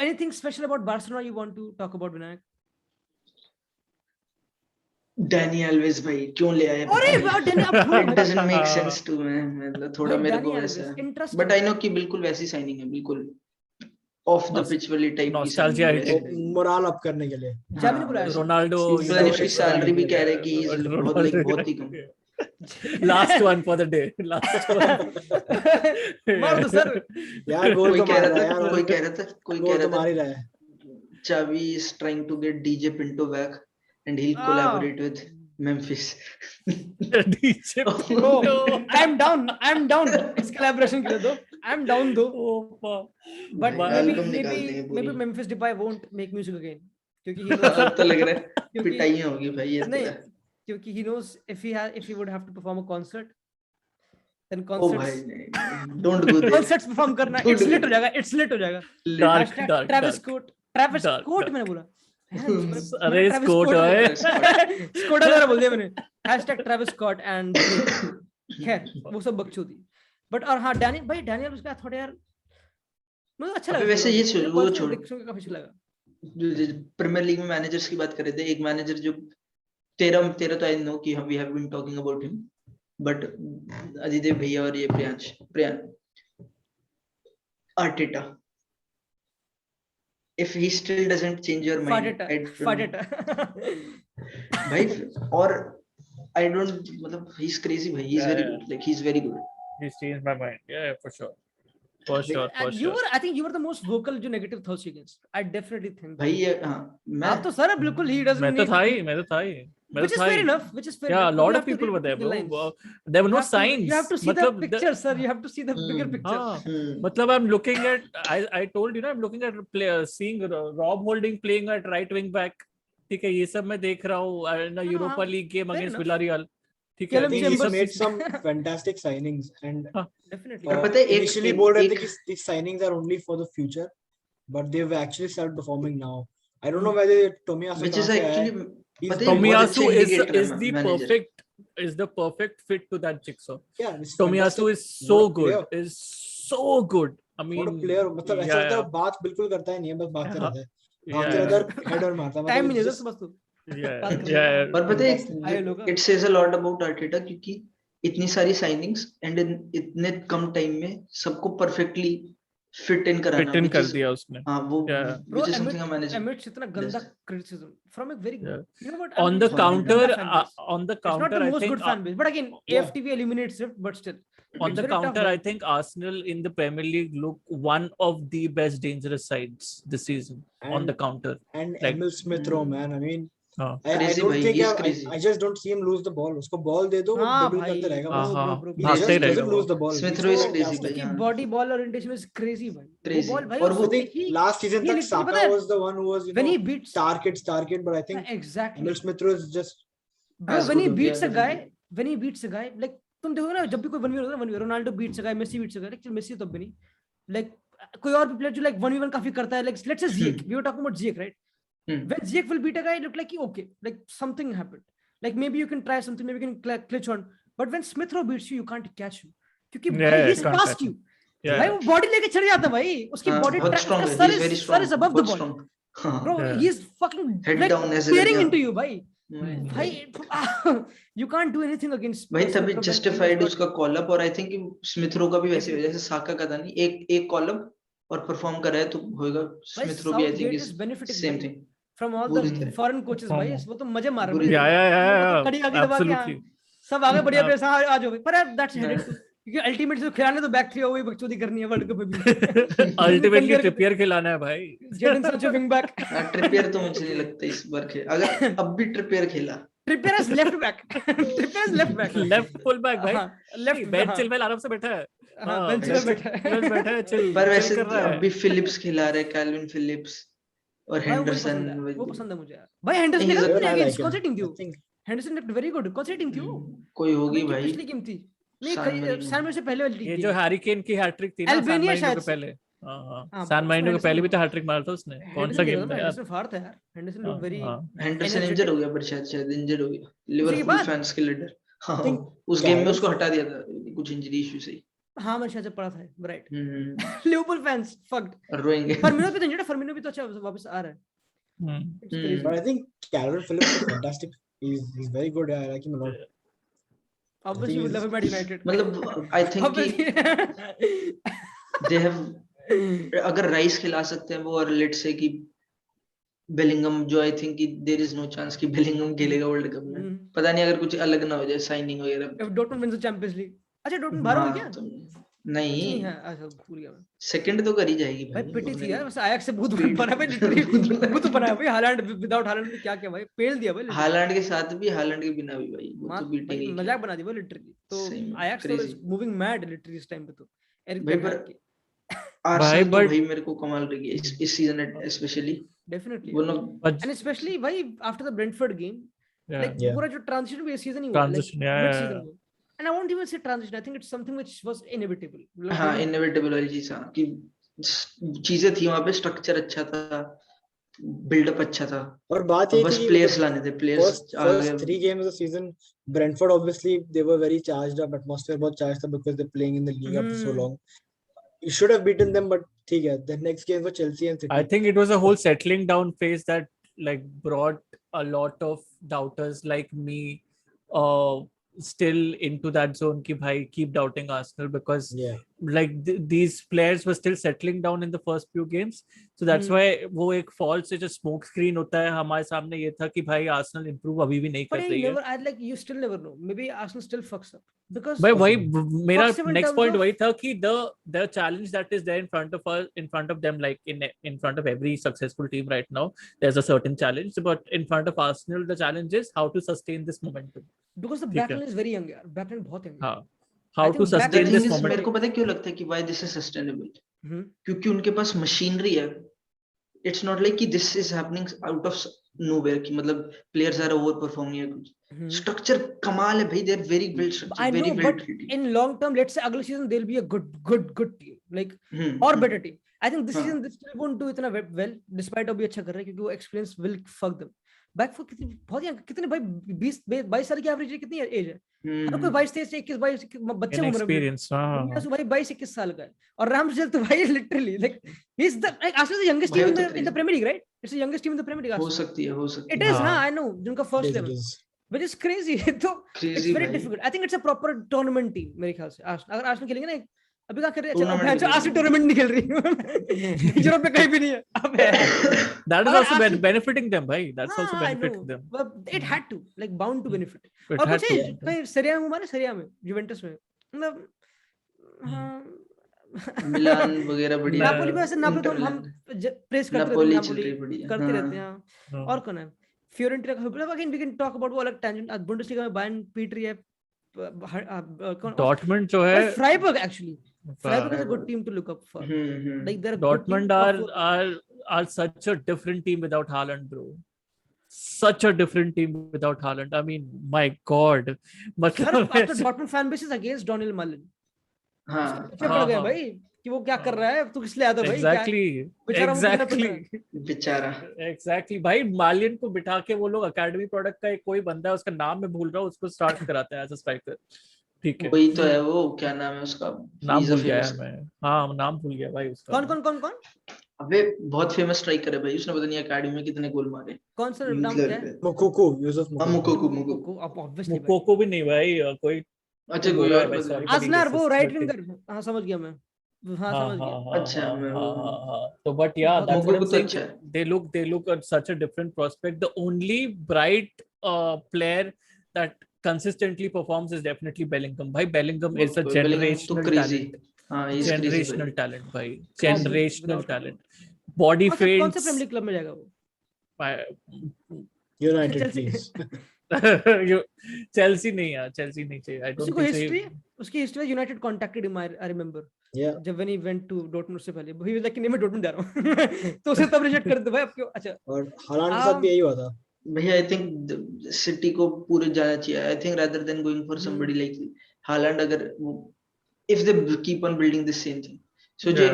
anything special about Barcelona you want to talk about, Vinayak? Dani Alves भाई क्यों ले आए अरे वाह, डैनी अब it doesn't make sense to me, मतलब थोड़ा भाई, मेरे डैनी को एल्वेस, वैसा, interesting। बट आई नो कि बिल्कुल वैसी साइनिंग है, बिल्कुल ऑफ द पिच वाली टाइप की Nostalgia signing है hitting। वैसी। मोरल अप करने के लिए। जावी ने बुलाया। Ronaldo. पता नहीं उसकी extra सैलरी भी idea। कह रहे कि he's बहुत like बहुत ही कम। Last one for the day. Last one. मार दो सर। यार गोल कोई तो कह मार रहा रहा है था यार, कोई कह रहा था कोई गोल कह तो रहा मार ही था रहा है। Xavi is trying to get DJ Pinto back and he'll collaborate with Memphis. DJ Oh, I'm down इस collaboration के लिए दो, I'm down दो। But भाई, album निकाल देंगे maybe पूरी। Memphis Depay won't make music again, क्योंकि he knows अब तो लग रहा है क्योंकि पिटाई होगी भाई ये तो नहीं, है। क्योंकि he knows if he would have to perform a concert, then ओ भाई concerts नहीं, don't go there। concerts perform करना Don't it's do lit हो that। जाएगा, it's lit हो जाएगा। Dark, Hashtag dark, Travis dark. Scott Dark। मैंने बोला। अरे Scott है। स्कोटा जरा बोल दिया मैंने। Hashtag Travis Scott and Drake। खैर वो सब बकचोदी। बट और हाँ डैनियल उसका थोड़ा यार मुझे अच्छा लगा। वैसे ये छोड़, वो छोड़। काफी अच्छा लगा। प्रीमियर लीग में मैनेजर्स की बात कर रहे थे, एक मैनेजर जो तेरा तो आई नो कि we have been talking about him, but Adidev भैया और ये Priyan Arteta, if he still doesn't change your mind, भाई, और I don't, मतलब he's crazy भाई, he's very good, like he's very good. He's changed my mind. Yeah, for sure. For sure. I think you were the most vocal जो negative था उसके against. I definitely think. भाई ये हाँ, मैं आप तो सर बिल्कुल he doesn't मैं तो need. था ही. Which is fair enough. Yeah, a lot of people were there, bro. There were no signs. You have to see the picture, sir. You have to see the bigger picture. मतलब I'm looking at, I told you ना, I'm looking at players, seeing Rob Holding playing at right wing back. ठीक है, ये सब मैं देख रहा हूँ ना, Europa league game against Villarreal. ठीक है, he's made some fantastic signings and definitely. पता है initially बोल रहे थे कि these signings are only for the future, but they've actually started performing now. I don't know whether Tomiyasu, which is actually, Tomiyasu is the perfect fit to that jigsaw. Yeah, Tomiyasu is so good. I mean, what a player, मतलब ऐसा लगता है बात बिल्कुल करता ही नहीं है, बस भागता रहता है, भागता रहता है, हेडर मारता है, टाइम नहीं है बस तो। और पता है it says a lot about Arteta क्योंकि इतनी सारी साइनिंग्स एंड इतने कम टाइम में सबको परफेक्टली फिट इन कर दिया उसने। हाँ वो which is something a manager amidst इतना गंदा criticism from a very good, you know what, on the counter it's not the most good fan base, but again AFTV eliminates it, but still on the counter I think Arsenal in the Premier League look one of the best dangerous sides this season on the counter, and Emil Smith Rowe, man, I mean I don't think I just don't see him lose the ball. उसको ball दे दो वो dribble करते रहेगा, he just doesn't lose the ball. Smith Rowe is crazy उसकी body ball orientation is crazy भाई, वो भाई और वो last season तक Saka was the one who was, you when know, he beats Starkid, but I think exactly Emil Smith Rowe is just when he beats a guy like तुम देखो ना, जब भी कोई 1v1 होता है, रोनाल्डो बीट्स अ गाय, Messi beats अ गाय, लेकिन Messi तब भी नहीं, like कोई और भी प्लेयर जो like 1v1 काफी करता है, like let's say Ziyech, we were talking about Ziyech, right? When Ziyech will beat a guy, it looked like okay, like something happened, like maybe you can try something, maybe you can glitch on, but when Smith Rowe beats you, you can't catch him क्योंकि he's past you, भाई वो body लेके चढ़ जाता है भाई, उसकी body sir is above the ball, हाँ Bro, Yeah. he is fucking Head like down ऐसे staring लगे, into you, भाई. हम्म। भाई you can't do anything against भाई person तभी from when justified he's got- उसका कॉल अप, और आई थिंक स्मिथ रो का भी वैसे ही, जैसे साका का था नहीं, एक कॉल अप और परफॉर्म कर रहा है तो होएगा। भाई स्मिथ रो भी I think Southgate is is benefiting same भाई थिंग। from all बुरी the तरह। foreign coaches भाई. From- वो तो मजे मार रहे बुरी हैं Yeah, भाई. yeah, yeah, वो तो yeah, कड़ी आगे दबा के हाँ, absolutely. सब आगे बढ़िया Ab- प्लेयर्स आ जाओ भाई. पर दैट्स हेडेड टू, क्योंकि अल्टीमेटली तो खिलाने तो बैक थ्री वही बकचोदी करनी है वर्ल्ड कप में भी. अल्टीमेटली ट्रिपियर खिलाना है भाई. Jadon Sancho wing back. Trippier तो मुझे नहीं लगता इस बार खेल, अगर अब भी ट्रिपियर खेला Trippier is left back. Trippier is left back. Left full back भाई. लेफ्ट बेंच चिल में आराम से बैठा है. हाँ बेंच पे बैठा है. बैठा है, चिल पर वैसे कर रहा अब है. भी फिलिप्स खिला रहे, कैल्विन फिलिप्स और भाई वही हेंडरसन। पसंद है, वो पसंद है मुझे यार. भाई हेंडरसन He's ने a- अपने I like अगेंस्ट him. कौन सी टीम थी I वो? think Henderson left very good. कौन सी टीम थी वो? कोई होगी अभी की भाई, पिछली टीम थी. नहीं सान मरीनो। सैन मेरिनो से पहले वाली ये टीम जो थी. हैरी केन की हैट्रिक थी ना, सैन अल्बेनिया मारिनो शायद के से. पहले. हाँ, सैन मारिनो के हेंडरसन- पहले भी तो हैट्रिक मारा था उसने. कौन सा गेम था यार? हेंडरसन फाड़ था यार. Henderson look very Henderson energetic. इंजर हो गया, पर शायद इंजर हो गया। लिवरपूल बाद? फैंस के लीडर। हाँ, think उस गेम में Carroll- उसको हटा दिया था कुछ इंजरी इशू से। हाँ मैं शायद से पढ़ा था. राइट. हम्म, लिवरपूल फैंस फक्ड. और रोएंगे। फर्मिनो भी तो इंजर्ड है. फर्मिनो भी तो अच्छा वापस आ रहा है. It's crazy. but I think Calvin Phillips is fantastic. He's very good. I like him a lot. Obviously think would love him at United. मतलब आई थिंक कि Obviously. दे हैव, अगर राइस खिला सकते हैं वो, और लेट्स से कि Bellingham, जो आई थिंक कि देयर इज नो चांस कि बेलिंगम खेलेगा वर्ल्ड कप में। पता नहीं अगर कुछ अलग ना हो जाए साइनिंग वगैरह। If Dortmund wins the Champions League. अच्छा डॉर्टमुंड बाहर हो हाँ, गया? तो नहीं नहीं, है. अच्छा भूल गया मैं. सेकंड तो कर ही जाएगी भाई भाई। पिटी अपने थी यार. लिए। वैसे आयक से बहुत पीट- बना भाई लिटरली. वो तो बना भाई. हालैंड विदाउट हालैंड ने क्या किया भाई? पेल दिया भाई literally. हालैंड के साथ भी, हालैंड के बिना भी भाई, वो मार तो बीटिंग भाई ही मजाक बना दिया भाई लिटरली. तो सही में, आयक्स तो crazy. मूविंग मैड लिटरली इस टाइम पे तो. एरिक भाई टेन पर हाग की. आर्सेनल तो but- भाई मेरे को कमाल लगी है इस सीजन स्पेशली। डेफिनेटली. वो लोग But- एंड स्पेशली भाई after the Brentford game yeah. like Yeah. पूरा जो ट्रांजिशन भी इस सीजन ही हुआ Transition, yeah, mid yeah, season yeah. में. And I won't even say transition. I think it's something which was inevitable. Like, हाँ, you know, inevitable वाली चीज, हाँ, कि चीजें थी वहां पे, स्ट्रक्चर अच्छा था, बिल्डअप अच्छा था, और बात अब ये बस थी कि प्लेयर्स लाने थे, players first 3 games of the season, Brentford obviously they were very charged up. Atmosphere बहुत charged था because they're playing in the league after so long. You should have beaten them, but ठीक है. The next game for Chelsea and City. I think it was a whole settling down phase that like brought a lot of doubters like me still into that zone ki bhai keep doubting Arsenal because Yeah. like these players were still settling down in the first few games, so that's why वो एक false जो smoke screen होता है हमारे सामने ये था कि भाई Arsenal improve अभी भी नहीं कर but रही है. never, I'd like you still never know. Maybe Arsenal still fucks up because भाई वही मेरा Fucks him in next terms point of- वही था कि the challenge that is there in front of us, in front of them, like in front of every successful team right now, there's a certain challenge, but in front of Arsenal the challenge is how to sustain this momentum. because the ठीक है. backline is very young यार. Backline बहुत young है. हाँ, how I to think The sustain thing this is, momentum. मेरे को पता है क्यों लगता है कि why this is sustainable, हम्म. क्योंकि उनके पास मशीनरी है। इट्स नॉट लाइक कि this is happening out of nowhere, कि मतलब प्लेयर्स आर ओवर परफॉर्मिंग या कुछ। स्ट्रक्चर कमाल है भाई, they are very well I structured, very know, well but treated. in long term, let's say अगले season they'll be a good team, like or better team. I think this हाँ. season they still won't do इतना well, despite अभी अच्छा कर रहे हैं क्योंकि वो experience will fuck them. Backfoot कितनी बहुत young, कितने भाई 22 साल की एवरेज है, कितनी एज है? हर कोई 22 23 21 22 बच्चे घूम रहे हैं. Inexperience, हाँ. भाई 22 21 साल का है और रामचंद्र तो भाई literally like he's the like Arsenal is the youngest भाई team वो तो in the Premier League, right? It's the youngest team in the Premier League. हो Arsenal. सकती है, हो सकती It है। is, हाँ. हाँ, I know, जिनका It first is, it level, is. which is crazy. तो it's क्रेजी very भाई। difficult. I think it's a proper tournament team मेरे ख्याल से. अगर आर्सेनल खेलेंगे ना, अभी क्या कर रहे हैं? Tournament अच्छा खेलेंगे। आर्सेनल टूर्नामेंट नहीं खेल रही. यूरोप में कहीं भी नहीं है. अबे That is अगर also Arsenal- benefiting them, भाई. That's also हाँ, I benefiting know. them. But it had to, like bound to benefit. It और had कुछ to. है कहीं सीरिया में हुआ ना, सीरिया में यूवेंटस में मतलब हाँ मिलान वगैरह बढ़िया। नापोली में, ऐसे नापोली तो हम प्रेस करते रहते नापोली हैं, चल नापोली रही बढ़िया। करते हाँ। रहते हैं. हाँ. और कौन है? फियोरेंटीना का again we can talk about वो अलग टेंजेंट. बुंडेसलीगा में बायर्न पीट रही है. कौन? Dortmund जो है, Freiburg actually. Freiburg is a good team to look up for. Like they're a good team Dortmund for- are such a different team without Haaland, bro. Such a different team without Haaland. I mean, my God. Sir, मतलब after Dortmund fan base is against Daniel Malin. हाँ, पीछे पड़ गया हाँ. भाई कि वो क्या कर रहा है, तू किस लिए आता भाई? exactly, बेचारा वो कितना पिट रहा exactly, बेचारा। exactly. भाई मालियन को बिठा के वो लोग अकेडमी प्रोडक्ट का एक कोई बंदा है, उसका नाम मैं भूल रहा हूँ, उसको स्टार्ट कराता है एज अ स्ट्राइकर. ठीक है, वही तो है वो, क्या नाम है उसका? नाम He's a भूल गया famous- है मैं. हाँ, नाम भूल गया भाई उसका. कौन कौन कौन कौन? अबे बहुत फेमस स्ट्राइकर है भाई, उसने पता नहीं एकेडमी में कितने गोल मारे। कौन सा नाम मतलब क्या है? मोकोको, यूसुफ हाँ मोकोको। मुकोको। अब ऑब्वियसली भाई मुकोको भी नहीं भाई, कोई अच्छा तो कोई गोरा है और भाई, बता। सॉरी फॉर असनार, वो राइट डिसरिस्पेक्टिंग। विंगर, हाँ समझ गया मैं, हाँ हाँ समझ हाँ गया। हाँ अच्छा हाँ मैं हाँ हाँ हाँ। तो बट या बहुत दैट्स व्हाट आई एम मुकोको तो सेइंग, अच्छा है। they look at such a different prospect. The only bright player that consistently performs is definitely Bellingham. भाई Bellingham is a बेलिंगम तो generational क्रेजी। talent. हाँ इज क्रेजी भाई। Generational talent भाई, crazy. generational without talent. Body कौन से feints. Premiere league club में जाएगा वो? United Chelsea. प्लीज। चेल्सी नहीं यार, चेल्सी नहीं चाहिए। I उसकी don't कोई think so. हिस्ट्री है? उसकी हिस्ट्री है, United contacted him, I remember, या जब when he went to Dortmund से पहले ही वाज लाइक नहीं मैं डॉर्टमुंड जा रहा हूं तो उसे तब रिजेक्ट कर दे भाई, अब क्यों? अच्छा और हालांड के साथ भी यही हुआ था। भैया आई थिंक सिटी को पूरे जाना चाहिए। I think rather than going for somebody like Holland, अगर वो if they keep on building the same thing. So Yeah.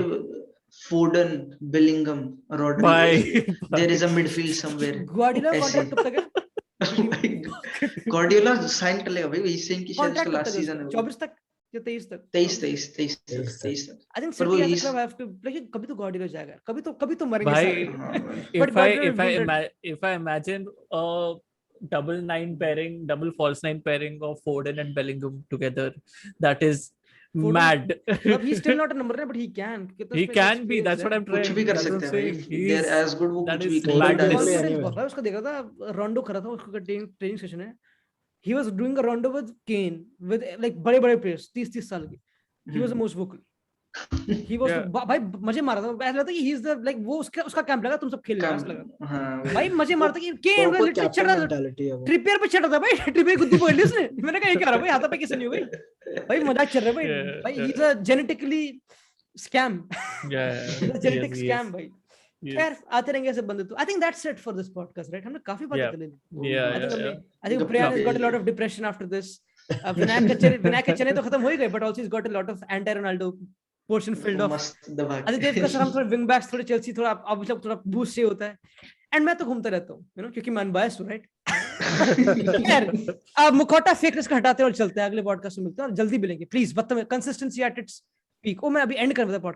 Foden, Bellingham, Rodri, भाई there is a midfield somewhere. Guardiola ऐसे। Contract कब तक है? Guardiola साइन कर लेगा भाई, वही सेम की शायद उसका कॉन्ट्रैक्ट कब लास्ट तक है सीजन उसका? है। 24 तक या 23 तक? 23 तक। आई थिंक पर वो सिटी एज अ इस क्लब हैव टू, लेकिन कभी तो ग्वार्डियोला जाएगा, कभी तो मरेंगे भाई सारे। हाँ भाई। But if I Guardiola if I will build if I imagine a double nine pairing, double false nine pairing of Foden and Bellingham together, that is Foden, mad. मतलब he still not a number 9 but he can, क्योंकि He उसमें can be. experience That's है। what I'm कुछ भी trying. कर That's what सकते I'm हैं भाई, saying. they are as good, वो That कुछ is भी कर Foden can डालेंगे। play confidence anywhere. बहुत है उसका, देखा था रोंडो करा था उसका ट्रेनिंग सेशन है, he was doing a rondo with Kane with like बड़े बड़े players 30 साल के, he was the most vocal, he was Yeah. भाई मजे मारा था, ऐसा लगता कि he is the like वो उसका कैंप लगा, तुम सब खेल काम ऐसा लगा हाँ भाई, मजे मारता कि Kane प्रॉपर लिटरली कैप्टन चढ़ रहा था, मेंटालिटी है वो। ट्रिपियर पे चढ़ रहा था भाई, ट्रिपियर गुद्दी पकड़ ली उसने, मैंने कहा ये क्या रहा भाई, हाथा पे किसे नहीं हो गई भाई, मजाक चल रहा है भाई, Yeah, भाई yeah. he is a genetically scam, Yeah. Genetic Yes, scam yes, भाई। yes. खैर आते रहेंगे ऐसे बंदे तो। I think that's it for this podcast, right? हमने काफी बातें Yeah. कर ली। Yeah, आई थिंक yeah, हमने, yeah. आई थिंक गप्पे प्रिया हैज पे- got a lot of depression after this. Vinayak के चने तो खत्म हो ही गए, but also is got a lot of anti Ronaldo portion field of. मस्त दबा आदित्य देव का सर हम थोड़े विंग बैक्स, थोड़े चेल्सी, थोड़ा अब मतलब थोड़ा बूस्ट से होता है, एंड मैं तो घूमता रहता हूँ, यू नो, क्योंकि मैं अनबायस्ड हूँ, राइट? खैर अब मुखौटा फेकनेस का हटाते हैं और चलते हैं, अगले पॉडकास्ट में मिलते हैं और जल्दी मिलेंगे प्लीज। मतलब कंसिस्टेंसी एट इट्स पीक। ओ मैं अभी एंड कर देता पॉडकास्ट।